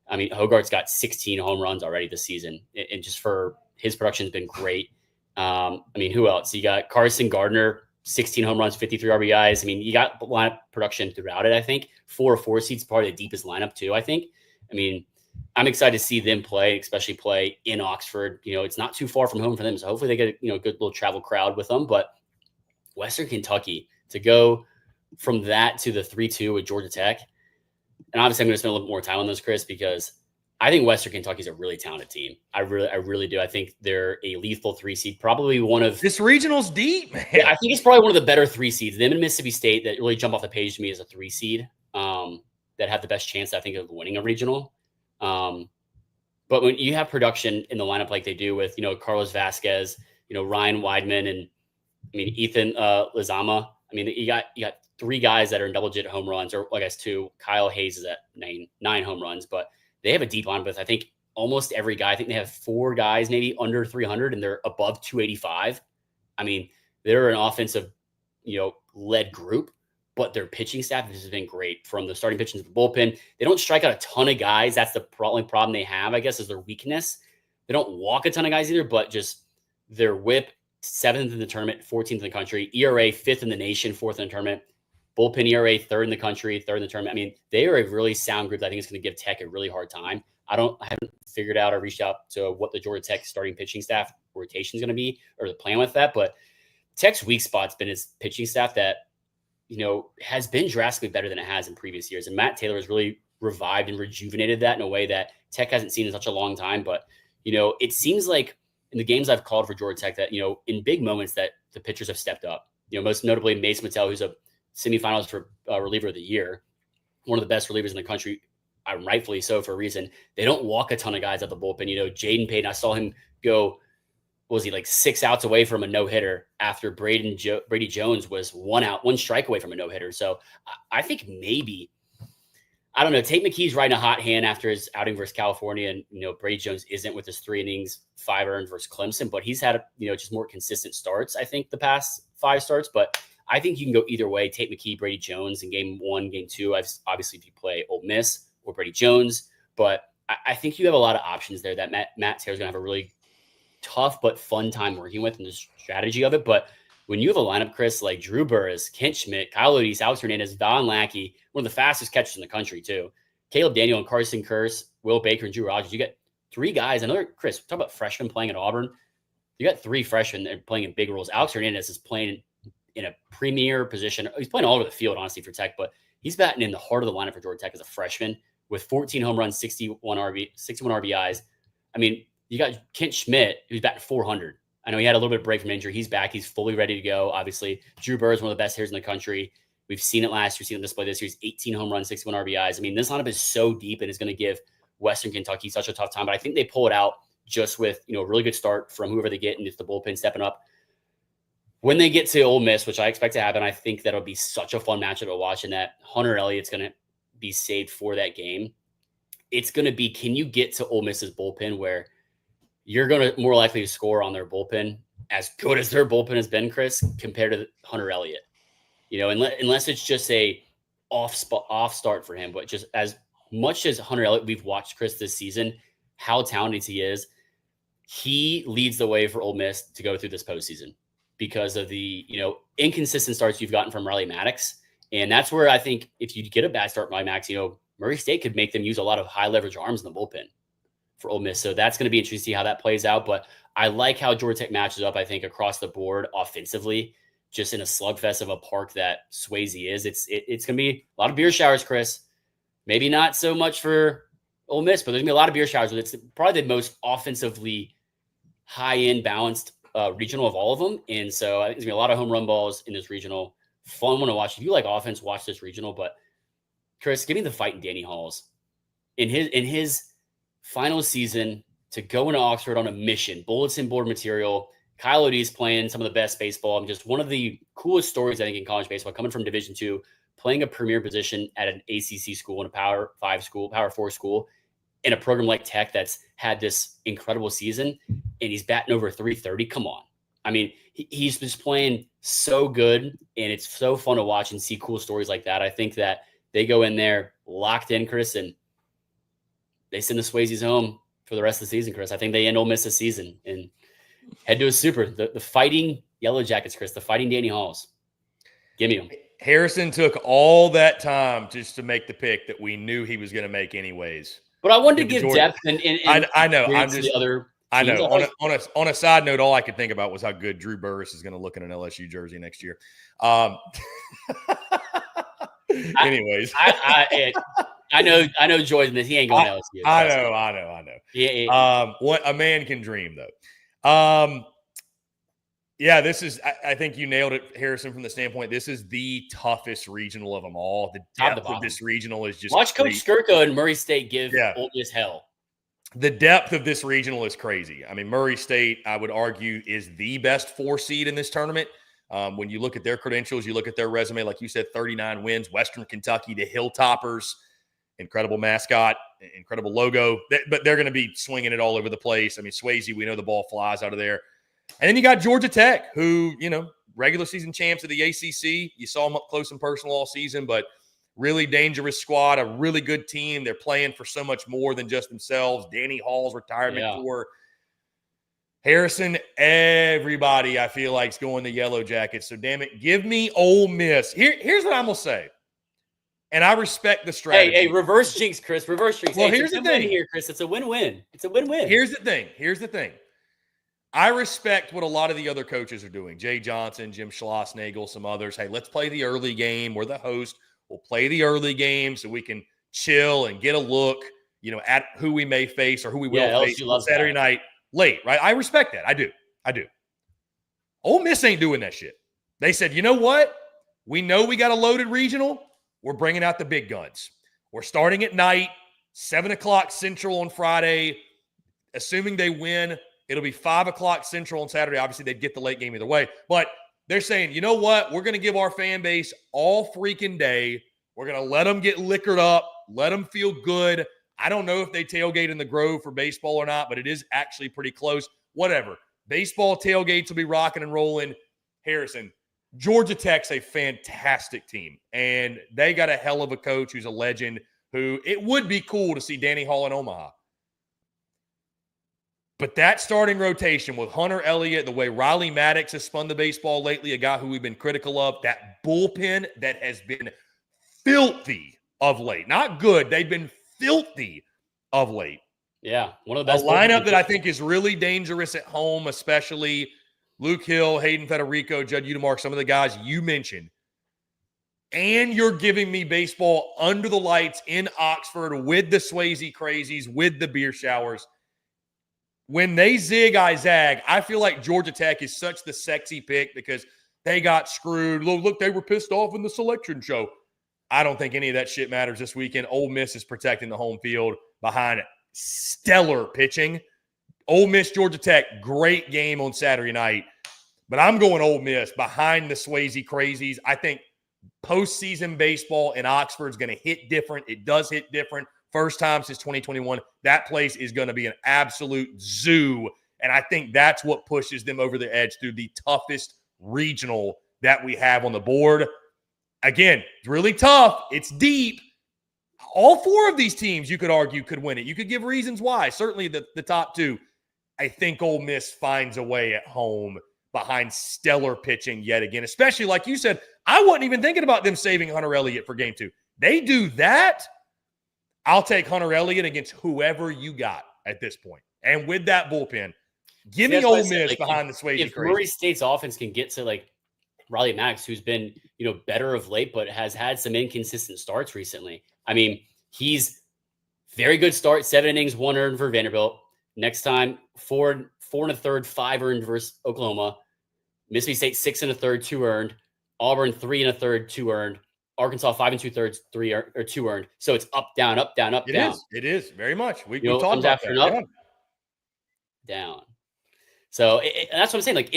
I mean, Hogart's got 16 home runs already this season. And just for his production has been great. I mean, who else? You got Carson Gardner, 16 home runs, 53 RBIs. I mean, you got lineup production throughout it, I think. 4 seeds, probably the deepest lineup too, I think. I mean, I'm excited to see them play, especially play in Oxford. It's not too far from home for them. So hopefully they get a good little travel crowd with them. But Western Kentucky, to go from that to the 3-2 with Georgia Tech. And obviously I'm going to spend a little bit more time on this, Chris, because I think Western Kentucky is a really talented team. I really do. I think they're a lethal 3 seed, probably one of this regional's deep, man. Yeah, I think it's probably one of the better 3 seeds. Them and Mississippi State that really jump off the page to me as a 3 seed that have the best chance, I think, of winning a regional. But when you have production in the lineup like they do with, Carlos Vasquez, Ryan Weidman, and Ethan Lizama. I mean, you got 3 guys that are in double-digit home runs, or I guess 2. Kyle Hayes is at 9 home runs, but they have a deep lineup with, I think, almost every guy. I think they have 4 guys maybe under 300, and they're above 285. I mean, they're an offensive, led group, but their pitching staff has been great from the starting pitching to the bullpen. They don't strike out a ton of guys. That's the only problem they have, I guess, is their weakness. They don't walk a ton of guys either, but just their whip, 7th in the tournament, 14th in the country, ERA 5th in the nation, 4th in the tournament, bullpen ERA 3rd in the country, 3rd in the tournament. I mean, they are a really sound group that I think is going to give Tech a really hard time. I haven't figured out or reached out to what the Georgia Tech starting pitching staff rotation is going to be or the plan with that, but Tech's weak spot's been his pitching staff that, has been drastically better than it has in previous years. And Matt Taylor has really revived and rejuvenated that in a way that Tech hasn't seen in such a long time. But, it seems like in the games I've called for Georgia Tech that, in big moments that the pitchers have stepped up. Most notably Mason Mattel, who's a semifinalist for reliever of the year, one of the best relievers in the country, rightfully so for a reason. They don't walk a ton of guys at the bullpen. Jaden Payton, I saw him go, was he like 6 outs away from a no-hitter after Brady Jones was 1 strike away from a no-hitter. So I think maybe, I don't know, Tate McKee's riding a hot hand after his outing versus California. And, Brady Jones isn't with his 3 innings, 5 earned versus Clemson, but he's had, just more consistent starts, I think, the past 5 starts. But I think you can go either way. Tate McKee, Brady Jones in game 1, game 2. Obviously, if you play Ole Miss or Brady Jones, but I think you have a lot of options there that Matt Taylor's going to have a really tough but fun time working with and the strategy of it. But when you have a lineup, Chris, like Drew Burris, Kent Schmidt, Kyle Otis, Alex Hernandez, Don Lackey, one of the fastest catchers in the country too, Caleb Daniel and Carson Kurse, Will Baker and Drew Rogers, you get 3 guys. Another, Chris, talk about freshmen playing at Auburn. You got 3 freshmen that are playing in big roles. Alex Hernandez is playing in a premier position. He's playing all over the field, honestly, for Tech, but he's batting in the heart of the lineup for Georgia Tech as a freshman with 14 home runs, 61 RBIs. I mean, you got Kent Schmidt, who's batting 400. I know he had a little bit of break from injury. He's back. He's fully ready to go. Obviously, Drew Burr is one of the best hitters in the country. We've seen it last year, seen it display this year. He's 18 home runs, 61 RBIs. I mean, this lineup is so deep and is going to give Western Kentucky such a tough time. But I think they pull it out just with, a really good start from whoever they get and just the bullpen stepping up. When they get to Ole Miss, which I expect to happen, I think that'll be such a fun matchup to watch, and that Hunter Elliott's going to be saved for that game. It's going to be, can you get to Ole Miss's bullpen where you're going to more likely to score on their bullpen, as good as their bullpen has been, Chris, compared to Hunter Elliott? Unless it's just a off start for him, but just as much as Hunter Elliott we've watched, Chris, this season, how talented he is, he leads the way for Ole Miss to go through this postseason because of the, inconsistent starts you've gotten from Riley Maddox. And that's where I think if you get a bad start by Max, Murray State could make them use a lot of high leverage arms in the bullpen for Ole Miss. So that's going to be interesting to see how that plays out. But I like how Georgia Tech matches up, I think, across the board offensively, just in a slugfest of a park that Swayze is. It's going to be a lot of beer showers, Chris. Maybe not so much for Ole Miss, but there's going to be a lot of beer showers. It's probably the most offensively high-end balanced regional of all of them. And so I think there's going to be a lot of home run balls in this regional. Fun one to watch. If you like offense, watch this regional. But Chris, give me the fight in Danny Halls. In his final season, to go into Oxford on a mission, bulletin board material, Kyle Otis playing some of the best baseball. I'm just one of the coolest stories, I think, in college baseball, coming from Division II, playing a premier position at an ACC school and a Power 5 school, Power 4 school, in a program like Tech that's had this incredible season, and he's batting over 330. Come on. I mean, he's just playing so good, and it's so fun to watch and see cool stories like that. I think that they go in there locked in, Chris, and they send the Swayzes home for the rest of the season, Chris. I think they end Ole Miss this season and head to a super. The fighting Yellow Jackets, Chris, the fighting Danny Halls. Give me them. Harrison took all that time just to make the pick that we knew he was going to make anyways. But I wanted to give depth and I know. I'm just the other. I know. On a side note, all I could think about was how good Drew Burris is going to look in an LSU jersey next year. Anyways, I know Jordan that he ain't going to LSU. I know. Yeah. What a man can dream, though. Yeah, this is. I think you nailed it, Harrison. From the standpoint, this is the toughest regional of them all. The depth of this regional is just. Watch Coach Skirko and Murray State give Ole Miss hell. The depth of this regional is crazy. I mean, Murray State, I would argue, is the best 4 seed in this tournament. When you look at their credentials, you look at their resume, like you said, 39 wins. Western Kentucky, the Hilltoppers, incredible mascot, incredible logo. But they're going to be swinging it all over the place. I mean, Swayze, we know the ball flies out of there. And then you got Georgia Tech, who, regular season champs of the ACC. You saw them up close and personal all season, but really dangerous squad, a really good team. They're playing for so much more than just themselves. Danny Hall's retirement tour. Harrison, everybody I feel like is going the Yellow Jackets. So, damn it, give me Ole Miss. Here's what I'm going to say. And I respect the strategy. Hey, reverse jinx, Chris. Reverse jinx. Well, here's the thing here, Chris. It's a win-win. It's a win-win. Here's the thing. I respect what a lot of the other coaches are doing. Jay Johnson, Jim Schlossnagle, some others. Hey, let's play the early game. We're the host. We'll play the early game so we can chill and get a look, at who we may face or who we will face on Saturday night late, right? I respect that. I do. Ole Miss ain't doing that shit. They said, you know what? We know we got a loaded regional. We're bringing out the big guns. We're starting at night, 7 o'clock Central on Friday. Assuming they win, it'll be 5 o'clock Central on Saturday. Obviously, they'd get the late game either way. But they're saying, you know what? We're going to give our fan base all freaking day. We're going to let them get liquored up, let them feel good. I don't know if they tailgate in the Grove for baseball or not, but it is actually pretty close. Whatever. Baseball tailgates will be rocking and rolling. Harrison, Georgia Tech's a fantastic team, and they got a hell of a coach who's a legend who it would be cool to see Danny Hall in Omaha. But that starting rotation with Hunter Elliott, the way Riley Maddox has spun the baseball lately, a guy who we've been critical of, that bullpen that has been filthy of late. Not good. They've been filthy of late. Yeah, one of the best. A lineup that I think is really dangerous at home, especially Luke Hill, Hayden Federico, Judd Udemark, some of the guys you mentioned. And you're giving me baseball under the lights in Oxford with the Swayze crazies, with the beer showers. When they zig, I zag. I feel like Georgia Tech is such the sexy pick because they got screwed. Look, they were pissed off in the selection show. I don't think any of that shit matters this weekend. Ole Miss is protecting the home field behind stellar pitching. Ole Miss, Georgia Tech, great game on Saturday night. But I'm going Ole Miss behind the Swayze crazies. I think postseason baseball in Oxford is going to hit different. It does hit different. First time since 2021. That place is going to be an absolute zoo. And I think that's what pushes them over the edge through the toughest regional that we have on the board. Again, it's really tough. It's deep. All four of these teams, you could argue, could win it. You could give reasons why. Certainly the top two. I think Ole Miss finds a way at home behind stellar pitching yet again, especially like you said, I wasn't even thinking about them saving Hunter Elliott for game 2. They do that. I'll take Hunter Elliott against whoever you got at this point. And with that bullpen, give me Ole Miss behind the Swayze. If Murray State's offense can get to Riley Maddox, who's been, better of late, but has had some inconsistent starts recently. I mean, he's very good start, 7 innings, 1 earned for Vanderbilt. Next time, 4 1/3, 5 earned versus Oklahoma. Mississippi State 6 1/3, 2 earned. Auburn 3 1/3, 2 earned. Arkansas 5 2/3, 3 or 2 earned. So it's up, down, up, down, up, down. It is very much. We talked about that. Up, down. So that's what I'm saying.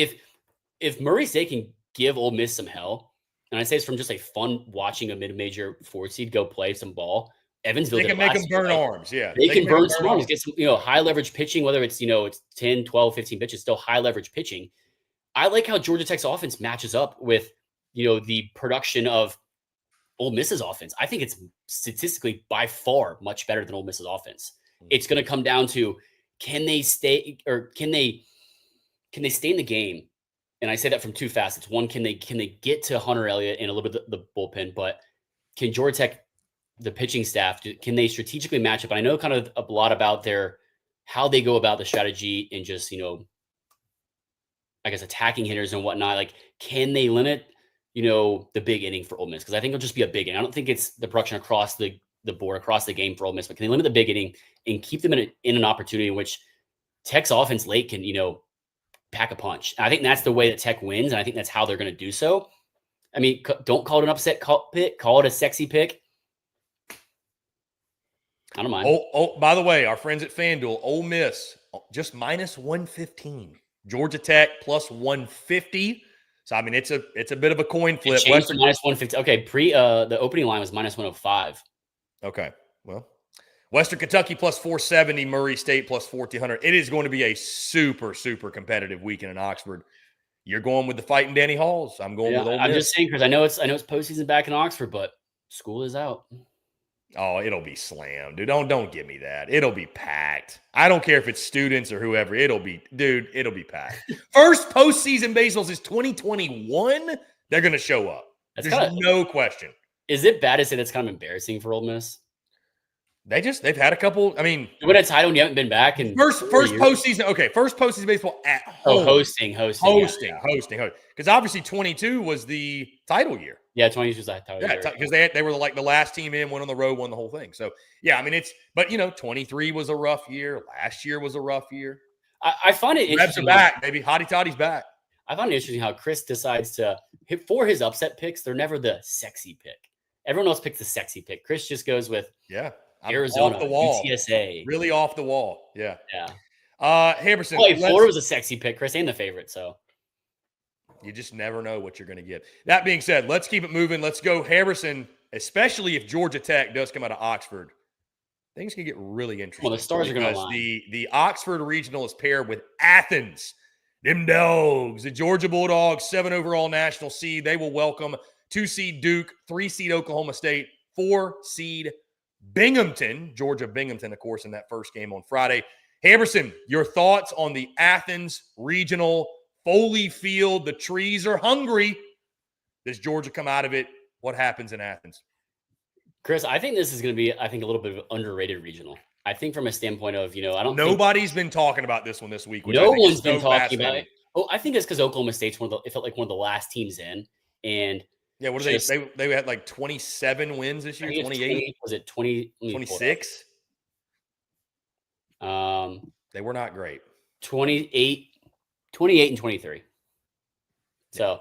If Murray State can give Ole Miss some hell, and I say it's from just fun watching a mid-major 4 seed go play some ball. Evansville, they can make them burn arms. Yeah, they can burn some arms. Get some high leverage pitching. Whether it's it's 10, 12, 15 pitches, still high leverage pitching. I like how Georgia Tech's offense matches up with the production of Ole Miss's offense. I think it's statistically by far much better than Ole Miss's offense. It's going to come down to can they stay in the game? And I say that from 2 facets. One, can they get to Hunter Elliott and a little bit of the bullpen, but can Georgia Tech, the pitching staff, can they strategically match up? And I know kind of a lot about how they go about the strategy and just, I guess attacking hitters and whatnot. Can they limit the big inning for Ole Miss? Because I think it'll just be a big inning. I don't think it's the production across the board, across the game for Ole Miss, but can they limit the big inning and keep them in an opportunity in which Tech's offense late can, pack a punch? And I think that's the way that Tech wins, and I think that's how they're going to do so. I mean, don't call it an upset pick. Call it a sexy pick. I don't mind. Oh, by the way, our friends at FanDuel, Ole Miss, just minus 115. Georgia Tech plus 150. So, I mean, it's a bit of a coin flip. Minus 150. Okay, the opening line was minus 105. Okay, well, Western Kentucky plus 470, Murray State plus 1,400. It is going to be a super, super competitive weekend in Oxford. You're going with the fighting Danny Halls. I'm going with Ole Miss. I'm just saying, because I know it's postseason back in Oxford, but school is out. Oh, it'll be slammed, dude. Don't give me that. It'll be packed. I don't care if it's students or whoever. It'll be packed. First postseason baseball is 2021. They're going to show up. There's no question. Is it bad to say that's kind of embarrassing for Ole Miss? They've had a couple. I mean, you win a title and you haven't been back in first postseason. Okay, first postseason baseball at home. Hosting. Because obviously 22 was the title year. Yeah, 22 was that title year. Yeah, because they were like the last team in, went on the road, won the whole thing. So yeah, I mean but 23 was a rough year. Last year was a rough year. I find it interesting. Rebs are back, baby. Hottie Toddy's back. I find it interesting how Chris decides to hit for his upset picks. They're never the sexy pick. Everyone else picks the sexy pick. Chris just goes with Arizona, off the wall. UTSA. Really off the wall. Yeah. Harrison. Florida was a sexy pick, Chris, and the favorite. So you just never know what you're going to get. That being said, let's keep it moving. Let's go, Harrison, especially if Georgia Tech does come out of Oxford. Things can get really interesting. Well, the stars are going to line. The Oxford Regional is paired with Athens. Them dogs, the Georgia Bulldogs, 7 overall national seed. They will welcome 2-seed Duke, 3-seed Oklahoma State, 4-seed Binghamton. Georgia Binghamton, of course, in that first game on Friday. Harrison, your thoughts on the Athens Regional, Foley Field? The trees are hungry. Does Georgia come out of it? What happens in Athens? Chris, I think this is going to be, a little bit of an underrated regional. I think from a standpoint of, nobody's been talking about this one this week. No one's been talking about it. Oh, I think it's because Oklahoma State's it felt like one of the last teams in. And yeah, what are they had like 27 wins this year, 28? Was it 20? 26? They were not great. 28 and 23. So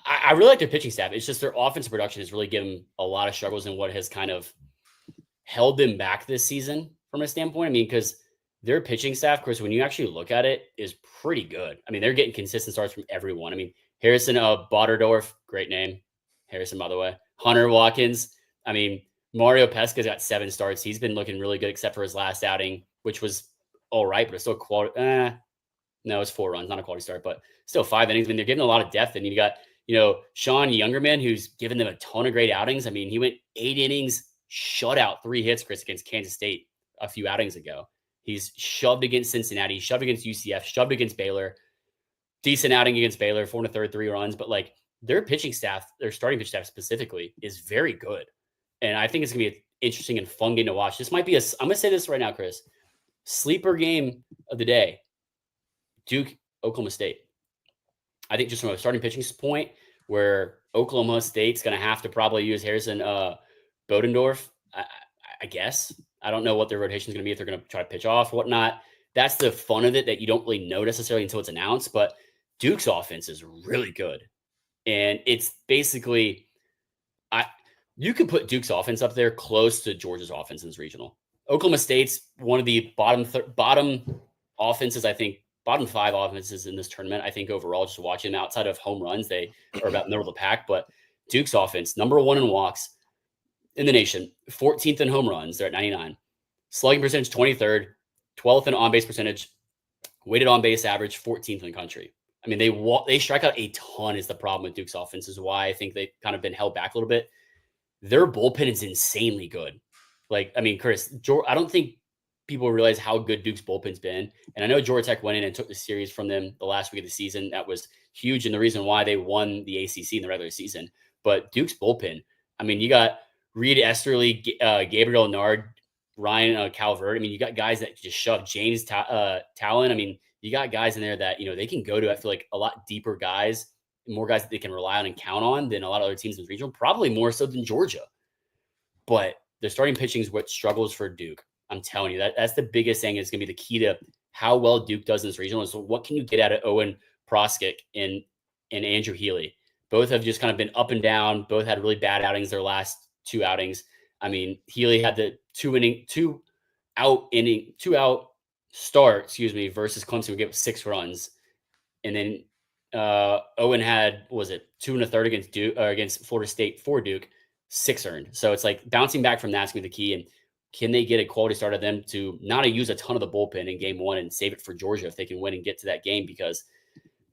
I really like their pitching staff. It's just their offensive production has really given a lot of struggles in what has kind of held them back this season from a standpoint. I mean, because their pitching staff, Chris, when you actually look at it, is pretty good. I mean, they're getting consistent starts from everyone. I mean, Harrison Botterdorf, great name. Harrison, by the way. Hunter Watkins. I mean, Mario Pesca's got 7 starts. He's been looking really good except for his last outing, which was all right, but it's still quality. No, it's 4 runs, not a quality start, but still 5 innings. I mean, they're giving a lot of depth. And you got, Sean Youngerman, who's given them a ton of great outings. I mean, he went 8 innings, shut out 3 hits, Chris, against Kansas State a few outings ago. He's shoved against Cincinnati, shoved against UCF, shoved against Baylor. Decent outing against Baylor, 4 1/3, 3 runs. But like their pitching staff, their starting pitch staff specifically, is very good. And I think it's going to be an interesting and fun game to watch. This might be I'm going to say this right now, Chris. Sleeper game of the day, Duke, Oklahoma State. I think just from a starting pitching point, where Oklahoma State's going to have to probably use Harrison Bodendorf, I guess. I don't know what their rotation is going to be, if they're going to try to pitch off or whatnot. That's the fun of it, that you don't really know necessarily until it's announced. But Duke's offense is really good. And it's basically, you can put Duke's offense up there close to Georgia's offense in this regional. Oklahoma State's one of the bottom offenses, I think, bottom 5 offenses in this tournament. I think overall, just watching them outside of home runs, they are about middle of the pack. But Duke's offense, number 1 in walks in the nation, 14th in home runs. They're at 99. Slugging percentage, 23rd, 12th in on-base percentage, weighted on-base average, 14th in the country. I mean, they strike out a ton is the problem with Duke's offense, is why I think they've kind of been held back a little bit. Their bullpen is insanely good. Like, I mean, Chris, I don't think people realize how good Duke's bullpen's been. And I know Georgia Tech went in and took the series from them the last week of the season. That was huge, and the reason why they won the ACC in the regular season. But Duke's bullpen, I mean, you got Reed Esterly, Gabriel Nard, Ryan Calvert. I mean, you got guys that just shove. James Talon. I mean, you got guys in there that, they can go to, I feel like, a lot deeper guys, more guys that they can rely on and count on than a lot of other teams in the regional, probably more so than Georgia. But the starting pitching is what struggles for Duke. I'm telling you, that's the biggest thing. Is going to be the key to how well Duke does in this regional. So what can you get out of Owen Proskick and Andrew Healy? Both have just kind of been up and down. Both had really bad outings their last 2 outings. I mean, Healy had the 2 out start, versus Clemson, who gave up 6 runs. And then Owen had, 2 1/3 against Duke, against Florida State for Duke, 6 earned. So it's like bouncing back from that's going to be the key. And can they get a quality start of them to not use a ton of the bullpen in game 1 and save it for Georgia if they can win and get to that game? Because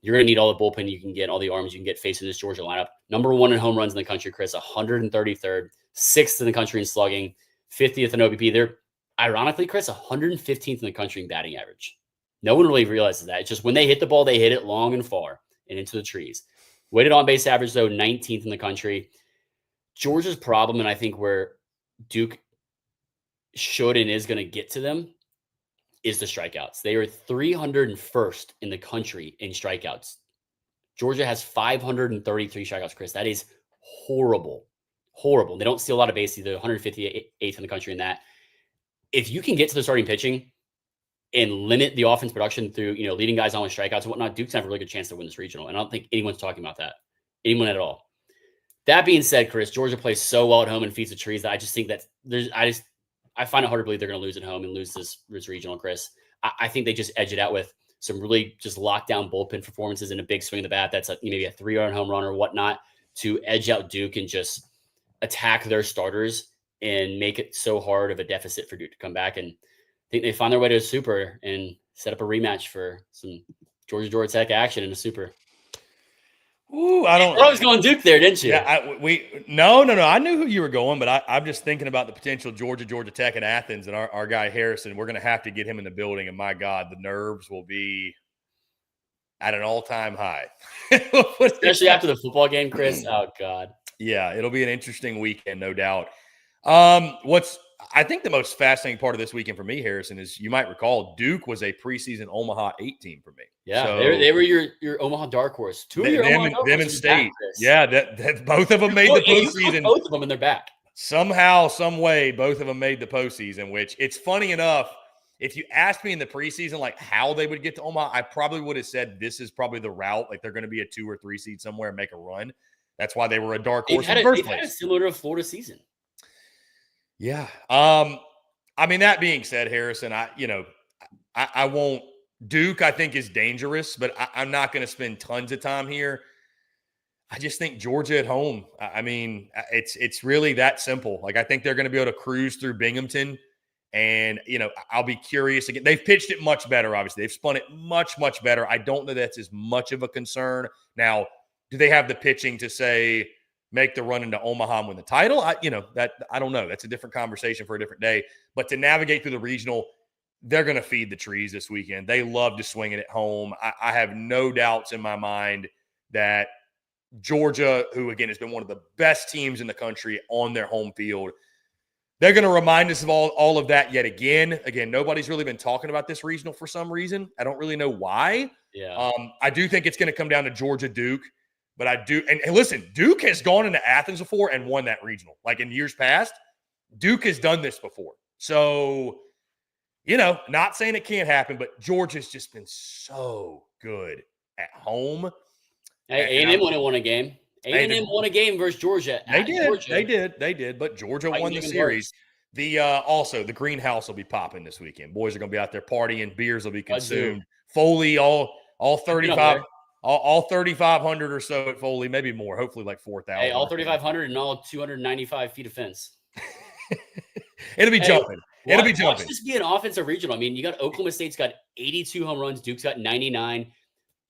you're going to need all the bullpen you can get, all the arms you can get facing this Georgia lineup. Number 1 in home runs in the country, Chris, 133rd, 6th in the country in slugging, 50th in OBP. They're, ironically, Chris, 115th in the country in batting average. No one really realizes that. It's just when they hit the ball, they hit it long and far and into the trees. Weighted on base average, though, 19th in the country. Georgia's problem, and I think where Duke should and is going to get to them is the strikeouts. They are 301st in the country in strikeouts. Georgia has 533 strikeouts, Chris. That is horrible. Horrible. They don't steal a lot of bases. They're 158th in the country in that. If you can get to the starting pitching and limit the offense production through, leading guys on with strikeouts and whatnot, Duke's have a really good chance to win this regional. And I don't think anyone's talking about that. Anyone at all. That being said, Chris, Georgia plays so well at home and feeds the trees that I just think that I find it hard to believe they're going to lose at home and lose this regional, Chris. I think they just edge it out with some really just lockdown bullpen performances and a big swing of the bat. That's maybe a 3-run home run or whatnot to edge out Duke and just attack their starters and make it so hard of a deficit for Duke to come back. And I think they find their way to a super and set up a rematch for some Georgia Tech action in a super. Ooh, I don't. I was going Duke there, didn't you? Yeah, no. I knew who you were going, but I'm just thinking about the potential Georgia Tech and Athens, and our guy Harrison. We're going to have to get him in the building, and my God, the nerves will be at an all-time high, especially after the football game, Chris. Oh God. Yeah, it'll be an interesting weekend, no doubt. I think the most fascinating part of this weekend for me, Harrison, is you might recall Duke was a preseason Omaha 8 team for me. Yeah, so they were your Omaha dark horse. Two of your Omaha dark them in state. Yeah, that both of them made the postseason. Both of them in their back. Somehow, some way, both of them made the postseason. Which it's funny enough. If you asked me in the preseason, like how they would get to Omaha, I probably would have said this is probably the route. Like they're going to be a 2 or 3 seed somewhere and make a run. That's why they were a dark horse in the first place. Had a similar to Florida season. Yeah. I mean, that being said, Harrison, I won't. Duke, I think, is dangerous, but I'm not going to spend tons of time here. I just think Georgia at home. I mean, it's really that simple. Like I think they're going to be able to cruise through Binghamton, and I'll be curious again. They've pitched it much better. Obviously, they've spun it much better. I don't know that's as much of a concern now. Do they have the pitching to say make the run into Omaha and win the title? I don't know. That's a different conversation for a different day. But to navigate through the regional, they're going to feed the trees this weekend. They love to swing it at home. I have no doubts in my mind that Georgia, who again has been one of the best teams in the country on their home field, they're going to remind us of all of that yet again. Again, nobody's really been talking about this regional for some reason. I don't really know why. Yeah. I do think it's going to come down to Georgia Duke. But I do, and listen, Duke has gone into Athens before and won that regional. Like in years past, Duke has done this before. So, not saying it can't happen, but Georgia's just been so good at home. Hey, A&M won a game. A&M won a game versus Georgia. They did. But Georgia won the series. Also, the greenhouse will be popping this weekend. Boys are going to be out there partying. Beers will be consumed. Foley, all 35. All 3,500 or so at Foley, maybe more. Hopefully, like 4,000. Hey, all 3,500 and all 295 feet of fence. It'll be jumping. It'll be jumping. Watch this be an offensive regional. I mean, you got Oklahoma State's got 82 home runs. Duke's got 99.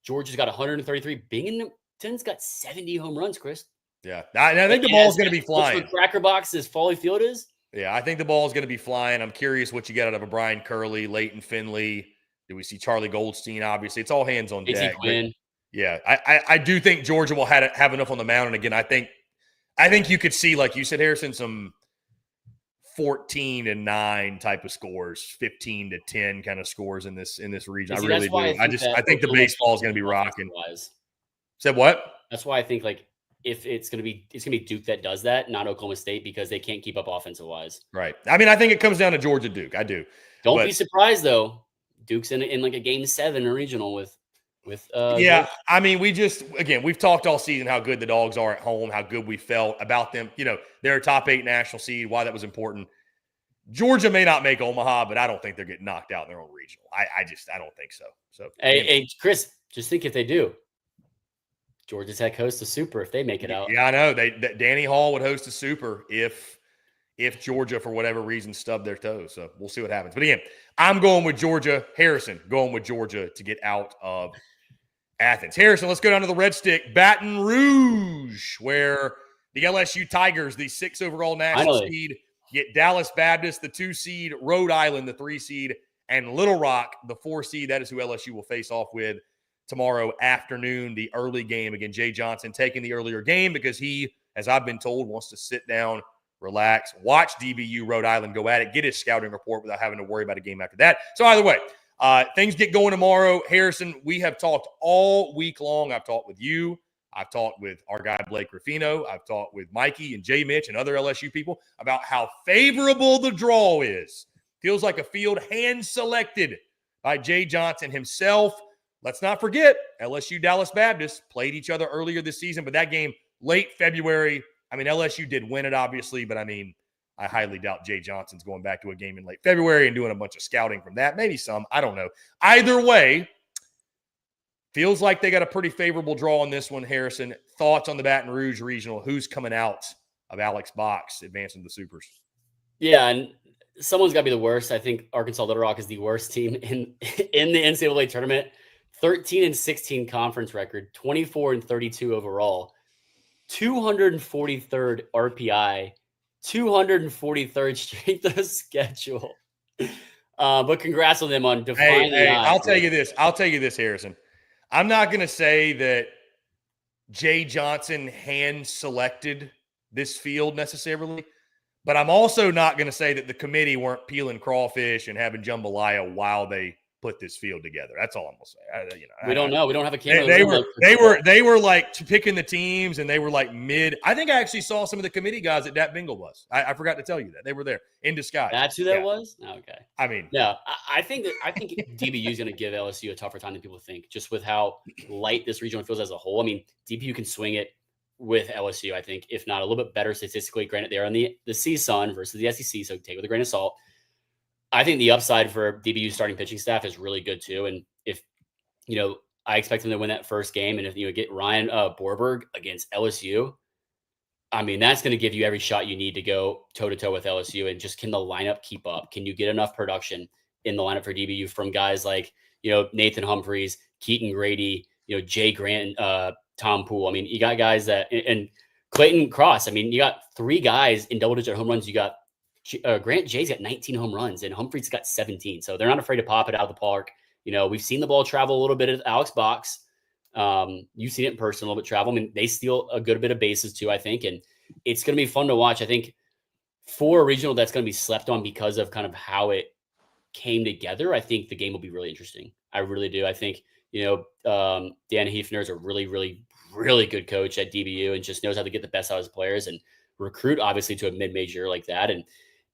Georgia's got 133. Binghamton's got 70 home runs, Chris. Yeah. I think the ball's going to be flying. Cracker box as Foley Field is. Yeah, I think the ball's going to be flying. I'm curious what you got out of a Brian Curley, Leighton Finley. Do we see Charlie Goldstein? Obviously, it's all hands on deck. Quinn. Yeah, I do think Georgia will have enough on the mound. And again, I think you could see, like you said, Harrison, some 14-9 type of scores, 15-10 kind of scores in this region. I really do. I think the baseball is going to be rocking. Said what? That's why I think if it's going to be Duke that does that, not Oklahoma State, because they can't keep up offensive wise. Right. I mean, I think it comes down to Georgia Duke. I do. Don't be surprised though. Duke's in like a game 7 or regional with yeah, I mean, we've talked all season how good the Dogs are at home, how good we felt about them. They're a top 8 national seed, why that was important. Georgia may not make Omaha, but I don't think they're getting knocked out in their own regional. I don't think so. So hey, Chris, just think if they do. Georgia Tech hosts a super if they make it out. Yeah, I know. Danny Hall would host a super if Georgia, for whatever reason, stubbed their toes. So we'll see what happens. But again, I'm going with Georgia. Harrison going with Georgia to get out of Athens. Harrison, let's go down to the Red Stick, Baton Rouge, where the LSU Tigers, the 6 overall national seed, get Dallas Baptist, the 2 seed, Rhode Island, the 3 seed, and Little Rock, the 4 seed. That is who LSU will face off with tomorrow afternoon, the early game. Again, Jay Johnson taking the earlier game because he, as I've been told, wants to sit down relax, watch DBU Rhode Island go at it, get his scouting report without having to worry about a game after that. So either way, things get going tomorrow. Harrison, we have talked all week long. I've talked with you. I've talked with our guy Blake Ruffino. I've talked with Mikey and Jay Mitch and other LSU people about how favorable the draw is. Feels like a field hand-selected by Jay Johnson himself. Let's not forget, LSU Dallas Baptist played each other earlier this season, but that game late February. I mean, LSU did win it, obviously, but I mean, I highly doubt Jay Johnson's going back to a game in late February and doing a bunch of scouting from that. Maybe some. I don't know. Either way, feels like they got a pretty favorable draw on this one, Harrison. Thoughts on the Baton Rouge Regional? Who's coming out of Alex Box advancing to the Supers? Yeah, and someone's got to be the worst. I think Arkansas Little Rock is the worst team in the NCAA tournament. 13-16 conference record, 24-32 overall, 243rd RPI, 243rd strength of schedule. But congrats on them on defining. Hey, I'll tell you this, Harrison. I'm not going to say that Jay Johnson hand-selected this field necessarily, but I'm also not going to say that the committee weren't peeling crawfish and having jambalaya while they put this field together. That's all I'm gonna say. We don't know. We don't have a camera. They were like picking the teams, and they were like mid. I think I actually saw some of the committee guys at Dat Bingle was. I forgot to tell you that they were there in disguise. That's who that was. Okay. I mean, yeah, I think DBU is going to give LSU a tougher time than people think, just with how light this regional feels as a whole. I mean, DBU can swing it with LSU. I think, if not a little bit better statistically. Granted, they're on the CSUN versus the SEC, so take it with a grain of salt. I think the upside for DBU's starting pitching staff is really good too. And if, I expect them to win that first game. And if you get Ryan Borberg against LSU, I mean, that's going to give you every shot you need to go toe to toe with LSU. And just, can the lineup keep up? Can you get enough production in the lineup for DBU from guys like, Nathan Humphreys, Keaton Grady, Jay Grant, Tom Poole? I mean, you got guys and Clayton Cross. I mean, you got three guys in double digit home runs. You got Grant Jay's got 19 home runs and Humphreys got 17. So they're not afraid to pop it out of the park. We've seen the ball travel a little bit at Alex Box. You've seen it in person, a little bit travel. I mean, they steal a good bit of bases too, I think. And it's going to be fun to watch. I think for a regional that's going to be slept on because of kind of how it came together, I think the game will be really interesting. I really do. I think, Dan Hefner is a really, really, really good coach at DBU and just knows how to get the best out of his players and recruit obviously to a mid-major like that. And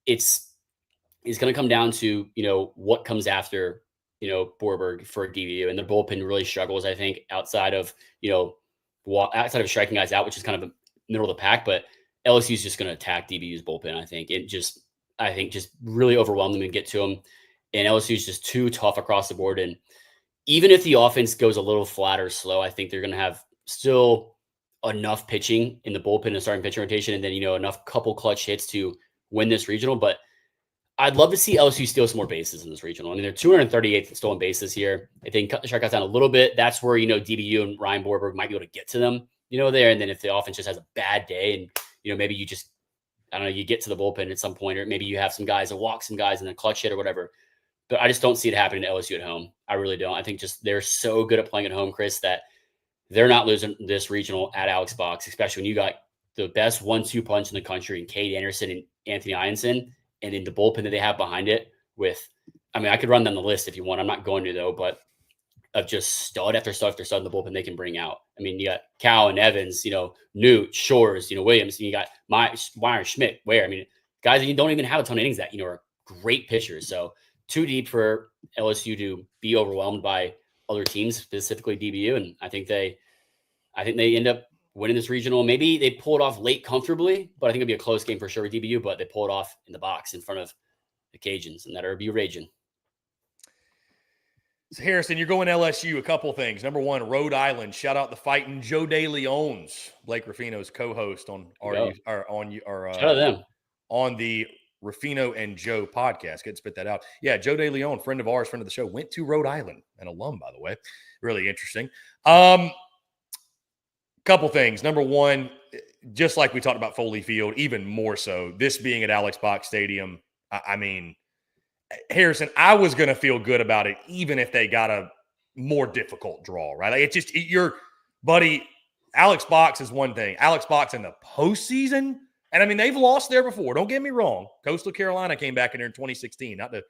it's going to come down to, what comes after, Borberg for DBU, and their bullpen really struggles, I think, outside of striking guys out, which is kind of the middle of the pack, but LSU is just going to attack DBU's bullpen. I think just really overwhelm them and get to them. And LSU is just too tough across the board. And even if the offense goes a little flat or slow, I think they're going to have still enough pitching in the bullpen and starting pitching rotation, and then, enough couple clutch hits to win this regional. But I'd love to see LSU steal some more bases in this regional. I mean, they're 238th in stolen bases here. If they can cut the strikeouts down a little bit, that's where, DBU and Ryan Borberg might be able to get to them, there. And then if the offense just has a bad day and, maybe you just, I don't know, you get to the bullpen at some point, or maybe you have some guys that walk some guys in a clutch hit or whatever. But I just don't see it happening to LSU at home. I really don't. I think just they're so good at playing at home, Chris, that they're not losing this regional at Alex Box, especially when you got the best 1-2 punch in the country in Cade Anderson and Anthony Ianson, and in the bullpen that they have behind it with, I mean, I could run down the list if you want. I'm not going to, though, but of just stud after stud after stud in the bullpen they can bring out. I mean, you got Cal and Evans, Newt, Shores, Williams, and you got Meyer, Schmidt, Ware. I mean, guys that you don't even have a ton of innings that, are great pitchers. So too deep for LSU to be overwhelmed by other teams, specifically DBU. And I think they end up winning this regional. Maybe they pull it off late comfortably, but I think it'll be a close game for sure with DBU, but they pull it off in the box in front of the Cajuns, and that'll be raging. So Harrison, you're going LSU. A couple things. Number one, Rhode Island. Shout out the fighting Joe De Leon's, Blake Ruffino's co-host on shout out them on the Ruffino and Joe podcast. Good to spit that out. Yeah, Joe De Leon, friend of ours, friend of the show, went to Rhode Island, an alum, by the way. Really interesting. Couple things. Number one, just like we talked about Foley Field, even more so, this being at Alex Box Stadium, I mean, Harrison, I was going to feel good about it even if they got a more difficult draw, right? Like, it's just your buddy, Alex Box is one thing. Alex Box in the postseason And I mean, they've lost there before. Don't get me wrong. Coastal Carolina came back in there in 2016. Not to,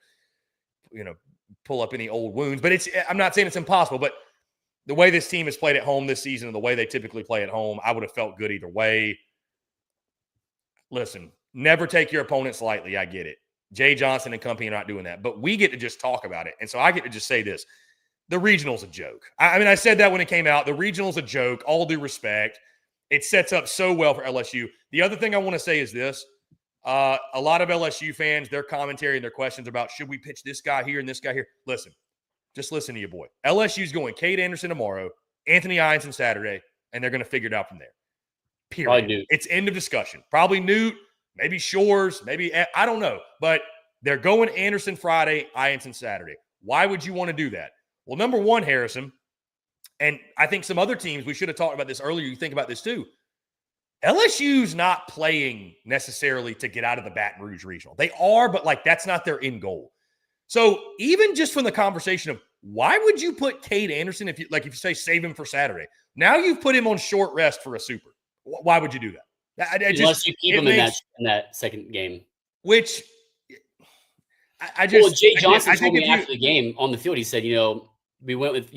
pull up any old wounds, but I'm not saying it's impossible, but the way this team has played at home this season and the way they typically play at home, I would have felt good either way. Listen, never take your opponents lightly. I get it. Jay Johnson and company are not doing that, but we get to just talk about it. And so I get to just say this. The regional's a joke. I mean, I said that when it came out. The regional's a joke, all due respect. It sets up so well for LSU. The other thing I want to say is this. A lot of LSU fans, their commentary and their questions about should we pitch this guy here and this guy here. Listen, just listen to your boy. LSU's going Cade Anderson tomorrow, Anthony Ianson Saturday, and they're going to figure it out from there. Period. It's end of discussion. Probably Newt, maybe Shores, maybe I don't know. But they're going Anderson Friday, Ianson Saturday. Why would you want to do that? Well, number one, Harrison, and I think some other teams, we should have talked about this earlier. You think about this too. LSU's not playing necessarily to get out of the Baton Rouge Regional. They are, but that's not their end goal. So even just from the conversation of why would you put Cade Anderson if you say save him for Saturday? Now you've put him on short rest for a super. Why would you do that? Unless you keep him in that second game. Which Jay Johnson told me after the game on the field, he said, we went with,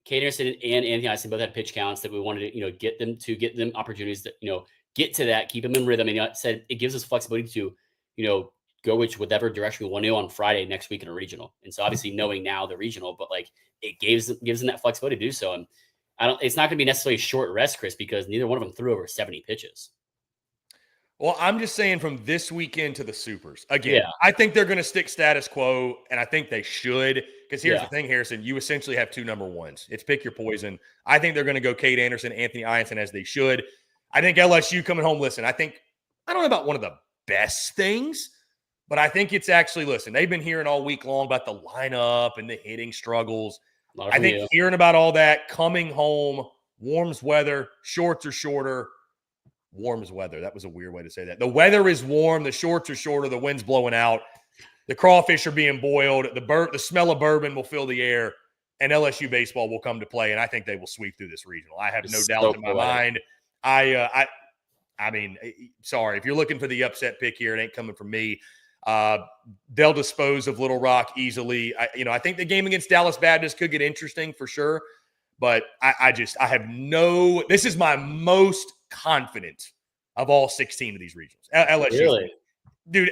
Cade Anderson and Anthony Ianson both had pitch counts that we wanted to, get them opportunities to, get to that, keep them in rhythm. And said it gives us flexibility to, go whatever direction we want to on Friday next week in a regional. And so obviously knowing now the regional, but it gives them that flexibility to do so. And it's not going to be necessarily a short rest, Chris, because neither one of them threw over 70 pitches. Well, I'm just saying from this weekend to the Supers. Again, I think they're going to stick status quo, and I think they should. Because here's the thing, Harrison, you essentially have two number ones. It's pick your poison. I think they're going to go Cade Anderson, Anthony Ianson as they should. I think LSU coming home, listen, I don't know about one of the best things, but I think it's actually, listen, they've been hearing all week long about the lineup and the hitting struggles. I think hearing about all that, coming home, warms weather, shorts are shorter. Warms weather. That was a weird way to say that. The weather is warm. The shorts are shorter. The wind's blowing out. The crawfish are being boiled. The smell of bourbon will fill the air, and LSU baseball will come to play, and I think they will sweep through this regional. I have no doubt in my mind. I mean, sorry. If you're looking for the upset pick here, it ain't coming from me. They'll dispose of Little Rock easily. I think the game against Dallas Baptist could get interesting for sure, but this is my most confident of all 16 of these regionals. LSU. Really? Dude,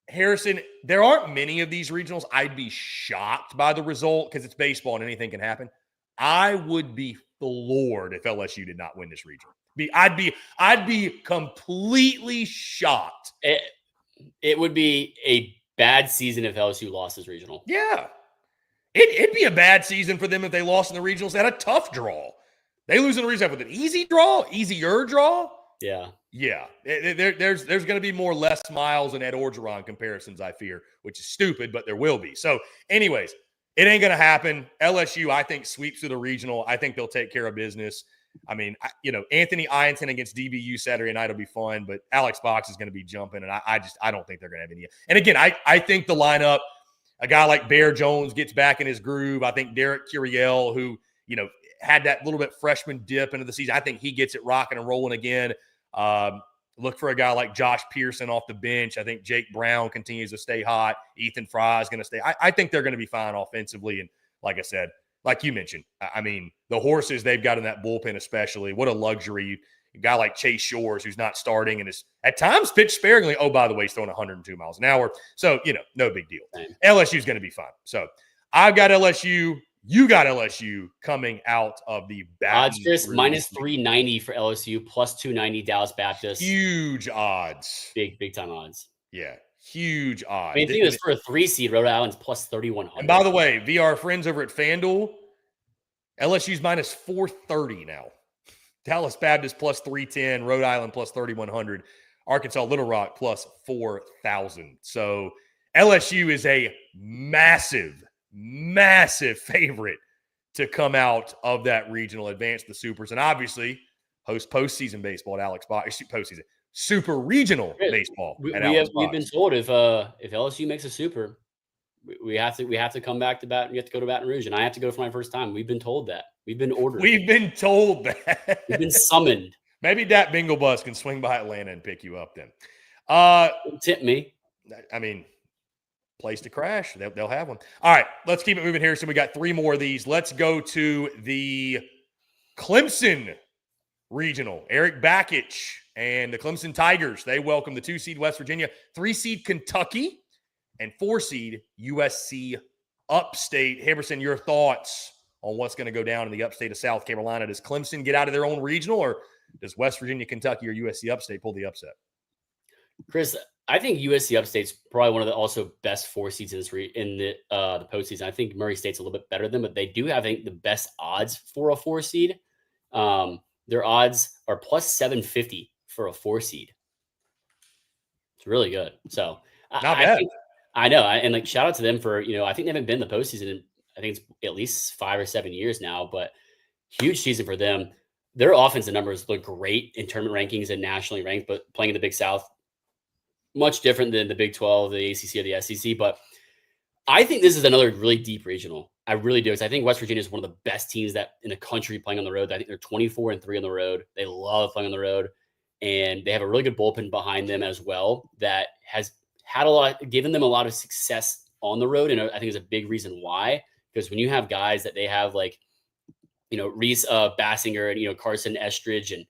Harrison, there aren't many of these regionals. I'd be shocked by the result because it's baseball and anything can happen. I would be floored if LSU did not win this regional. I'd be completely shocked. It would be a bad season if LSU lost this regional. Yeah. It'd be a bad season for them if they lost in the regionals. They had a tough draw. They lose in the regional with an easier draw. Yeah. Yeah. There's going to be more Les Miles and Ed Orgeron comparisons, I fear, which is stupid, but there will be. So anyways, it ain't going to happen. LSU, I think, sweeps through the regional. I think they'll take care of business. I mean, Anthony Ianson against DBU Saturday night will be fun, but Alex Box is going to be jumping, and I don't think they're going to have any. And again, I think the lineup, a guy like Bear Jones gets back in his groove. I think Derek Curiel, who, had that little bit freshman dip into the season, I think he gets it rocking and rolling again. Look for a guy like Josh Pearson off the bench. I think Jake Brown continues to stay hot. Ethan Fry is going to stay. I think they're going to be fine offensively. And like I said, like you mentioned, I mean, the horses they've got in that bullpen especially, what a luxury. A guy like Chase Shores, who's not starting and is at times pitched sparingly. Oh, by the way, he's throwing 102 miles an hour. So, no big deal. LSU's going to be fine. So I've got LSU. You got LSU coming out of the odds, Chris, minus 390 for LSU, plus 290 Dallas Baptist. Huge odds. Big time odds. Yeah, huge odds. I mean, I think it was for a 3 seed. Rhode Island's plus 3,100. And by the way, via our friends over at FanDuel, LSU's minus 430 now. Dallas Baptist plus 310, Rhode Island plus 3,100, Arkansas Little Rock plus 4,000. So LSU is a massive favorite to come out of that regional, advance the supers, and obviously host postseason baseball at Alex Box. Super regional baseball. We've been told if LSU makes a super, we have to come back to Baton. We have to go to Baton Rouge, and I have to go for my first time. We've been told that. We've been ordered. We've been told that. We've been summoned. Maybe that bingo bus can swing by Atlanta and pick you up then. Tip me. I mean, place to crash. They'll have one. All right, let's keep it moving here. So we got 3 more of these. Let's go to the Clemson Regional. Eric Bakich and the Clemson Tigers. They welcome the 2-seed West Virginia, 3-seed Kentucky, and 4-seed USC Upstate. Harrison, your thoughts on what's going to go down in the upstate of South Carolina? Does Clemson get out of their own regional, or does West Virginia, Kentucky, or USC Upstate pull the upset? Chris, I think USC Upstate's probably one of the also best 4 seeds in the postseason. I think Murray State's a little bit better than them, but they do have, I think, the best odds for a 4 seed. Their odds are plus 750 for a 4 seed. It's really good. So not bad. I know. And like, shout out to them for, I think they haven't been in the postseason in, I think it's at least 5 or 7 years now, but huge season for them. Their offensive numbers look great in tournament rankings and nationally ranked, but playing in the Big South, much different than the Big 12, the ACC, or the SEC. But I think this is another really deep regional. I really do. Because I think West Virginia is one of the best teams that in the country playing on the road. I think they're 24-3 on the road. They love playing on the road. And they have a really good bullpen behind them as well that has had given them a lot of success on the road. And I think it's a big reason why. Because when you have guys that they have like, Reese Bassinger and, Carson Estridge and,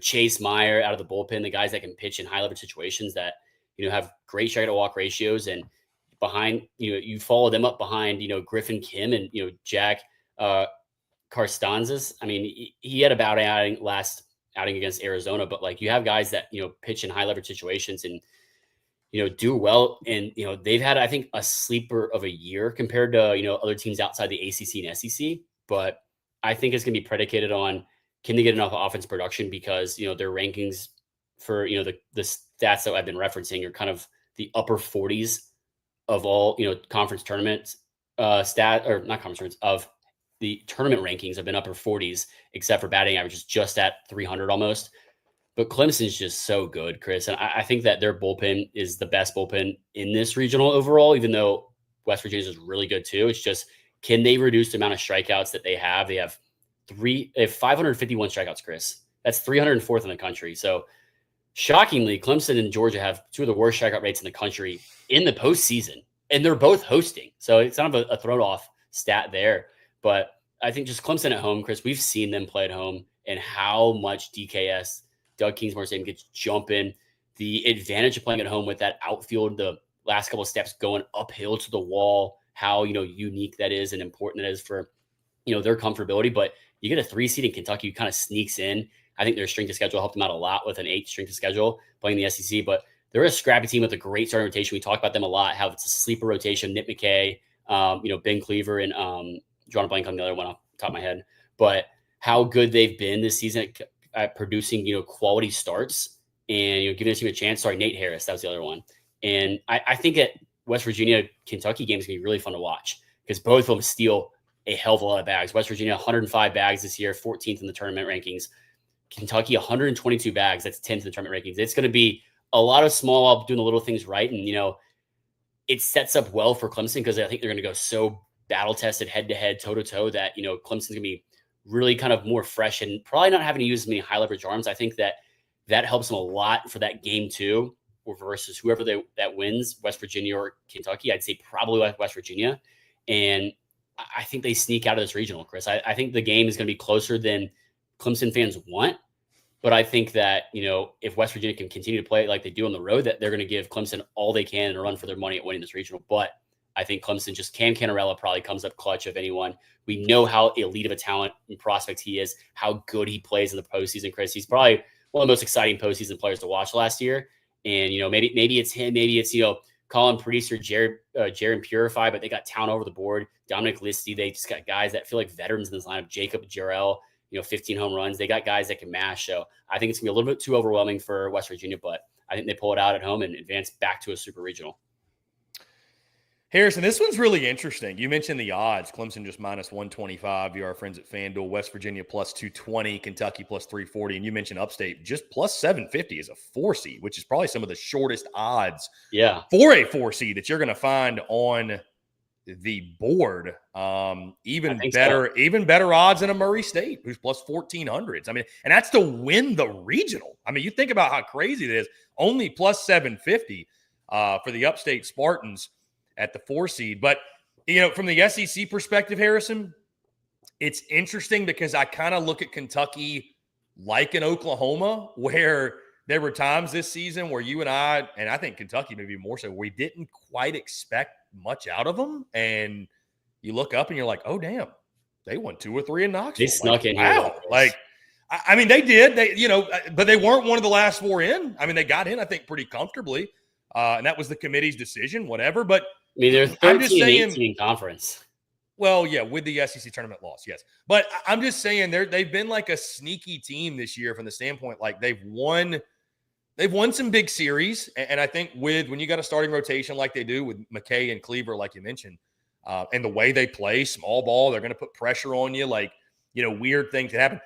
Chase Meyer out of the bullpen, the guys that can pitch in high leverage situations that, have great strike to walk ratios, and behind, you follow them up behind, Griffin Kim and, Jack Carstanzas. I mean, he had about last outing against Arizona, but like you have guys that, pitch in high leverage situations and, do well. And, they've had, I think, a sleeper of a year compared to, other teams outside the ACC and SEC. But I think it's going to be predicated on, can they get enough offense production? Because, their rankings for, the stats that I've been referencing are kind of the upper 40s of all, conference tournaments not conference tournaments, of the tournament rankings have been upper 40s, except for batting averages just at 300 almost. But Clemson's just so good, Chris. And I think that their bullpen is the best bullpen in this regional overall, even though West Virginia's is really good too. It's just, can they reduce the amount of strikeouts that they have? They have 551 strikeouts, Chris. That's 304th in the country. So shockingly, Clemson and Georgia have 2 of the worst strikeout rates in the country in the postseason, and they're both hosting. So it's kind of a thrown off stat there. But I think just Clemson at home, Chris, we've seen them play at home and how much DKS, Doug Kingsmore's name, gets jumping. The advantage of playing at home with that outfield, the last couple of steps going uphill to the wall, how, unique that is and important that is for, their comfortability. But you get a 3 seed in Kentucky who kind of sneaks in. I think their strength of schedule helped them out a lot with an 8 strength of schedule playing the SEC, but they're a scrappy team with a great starting rotation. We talk about them a lot, how it's a sleeper rotation. Nick McKay, Ben Cleaver, and drawing a blank on the other one off the top of my head, but how good they've been this season at producing, quality starts and, giving this team a chance. Sorry, Nate Harris, that was the other one. And I think at West Virginia, Kentucky game is going to be really fun to watch because both of them steal a hell of a lot of bags. West Virginia, 105 bags this year, 14th in the tournament rankings. Kentucky, 122 bags. That's 10th in the tournament rankings. It's going to be a lot of small, doing the little things right. And, it sets up well for Clemson because I think they're going to go so battle tested head to head, toe to toe that, Clemson's going to be really kind of more fresh and probably not having to use as many high leverage arms. I think that helps them a lot for that game 2 or versus whoever that wins, West Virginia or Kentucky. I'd say probably West Virginia. And I think they sneak out of this regional, Chris. I think the game is going to be closer than Clemson fans want. But I think that, if West Virginia can continue to play like they do on the road, that they're going to give Clemson all they can and a run for their money at winning this regional. But I think Clemson, just Cam Canarella probably comes up clutch of anyone. We know how elite of a talent and prospect he is, how good he plays in the postseason, Chris. He's probably one of the most exciting postseason players to watch last year. And, maybe it's him, maybe it's, Colin Priest or Jaron Purify, but they got talent over the board. Dominic Listy, they just got guys that feel like veterans in this lineup. Jacob Jarrell, 15 home runs. They got guys that can mash. So I think it's going to be a little bit too overwhelming for West Virginia, but I think they pull it out at home and advance back to a super regional. Harrison, this one's really interesting. You mentioned the odds. Clemson just minus 125. You are our friends at FanDuel. West Virginia plus 220. Kentucky plus 340. And you mentioned Upstate just plus 750 is a 4 seed, which is probably some of the shortest odds for a 4 seed that you're going to find on the board. Even so. better odds than a Murray State, who's plus 1400s. I mean, and that's to win the regional. I mean, you think about how crazy it is. Only plus 750 for the Upstate Spartans at the 4 seed. But, from the SEC perspective, Harrison, it's interesting because I kind of look at Kentucky like an Oklahoma, where there were times this season where you and I think Kentucky maybe more so, we didn't quite expect much out of them. And you look up and you're like, oh, damn, they won 2 or 3 in Knoxville. They snuck in here. Like, I mean, they did. But they weren't one of the last 4 in. I mean, they got in, I think, pretty comfortably. And that was the committee's decision, whatever. But I mean, they're 13-18 in conference. Well, yeah, with the SEC tournament loss, yes. But I'm just saying they've been like a sneaky team this year from the standpoint, like they've won some big series. And I think when you got a starting rotation like they do with McKay and Cleaver, like you mentioned, and the way they play small ball, they're going to put pressure on you. Like, weird things can happen.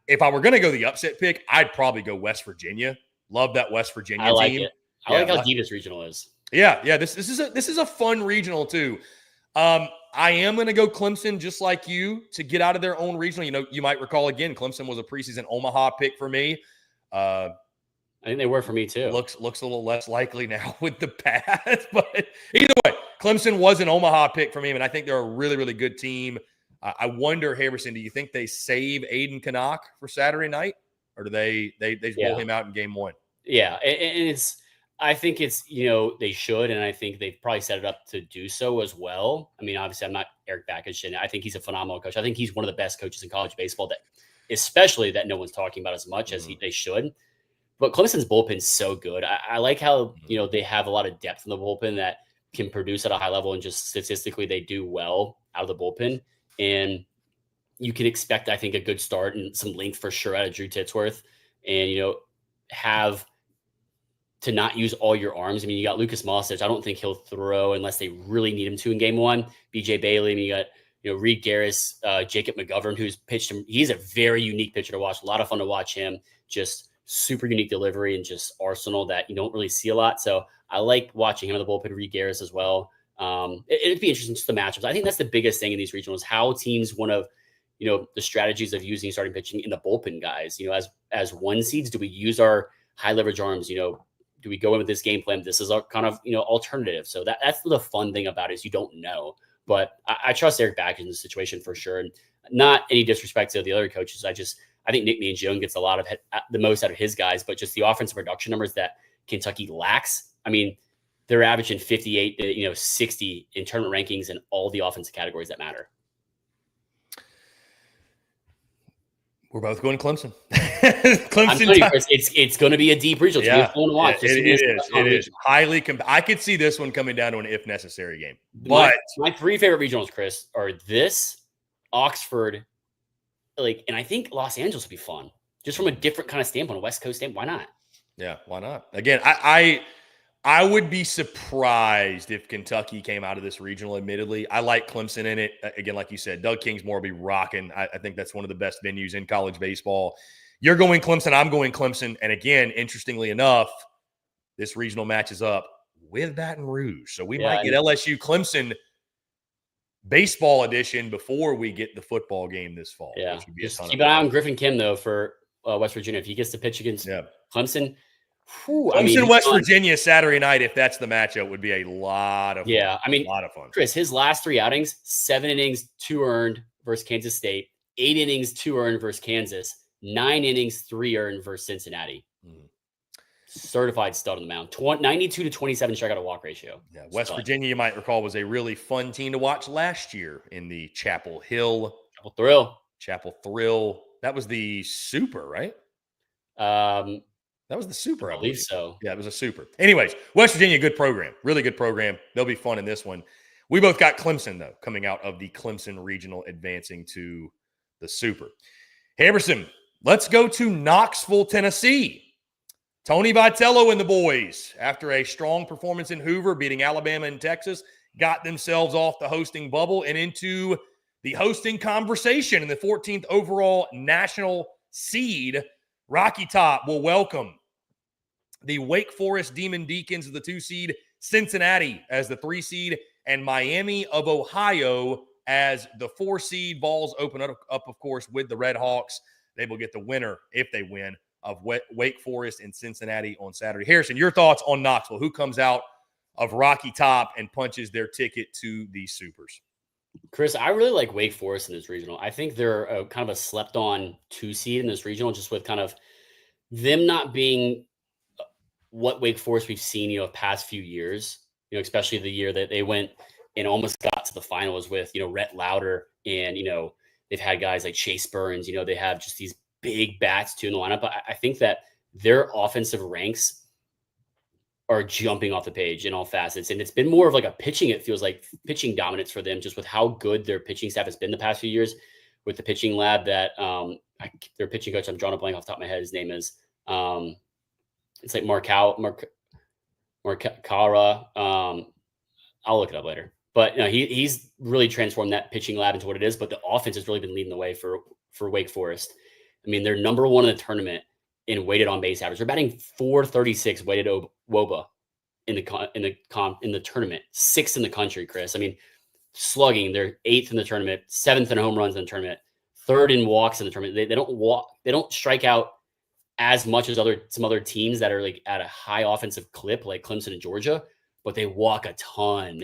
If I were going to go the upset pick, I'd probably go West Virginia. Love that West Virginia team. I like it. I like how deep this regional is. Yeah. This is a fun regional too. I am going to go Clemson just like you to get out of their own regional. You might recall again, Clemson was a preseason Omaha pick for me. I think they were for me too. Looks a little less likely now with the path, but either way, Clemson was an Omaha pick for me, and I think they're a really, really good team. I wonder, Harrison, do you think they save Aiden Canuck for Saturday night, or do they roll him out in game 1? Yeah, and I think it's, they should, and I think they've probably set it up to do so as well. I mean, obviously, I'm not Eric Backus, and I think he's a phenomenal coach. I think he's one of the best coaches in college baseball, especially that no one's talking about as much as they should. But Clemson's bullpen's so good. I like how, they have a lot of depth in the bullpen that can produce at a high level, and just statistically they do well out of the bullpen. And you can expect, I think, a good start and some length for sure out of Drew Titsworth, and, have to not use all your arms. I mean, you got Lucas Mosich. I don't think he'll throw unless they really need him to in game 1. BJ Bailey. I mean, you got, Reed Garris, Jacob McGovern, who's pitched him. He's a very unique pitcher to watch. A lot of fun to watch him. Just super unique delivery and just arsenal that you don't really see a lot. So I like watching him in the bullpen. Reed Garris as well. It'd be interesting, just the matchups. I think that's the biggest thing in these regionals, how teams want to, the strategies of using starting pitching in the bullpen guys. As 1 seeds, do we use our high leverage arms? Do we go in with this game plan? This is our kind of, alternative. So that's the fun thing about it, is you don't know. But I trust Eric Backus in this situation for sure. And not any disrespect to the other coaches. I think Nick Mangione gets the most out of his guys, but just the offensive production numbers that Kentucky lacks. I mean, they're averaging 58 to 60 in tournament rankings in all the offensive categories that matter. We're both going Clemson. Clemson. I'm telling you, Chris, it's going to be a deep regional. It's going to be fun to watch. It is highly. I could see this one coming down to an if necessary game. But my 3 favorite regionals, Chris, are this, Oxford, and I think Los Angeles would be fun, just from a different kind of standpoint, a West Coast standpoint. Why not? Yeah, why not? Again, I would be surprised if Kentucky came out of this regional, admittedly. I like Clemson in it. Again, like you said, Doug Kingsmore will be rocking. I think that's one of the best venues in college baseball. You're going Clemson. I'm going Clemson. And again, interestingly enough, this regional matches up with Baton Rouge. So we might get LSU Clemson baseball edition before we get the football game this fall. Yeah. Just keep an eye on Griffin Kim, though, for West Virginia. If he gets to pitch against Clemson, West Virginia Saturday night, if that's the matchup, would be a lot of fun. Yeah, I mean, a lot of fun. Chris, his last 3 outings, 7 innings, 2 earned versus Kansas State, 8 innings, 2 earned versus Kansas, 9 innings, 3 earned versus Cincinnati. Certified stud on the mound. 92 to 27 strikeout to walk ratio. Yeah, West Virginia, you might recall, was a really fun team to watch last year in the Chapel Thrill. That was the Super, right? That was the Super, I believe so. Yeah, it was a Super. Anyways, West Virginia, good program. Really good program. They'll be fun in this one. We both got Clemson, though, coming out of the Clemson Regional, advancing to the Super. Harrison, let's go to Knoxville, Tennessee. Tony Vitello and the boys, after a strong performance in Hoover, beating Alabama and Texas, got themselves off the hosting bubble and into the hosting conversation in the 14th overall national seed. Rocky Top will welcome the Wake Forest Demon Deacons of the 2 seed, Cincinnati as the 3 seed, and Miami of Ohio as the 4 seed. Vols open up, of course, with the Red Hawks. They will get the winner, if they win, of Wake Forest and Cincinnati on Saturday. Harrison, your thoughts on Knoxville? Who comes out of Rocky Top and punches their ticket to the Supers? Chris, I really like Wake Forest in this regional. I think they're kind of a slept-on 2 seed in this regional, just with kind of them not being what Wake Forest we've seen, past few years, especially the year that they went and almost got to the finals with, Rhett Lauder, and, they've had guys like Chase Burns, they have just these big bats too in the lineup. I think that their offensive ranks are jumping off the page in all facets. And it's been more of like a pitching, it feels like pitching dominance for them, just with how good their pitching staff has been the past few years with the pitching lab that their pitching coach, I'm drawing a blank off the top of my head, his name is, it's like Marcara. I'll look it up later. But he's really transformed that pitching lab into what it is. But the offense has really been leading the way for Wake Forest. I mean, they're number 1 in the tournament in weighted on base average. They're batting .436 weighted WOBA in the tournament, 6th in the country, Chris. I mean, slugging, they're 8th in the tournament, 7th in home runs in the tournament, 3rd in walks in the tournament. They don't strike out as much as some other teams that are like at a high offensive clip, like Clemson and Georgia, but they walk a ton.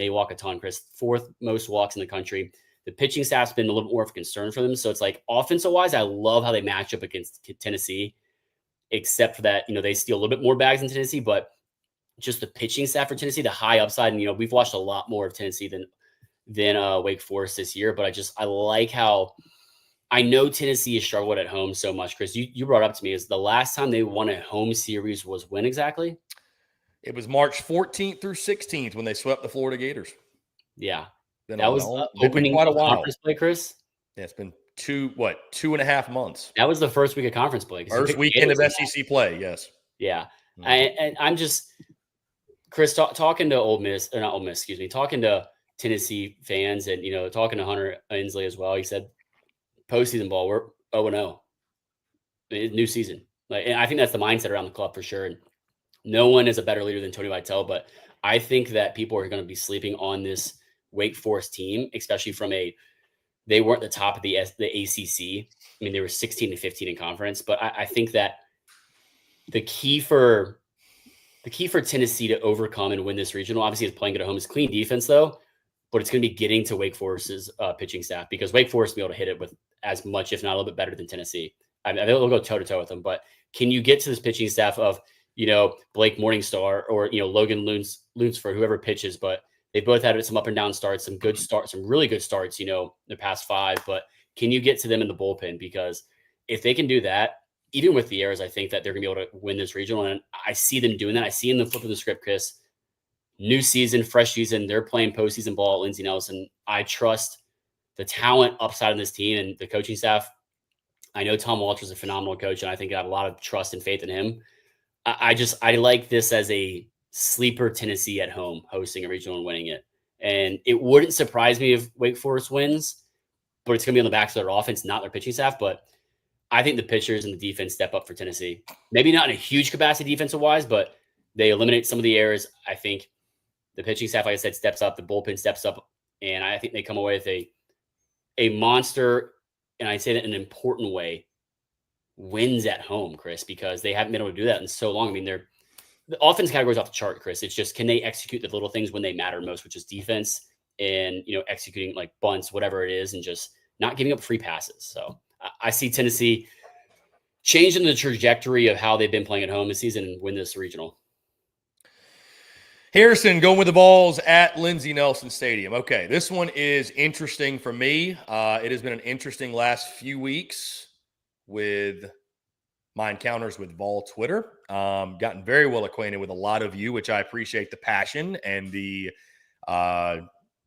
Chris. 4th most walks in the country. The pitching staff's been a little more of a concern for them. So it's like offensive-wise, I love how they match up against Tennessee, except for that, they steal a little bit more bags in Tennessee, but just the pitching staff for Tennessee, the high upside, and, we've watched a lot more of Tennessee than Wake Forest this year, but I like how I know Tennessee has struggled at home so much. Chris, you brought up to me, is the last time they won a home series was when exactly? It was March 14th through 16th when they swept the Florida Gators. Yeah. That was opening quite a while. Conference play, Chris? Yeah, it's been 2.5 months. That was the first week of conference play. First weekend of SEC play, yes. Yeah. Mm-hmm. And I'm just, Chris, talking to talking to Tennessee fans and, talking to Hunter Inslee as well. He said, postseason ball, we're 0-0. New season. And I think that's the mindset around the club for sure. And no one is a better leader than Tony Vitale, but I think that people are going to be sleeping on this Wake Forest team, especially they weren't the top of the ACC. I mean, they were 16-15 in conference, but I think that the key for Tennessee to overcome and win this regional, obviously, is playing at home. Is clean defense, though, but it's going to be getting to Wake Forest's pitching staff, because Wake Forest will be able to hit it with as much, if not a little bit better than Tennessee. I mean, they'll go toe-to-toe with them, but can you get to this pitching staff of, Blake Morningstar or, Logan Lunsford, whoever pitches, but they both had some up and down starts, some good starts, some really good starts, the past 5, but can you get to them in the bullpen? Because if they can do that, even with the errors, I think that they're going to be able to win this regional. And I see them doing that. I see them flipping the script, Chris. New season, fresh season, they're playing postseason ball at Lindsey Nelson. I trust the talent upside of this team and the coaching staff. I know Tom Walter's a phenomenal coach, and I think I have a lot of trust and faith in him. I like this as a sleeper Tennessee at home hosting a regional and winning it. And it wouldn't surprise me if Wake Forest wins, but it's going to be on the backs of their offense, not their pitching staff. But I think the pitchers and the defense step up for Tennessee. Maybe not in a huge capacity defensive-wise, but they eliminate some of the errors. I think the pitching staff, like I said, steps up. The bullpen steps up. And I think they come away with a monster, and I say that in an important way, wins at home, Chris, because they haven't been able to do that in so long. I mean, the offense category is off the chart, Chris. It's just, can they execute the little things when they matter most, which is defense and, executing like bunts, whatever it is, and just not giving up free passes. So I see Tennessee changing the trajectory of how they've been playing at home this season and win this regional. Harrison going with the Vols at Lindsey Nelson Stadium. Okay, this one is interesting for me. It has been an interesting last few weeks with my encounters with Vol Twitter. Gotten very well acquainted with a lot of you, which I appreciate the passion and the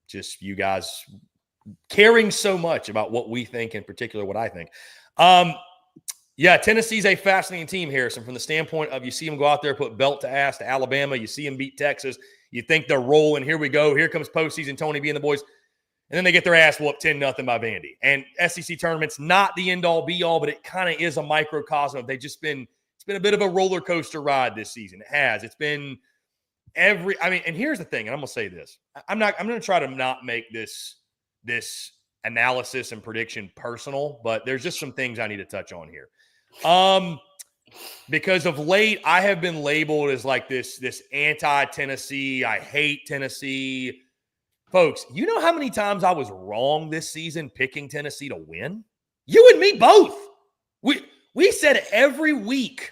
just you guys caring so much about what we think, in particular what I think. Yeah, Tennessee's a fascinating team, Harrison, from the standpoint of you see them go out there, put belt to ass to Alabama. You see them beat Texas. You think they're rolling. Here we go. Here comes postseason, Tony B and the boys. And then they get their ass whooped 10-0 by Vandy. And SEC tournament's not the end-all, be-all, but it kind of is a microcosm. It's been a bit of a roller coaster ride this season. It has. It's been And here's the thing, and I'm going to say this. I'm going to try to not make this analysis and prediction personal, but there's just some things I need to touch on here. Because of late, I have been labeled as like this anti-Tennessee. I hate Tennessee. Folks, you know how many times I was wrong this season picking Tennessee to win? You and me both. We said every week,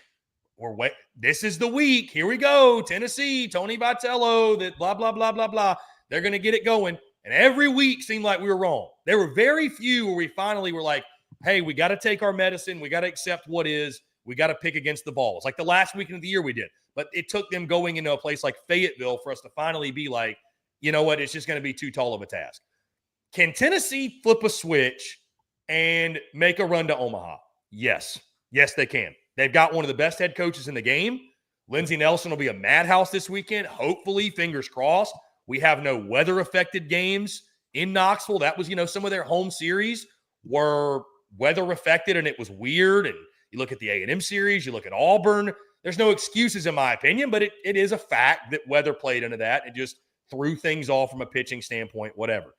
this is the week. Here we go. Tennessee, Tony Vitello, that blah, blah, blah, blah, blah. They're going to get it going. And every week seemed like we were wrong. There were very few where we finally were like, hey, we got to take our medicine. We got to accept what is. We got to pick against the balls. Like the last weekend of the year we did. But it took them going into a place like Fayetteville for us to finally be like, you know what? It's just going to be too tall of a task. Can Tennessee flip a switch and make a run to Omaha? Yes. Yes, they can. They've got one of the best head coaches in the game. Lindsey Nelson will be a madhouse this weekend. Hopefully, fingers crossed. We have no weather-affected games in Knoxville. That was, some of their home series were weather-affected, and it was weird. And you look at the A&M series, you look at Auburn. There's no excuses in my opinion, but it is a fact that weather played into that. It just threw things off from a pitching standpoint, whatever.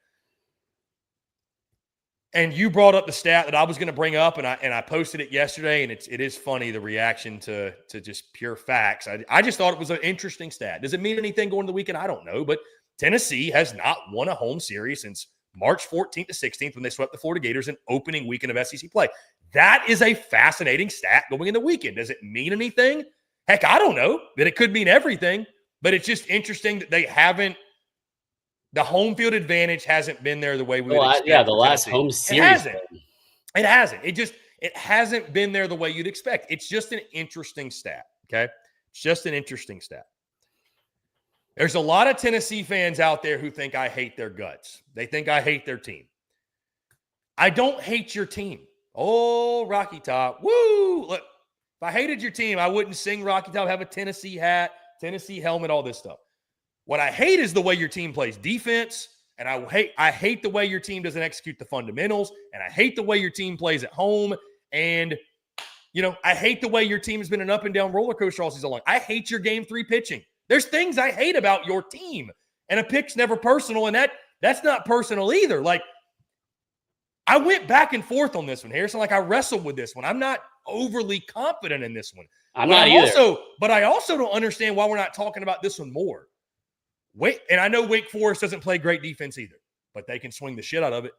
And you brought up the stat that I was going to bring up, and I posted it yesterday, and it is funny, the reaction to just pure facts. I just thought it was an interesting stat. Does it mean anything going into the weekend? I don't know, but Tennessee has not won a home series since March 14th to 16th when they swept the Florida Gators in opening weekend of SEC play. That is a fascinating stat going in the weekend. Does it mean anything? Heck, I don't know. That it could mean everything, but it's just interesting that they haven't. The home field advantage hasn't been there the way we would expect. Yeah, the last home series. It hasn't. It hasn't been there the way you'd expect. It's just an interesting stat, okay? It's just an interesting stat. There's a lot of Tennessee fans out there who think I hate their guts. They think I hate their team. I don't hate your team. Oh, Rocky Top. Woo! Look, if I hated your team, I wouldn't sing Rocky Top, have a Tennessee hat, Tennessee helmet, all this stuff. What I hate is the way your team plays defense, and I hate the way your team doesn't execute the fundamentals, and I hate the way your team plays at home, and, I hate the way your team has been an up and down roller coaster all season long. I hate your game 3 pitching. There's things I hate about your team, and a pick's never personal, and that's not personal either. Like, I went back and forth on this one, Harrison. Like, I wrestled with this one. I'm not overly confident in this one. I'm not either. But I also don't understand why we're not talking about this one more. And I know Wake Forest doesn't play great defense either, but they can swing the shit out of it.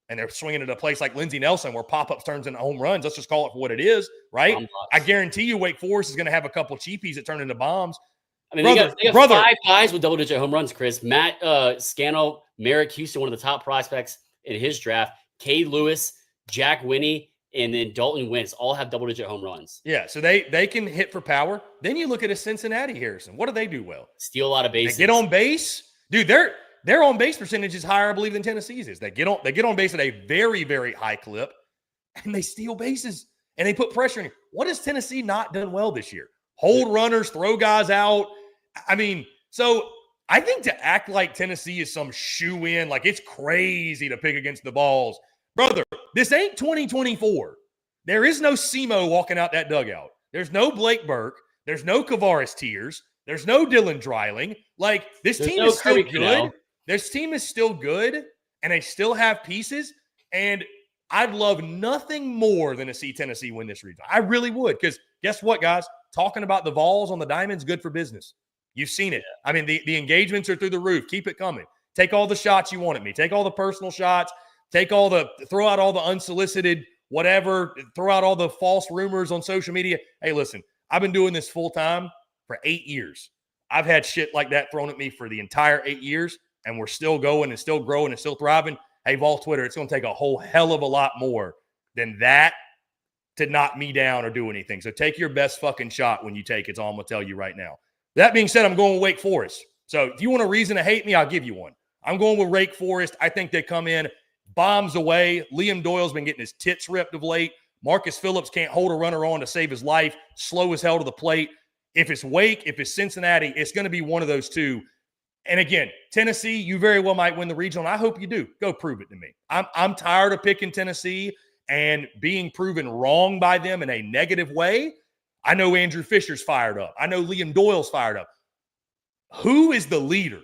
And they're swinging at a place like Lindsey Nelson where pop-ups turns into home runs. Let's just call it for what it is, right? I guarantee you Wake Forest is going to have a couple cheapies that turn into bombs. I mean, they got 5 guys with double-digit home runs, Chris. Matt Scano, Merrick Houston, one of the top prospects in his draft. Cade Lewis, Jack Winnie, and then Dalton Wentz all have double-digit home runs. Yeah, so they can hit for power. Then you look at a Cincinnati, Harrison. What do they do well? Steal a lot of bases. They get on base. Dude, their on-base percentage is higher, I believe, than Tennessee's is. They get on base at a very, very high clip, and they steal bases, and they put pressure in you. What has Tennessee not done well this year? Hold runners, throw guys out. I mean, so I think to act like Tennessee is some shoe-in, like it's crazy to pick against the balls. Brother, this ain't 2024. There is no Semo walking out that dugout. There's no Blake Burke. There's no Kavaris Tears. There's no Dylan Dreiling. Like, this team is still good. This team is still good, and they still have pieces. And I'd love nothing more than to see Tennessee win this region. I really would, because guess what, guys? Talking about the Vols on the diamond's good for business. You've seen it. I mean, the engagements are through the roof. Keep it coming. Take all the shots you want at me. Take all the personal shots. Throw out all the unsolicited whatever. Throw out all the false rumors on social media. Hey, listen, I've been doing this full time for 8 years. I've had shit like that thrown at me for the entire 8 years, and we're still going and still growing and still thriving. Hey, Vol Twitter, it's going to take a whole hell of a lot more than that to knock me down or do anything. So take your best fucking shot when you take it. That's all I'm going to tell you right now. That being said, I'm going with Wake Forest. So if you want a reason to hate me, I'll give you one. I'm going with Wake Forest. I think they come in bombs away. Liam Doyle's been getting his tits ripped of late. Marcus Phillips can't hold a runner on to save his life. Slow as hell to the plate. If it's Wake, if it's Cincinnati, it's going to be one of those two. And again, Tennessee, you very well might win the regional, and I hope you do. Go prove it to me. I'm tired of picking Tennessee and being proven wrong by them in a negative way. I know Andrew Fisher's fired up. I know Liam Doyle's fired up. who is the leader?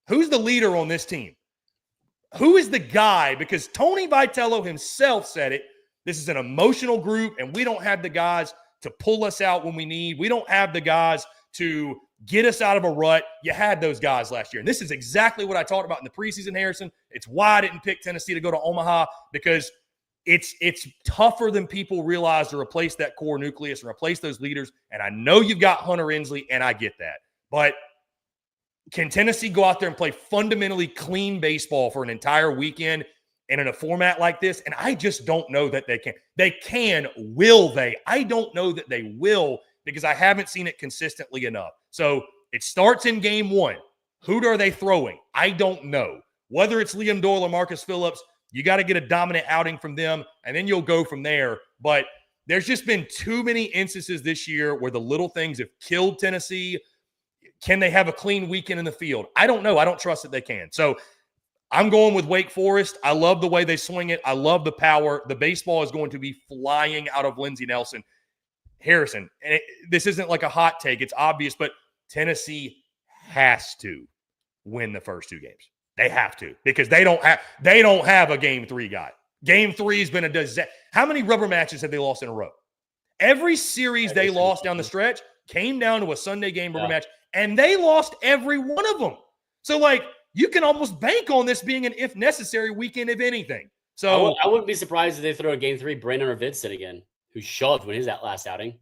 Who's the leader on this team? Who is the guy? Because Tony Vitello himself said it. This is an emotional group, and we don't have the guys to pull us out when we need. We don't have the guys to get us out of a rut. You had those guys last year. And this is exactly what I talked about in the preseason, Harrison. It's why I didn't pick Tennessee to go to Omaha, because it's tougher than people realize to replace that core nucleus and replace those leaders. And I know you've got Hunter Inslee, and I get that. But can Tennessee go out there and play fundamentally clean baseball for an entire weekend and in a format like this? And I just don't know that they can. They can. Will they? I don't know that they will, because I haven't seen it consistently enough. So it starts in game one. Who are they throwing? I don't know. Whether it's Liam Doyle or Marcus Phillips, you got to get a dominant outing from them, and then you'll go from there. But there's just been too many instances this year where the little things have killed Tennessee. Can they have a clean weekend in the field? I don't know. I don't trust that they can. So I'm going with Wake Forest. I love the way they swing it. I love the power. The baseball is going to be flying out of Lindsey Nelson. Harrison, and this isn't like a hot take. It's obvious, but Tennessee has to win the first two games. They have to, because they don't have a game three guy. Game three has been a disaster. How many rubber matches have they lost in a row? Every series they lost down the stretch came down to a Sunday game rubber match, and they lost every one of them. So, like, you can almost bank on this being an if necessary weekend, if anything. So I wouldn't be surprised if they throw a game three Brandon Arvidsson again, who shoved when his last outing.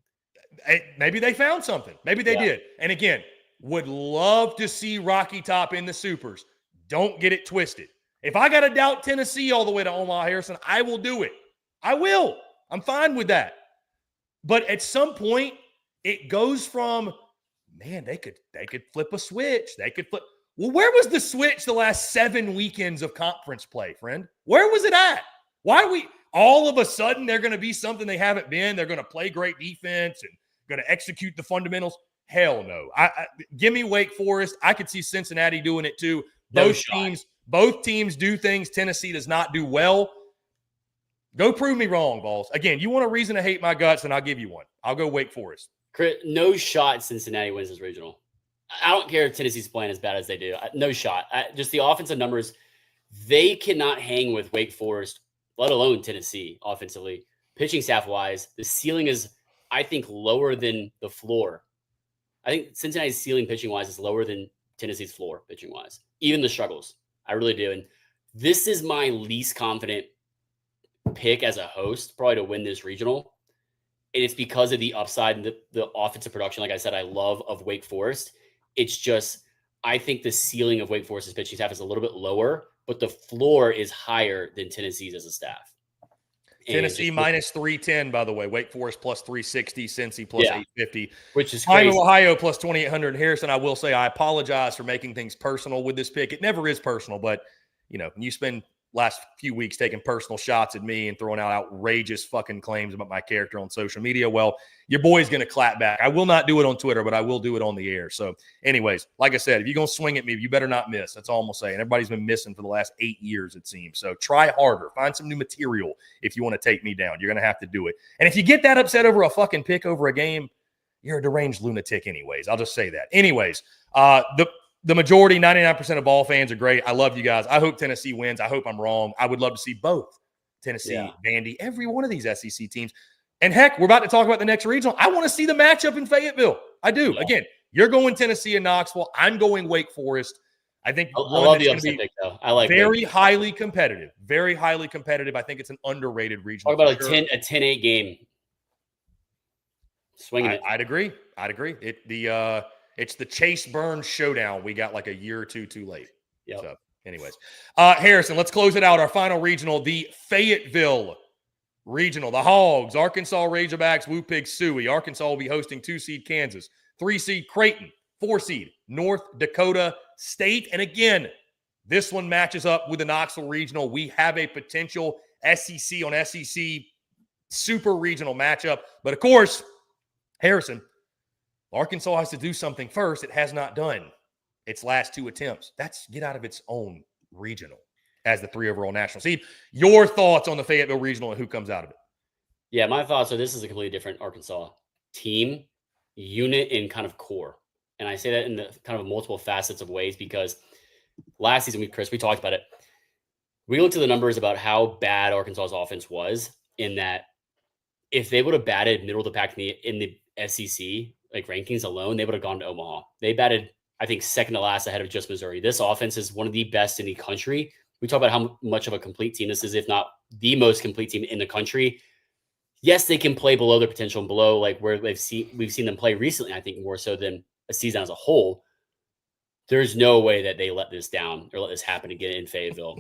Maybe they found something. Maybe they did. And again, would love to see Rocky Top in the Supers. Don't get it twisted. If I got to doubt Tennessee all the way to Omaha, Harrison, I will do it. I will. I'm fine with that. But at some point, it goes from, man, they could flip a switch. They could flip. Well, where was the switch the last 7 weekends of conference play, friend? Where was it at? Why are we all of a sudden they're going to be something they haven't been? They're going to play great defense and going to execute the fundamentals? Hell no. Give me Wake Forest. I could see Cincinnati doing it too. Both teams do things Tennessee does not do well. Go prove me wrong, Balls. Again, you want a reason to hate my guts, and I'll give you one. I'll go Wake Forest. No shot Cincinnati wins this regional. I don't care if Tennessee's playing as bad as they do. No shot. Just the offensive numbers, they cannot hang with Wake Forest, let alone Tennessee offensively. Pitching staff-wise, the ceiling is, I think, lower than the floor. I think Cincinnati's ceiling pitching-wise is lower than Tennessee's floor pitching-wise. Even the struggles. I really do. And this is my least confident pick as a host, probably to win this regional. And it's because of the upside and the offensive production, like I said, I love of Wake Forest. It's just, I think the ceiling of Wake Forest's pitching staff is a little bit lower, but the floor is higher than Tennessee's as a staff. Tennessee minus 310, by the way. Wake Forest plus 360, Cincy plus 850. Which is crazy. Ohio plus 2,800. Harrison, I will say I apologize for making things personal with this pick. It never is personal, but, you know, when you spend last few weeks taking personal shots at me and throwing out outrageous fucking claims about my character on social media, well, your boy's going to clap back. I will not do it on Twitter, but I will do it on the air. So anyways, like I said, if you're going to swing at me, you better not miss. That's all I'm going to say. And everybody's been missing for the last 8 years, it seems. So try harder. Find some new material if you want to take me down. You're going to have to do it. And if you get that upset over a fucking pick over a game, you're a deranged lunatic anyways. I'll just say that. Anyways, the majority, 99% of ball fans are great. I love you guys. I hope Tennessee wins. I hope I'm wrong. I would love to see both Tennessee, Vandy, every one of these SEC teams. And heck, we're about to talk about the next regional. I want to see the matchup in Fayetteville. I do. Yeah. Again, you're going Tennessee and Knoxville. I'm going Wake Forest. I think I love the upset pick, though. I like very highly competitive. Very highly competitive. I think it's an underrated regional. Talk about a 10-8 game. Swinging it. I'd agree. It's the Chase Burns showdown. We got like a year or two too late. Yeah. So, anyways, Harrison, let's close it out. Our final regional, the Fayetteville Regional. The Hogs, Arkansas Razorbacks, Woo Pig Suey. Arkansas will be hosting 2-seed Kansas, 3-seed Creighton, 4-seed North Dakota State. And again, this one matches up with the Knoxville Regional. We have a potential SEC on SEC super regional matchup. But of course, Harrison, Arkansas has to do something first. It has not done its last 2 attempts. That's get out of its own regional as the 3 overall national seed. Your thoughts on the Fayetteville Regional and who comes out of it? Yeah, my thoughts are this is a completely different Arkansas team, unit, and kind of core. And I say that in the kind of multiple facets of ways because last season, Chris, we talked about it. We looked at the numbers about how bad Arkansas's offense was in that if they would have batted middle of the pack in the SEC, like rankings alone, they would have gone to Omaha. They batted, I think, second to last ahead of just Missouri. This offense is one of the best in the country. We talk about how much of a complete team this is, if not the most complete team in the country. Yes, they can play below their potential and below like where we've seen them play recently, I think more so than a season as a whole. There's no way that they let this down or let this happen again in Fayetteville.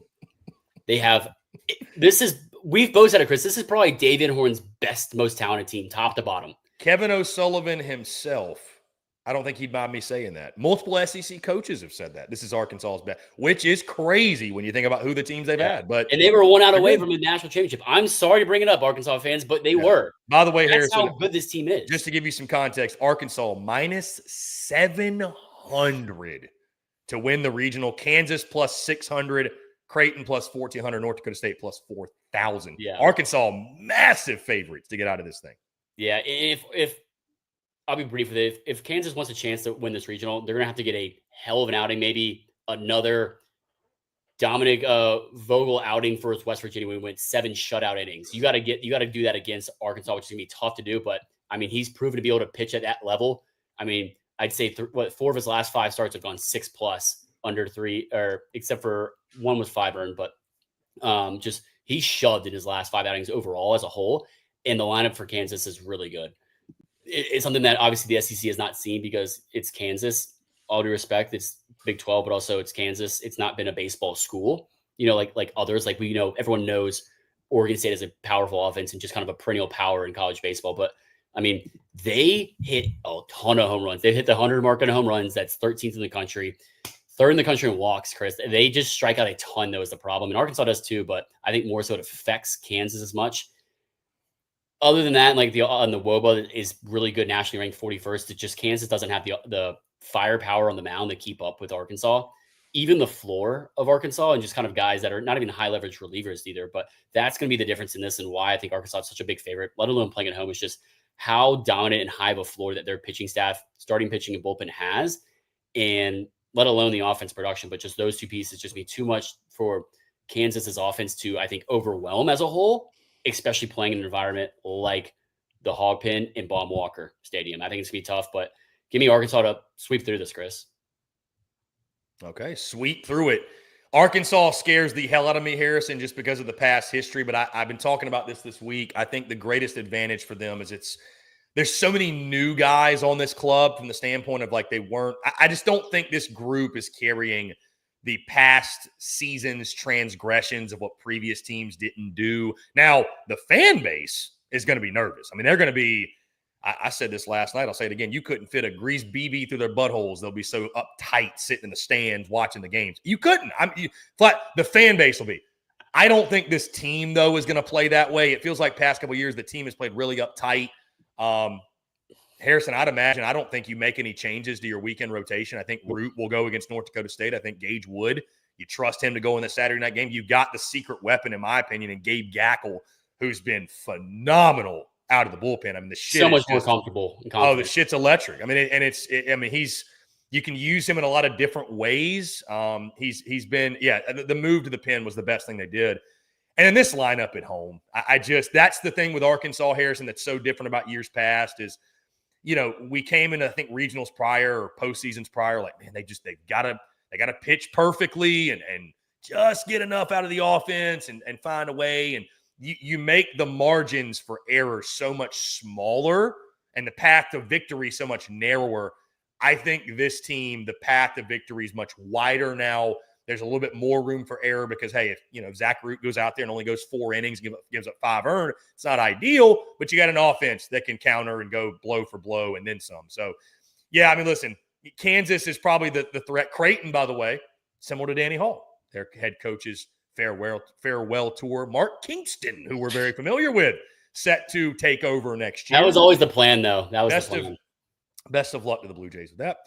We've both said it, Chris. This is probably Dave Horn's best, most talented team, top to bottom. Kevin O'Sullivan himself, I don't think he'd mind me saying that. Multiple SEC coaches have said that. This is Arkansas's best, which is crazy when you think about who the teams they've had. And they were one out away from the national championship. I'm sorry to bring it up, Arkansas fans, but they were. By the way, that's Harrison, how good this team is. Just to give you some context, Arkansas minus 700 to win the regional. Kansas plus 600. Creighton plus 1,400, North Dakota State plus 4,000. Yeah. Arkansas, massive favorites to get out of this thing. Yeah, if I'll be brief with it. If Kansas wants a chance to win this regional, they're going to have to get a hell of an outing, maybe another Dominic Vogel outing for West Virginia when we went 7 shutout innings. You got to do that against Arkansas, which is going to be tough to do. But I mean, he's proven to be able to pitch at that level. I mean, I'd say 4 of his last 5 starts have gone 6+ under 3, or except for one was 5 earned, but just he shoved in his last 5 outings overall as a whole. And the lineup for Kansas is really good. It's something that obviously the SEC has not seen because it's Kansas. All due respect, it's Big 12, but also it's Kansas. It's not been a baseball school, like others. Like everyone knows Oregon State is a powerful offense and just kind of a perennial power in college baseball. But I mean, they hit a ton of home runs. They hit the 100 mark on home runs. That's 13th in the country. 3rd in the country in walks, Chris. They just strike out a ton. That was the problem. And Arkansas does too, but I think more so it affects Kansas as much. Other than that, like the WOBA is really good, nationally ranked 41st. It's just Kansas doesn't have the firepower on the mound to keep up with Arkansas. Even the floor of Arkansas and just kind of guys that are not even high leverage relievers either. But that's going to be the difference in this and why I think Arkansas is such a big favorite, let alone playing at home. Is just how dominant and high of a floor that their pitching staff, starting pitching and bullpen has, and let alone the offense production. But just those 2 pieces just be too much for Kansas's offense to, I think, overwhelm as a whole, especially playing in an environment like the Hog Pen and Baum Walker Stadium. I think it's going to be tough, but give me Arkansas to sweep through this, Chris. Okay, sweep through it. Arkansas scares the hell out of me, Harrison, just because of the past history, but I've been talking about this week. I think the greatest advantage for them is there's so many new guys on this club from the standpoint of like they weren't – I just don't think this group is carrying the past season's transgressions of what previous teams didn't do. Now, the fan base is going to be nervous. I mean, they're going to be – I said this last night. I'll say it again. You couldn't fit a greased BB through their buttholes. They'll be so uptight sitting in the stands watching the games. You couldn't. The fan base will be. I don't think this team, though, is going to play that way. It feels like past couple of years the team has played really uptight. Harrison, I'd imagine, I don't think you make any changes to your weekend rotation. I think Root will go against North Dakota State. I think Gage would. You trust him to go in the Saturday night game. You've got the secret weapon, in my opinion, in Gabe Gackle, who's been phenomenal out of the bullpen. I mean, the shit so much more comfortable. Oh, the shit's electric. I mean, you can use him in a lot of different ways. He's been, the move to the pen was the best thing they did. And in this lineup at home, that's the thing with Arkansas, Harrison, that's so different about years past is, we came in, I think, regionals prior or postseasons prior, like, man, they've got to pitch perfectly and just get enough out of the offense and find a way. And you make the margins for error so much smaller and the path to victory so much narrower. I think this team, the path to victory is much wider now. There's a little bit more room for error because, hey, if Zach Root goes out there and only goes 4 innings, gives up 5 earned, it's not ideal, but you got an offense that can counter and go blow for blow and then some. So, yeah, I mean, listen, Kansas is probably the threat. Creighton, by the way, similar to Danny Hall, their head coach's farewell tour. Mark Kingston, who we're very familiar with, set to take over next year. That was always the plan, though. That was the plan. Best of luck to the Blue Jays with that.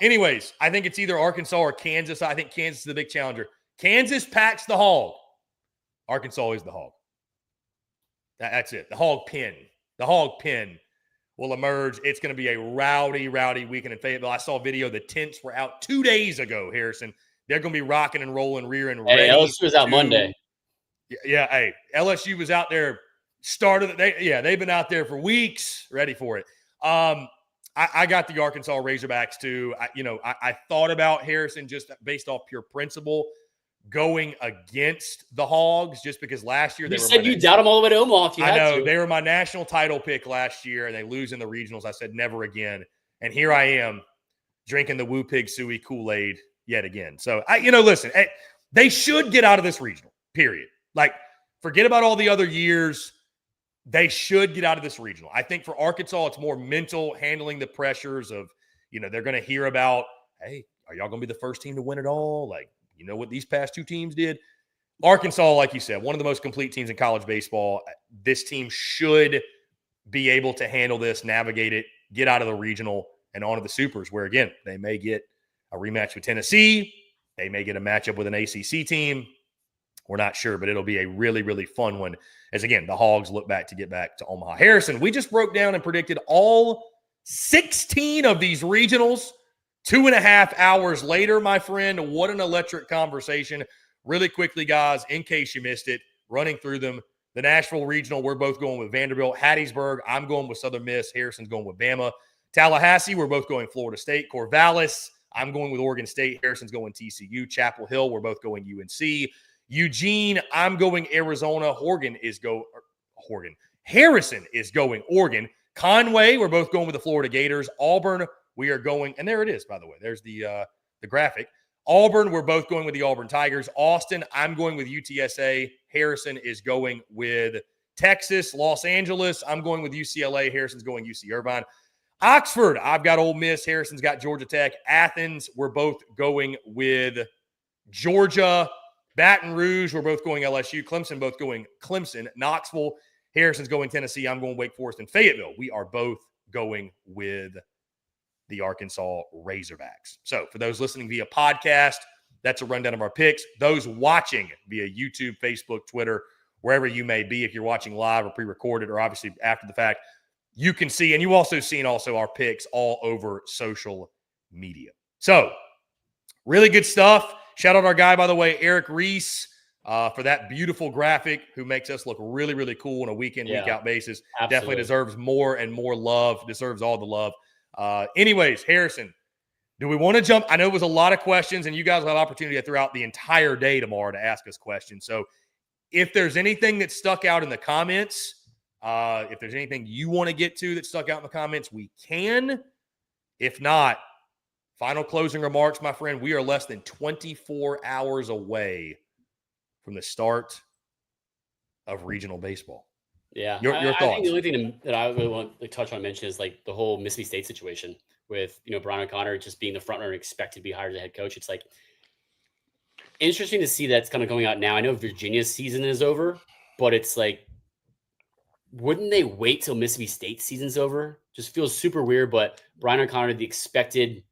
Anyways, I think it's either Arkansas or Kansas. I think Kansas is the big challenger. Kansas packs the Hog. Arkansas is the Hog. That's it. The Hog Pen. The Hog Pen. will emerge. It's going to be a rowdy weekend in Fayetteville. I saw a video. The tents were out 2 days ago, Harrison. They're going to be rocking and rolling, rearing, ready. Hey, LSU was out Monday. Yeah, hey, LSU was out there. They've been out there for weeks, ready for it. I got the Arkansas Razorbacks too. I thought about Harrison just based off pure principle going against the Hogs, just because last year you said you doubt them all the way to Omaha. If you I had know to. they were my national title pick last year, and they lose in the regionals. I said never again, and here I am drinking the Woo Pig Suey Kool-Aid yet again. So listen, they should get out of this regional. Period. Like, forget about all the other years. They should get out of this regional. I think for Arkansas, it's more mental, handling the pressures of, they're going to hear about, hey, are y'all going to be the first team to win it all? Like, what these past two teams did? Arkansas, like you said, one of the most complete teams in college baseball. This team should be able to handle this, navigate it, get out of the regional and onto the supers, where, again, they may get a rematch with Tennessee. They may get a matchup with an ACC team. We're not sure, but it'll be a really, really fun one as, again, the Hogs look back to get back to Omaha. Harrison, we just broke down and predicted all 16 of these regionals 2.5 hours later, my friend. What an electric conversation. Really quickly, guys, in case you missed it, running through them. The Nashville Regional, we're both going with Vanderbilt. Hattiesburg, I'm going with Southern Miss. Harrison's going with Bama. Tallahassee, we're both going Florida State. Corvallis, I'm going with Oregon State. Harrison's going TCU. Chapel Hill, we're both going UNC. Eugene, I'm going Arizona. Harrison is going Oregon. Conway, we're both going with the Florida Gators. Auburn, we are going, and there it is, by the way. There's the graphic. Auburn, we're both going with the Auburn Tigers. Austin, I'm going with UTSA. Harrison is going with Texas. Los Angeles, I'm going with UCLA. Harrison's going UC Irvine. Oxford, I've got Ole Miss. Harrison's got Georgia Tech. Athens, we're both going with Georgia. Baton Rouge, we're both going LSU. Clemson, both going Clemson. Knoxville, Harrison's going Tennessee. I'm going Wake Forest. And Fayetteville, we are both going with the Arkansas Razorbacks. So for those listening via podcast, that's a rundown of our picks. Those watching via YouTube, Facebook, Twitter, wherever you may be, if you're watching live or pre-recorded or obviously after the fact, you can see, and you also seen our picks all over social media. So really good stuff. Shout out our guy, by the way, Eric Reese, for that beautiful graphic, who makes us look really, really cool on a week in, week out basis. Absolutely. Definitely deserves more and more love, deserves all the love. Anyways, Harrison, do we want to jump? I know it was a lot of questions, and you guys will have opportunity throughout the entire day tomorrow to ask us questions. So if there's anything that stuck out in the comments, if there's anything you want to get to that stuck out in the comments, we can. If not, final closing remarks, my friend. We are less than 24 hours away from the start of regional baseball. Yeah. Your thoughts? I think the only thing that I really want to touch on and mention is like the whole Mississippi State situation with, Brian O'Connor just being the front runner, expected to be hired as a head coach. It's like interesting to see that's kind of going out now. I know Virginia's season is over, but it's like, wouldn't they wait till Mississippi State season's over? Just feels super weird, but Brian O'Connor, the expected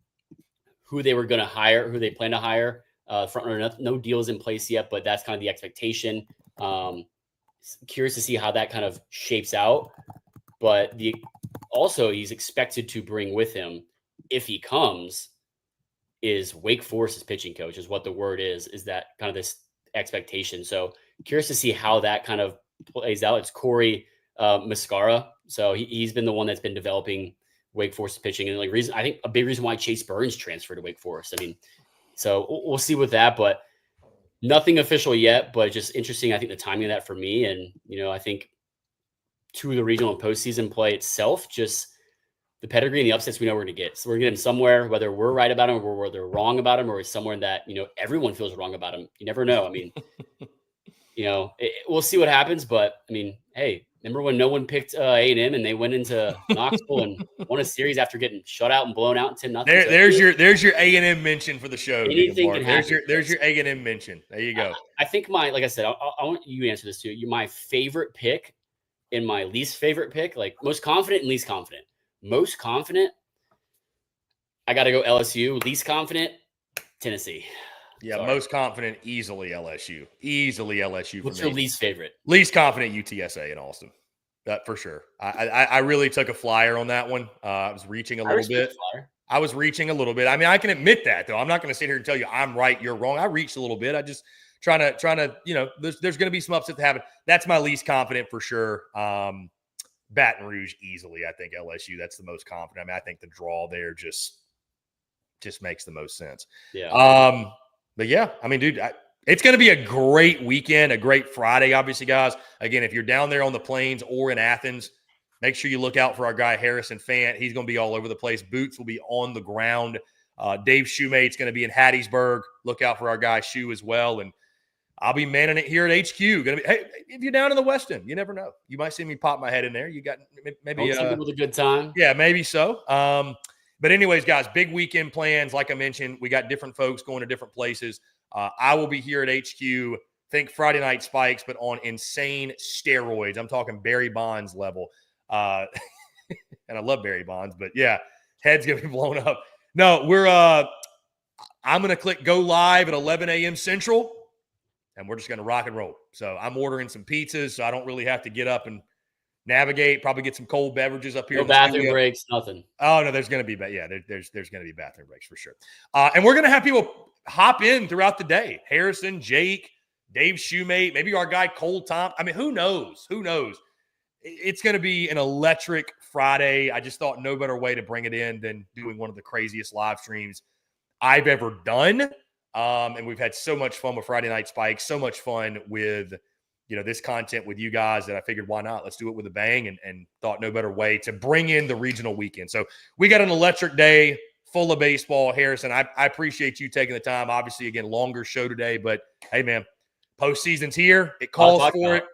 who they were going to hire, who they plan to hire, front runner, no deals in place yet, but that's kind of the expectation. Curious to see how that kind of shapes out. But also he's expected to bring with him, if he comes, is Wake Forest's pitching coach, is what the word is that kind of this expectation. So curious to see how that kind of plays out. It's Corey Mascara. So he's been the one that's been developing Wake Forest pitching. And I think a big reason why Chase Burns transferred to Wake Forest. I mean, so we'll see with that, but nothing official yet, but just interesting. I think the timing of that for me, and, I think to the regional and postseason play itself, just the pedigree and the upsets we know we're going to get. So we're getting somewhere, whether we're right about them or whether they're wrong about them, or somewhere that, everyone feels wrong about them. You never know. I mean, we'll see what happens, but I mean, hey, remember when no one picked A&M and they went into Knoxville and won a series after getting shut out and blown out 10-0? There's your A&M mention for the show. Anything can happen. There's your A&M mention. There you go. I think like I said, I want you to answer this too. My favorite pick and my least favorite pick, like most confident and least confident. Most confident, I got to go LSU. Least confident, Tennessee. Yeah, sorry. Most confident, easily LSU. Easily LSU. What's your least favorite? Least confident, UTSA in Austin. That for sure. I really took a flyer on that one. I was reaching a little bit. I was reaching a little bit. I mean, I can admit that though. I'm not going to sit here and tell you I'm right, you're wrong. I reached a little bit. I just trying to, there's going to be some upsets that happen. That's my least confident for sure. Baton Rouge easily. I think LSU. That's the most confident. I mean, I think the draw there just makes the most sense. Yeah. But yeah, I mean, dude, it's going to be a great weekend, a great Friday, obviously, guys. Again, if you're down there on the plains or in Athens, make sure you look out for our guy, Harrison Fant. He's going to be all over the place. Boots will be on the ground. Dave Shoemate's going to be in Hattiesburg. Look out for our guy, Shoe, as well. And I'll be manning it here at HQ. Hey, if you're down in the West End, you never know. You might see me pop my head in there. You got maybe something with a good time. Yeah, maybe so. But anyways, guys, big weekend plans. Like I mentioned, we got different folks going to different places. I will be here at HQ. Think Friday Night Spikes, but on insane steroids. I'm talking Barry Bonds level. And I love Barry Bonds, but yeah, head's going to be blown up. No, I'm going to click go live at 11 a.m. Central, and we're just going to rock and roll. So I'm ordering some pizzas, so I don't really have to get up and navigate, probably get some cold beverages up here. No bathroom breaks, nothing. Oh, no, there's going to be, there's going to be bathroom breaks for sure. And we're going to have people hop in throughout the day. Harrison, Jake, Dave Shoemate, maybe our guy Cole Tom. I mean, who knows? Who knows? It's going to be an electric Friday. I just thought no better way to bring it in than doing one of the craziest live streams I've ever done. And we've had so much fun with Friday Night Spikes, so much fun with this content with you guys that I figured, why not? Let's do it with a bang, and thought no better way to bring in the regional weekend. So we got an electric day full of baseball. Harrison, I appreciate you taking the time. Obviously, again, longer show today, but hey, man, postseason's here. It calls for it.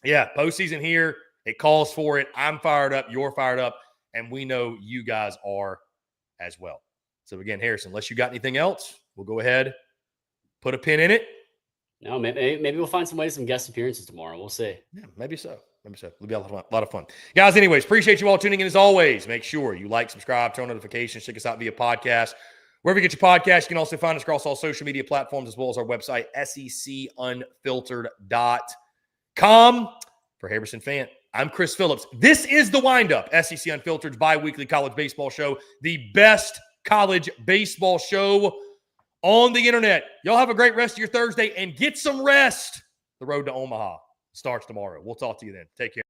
Yeah, postseason here. It calls for it. I'm fired up. You're fired up. And we know you guys are as well. So again, Harrison, unless you got anything else, we'll go ahead, put a pin in it. No, maybe we'll find some guest appearances tomorrow. We'll see. Yeah, maybe so. It'll be a lot of fun. Guys, anyways, appreciate you all tuning in as always. Make sure you like, subscribe, turn on notifications, check us out via podcast. Wherever you get your podcast, you can also find us across all social media platforms as well as our website, secunfiltered.com. For Harrison Fant, I'm Chris Phillips. This is the Windup, SEC Unfiltered's bi-weekly college baseball show, the best college baseball show on the internet. Y'all have a great rest of your Thursday and get some rest. The road to Omaha starts tomorrow. We'll talk to you then. Take care.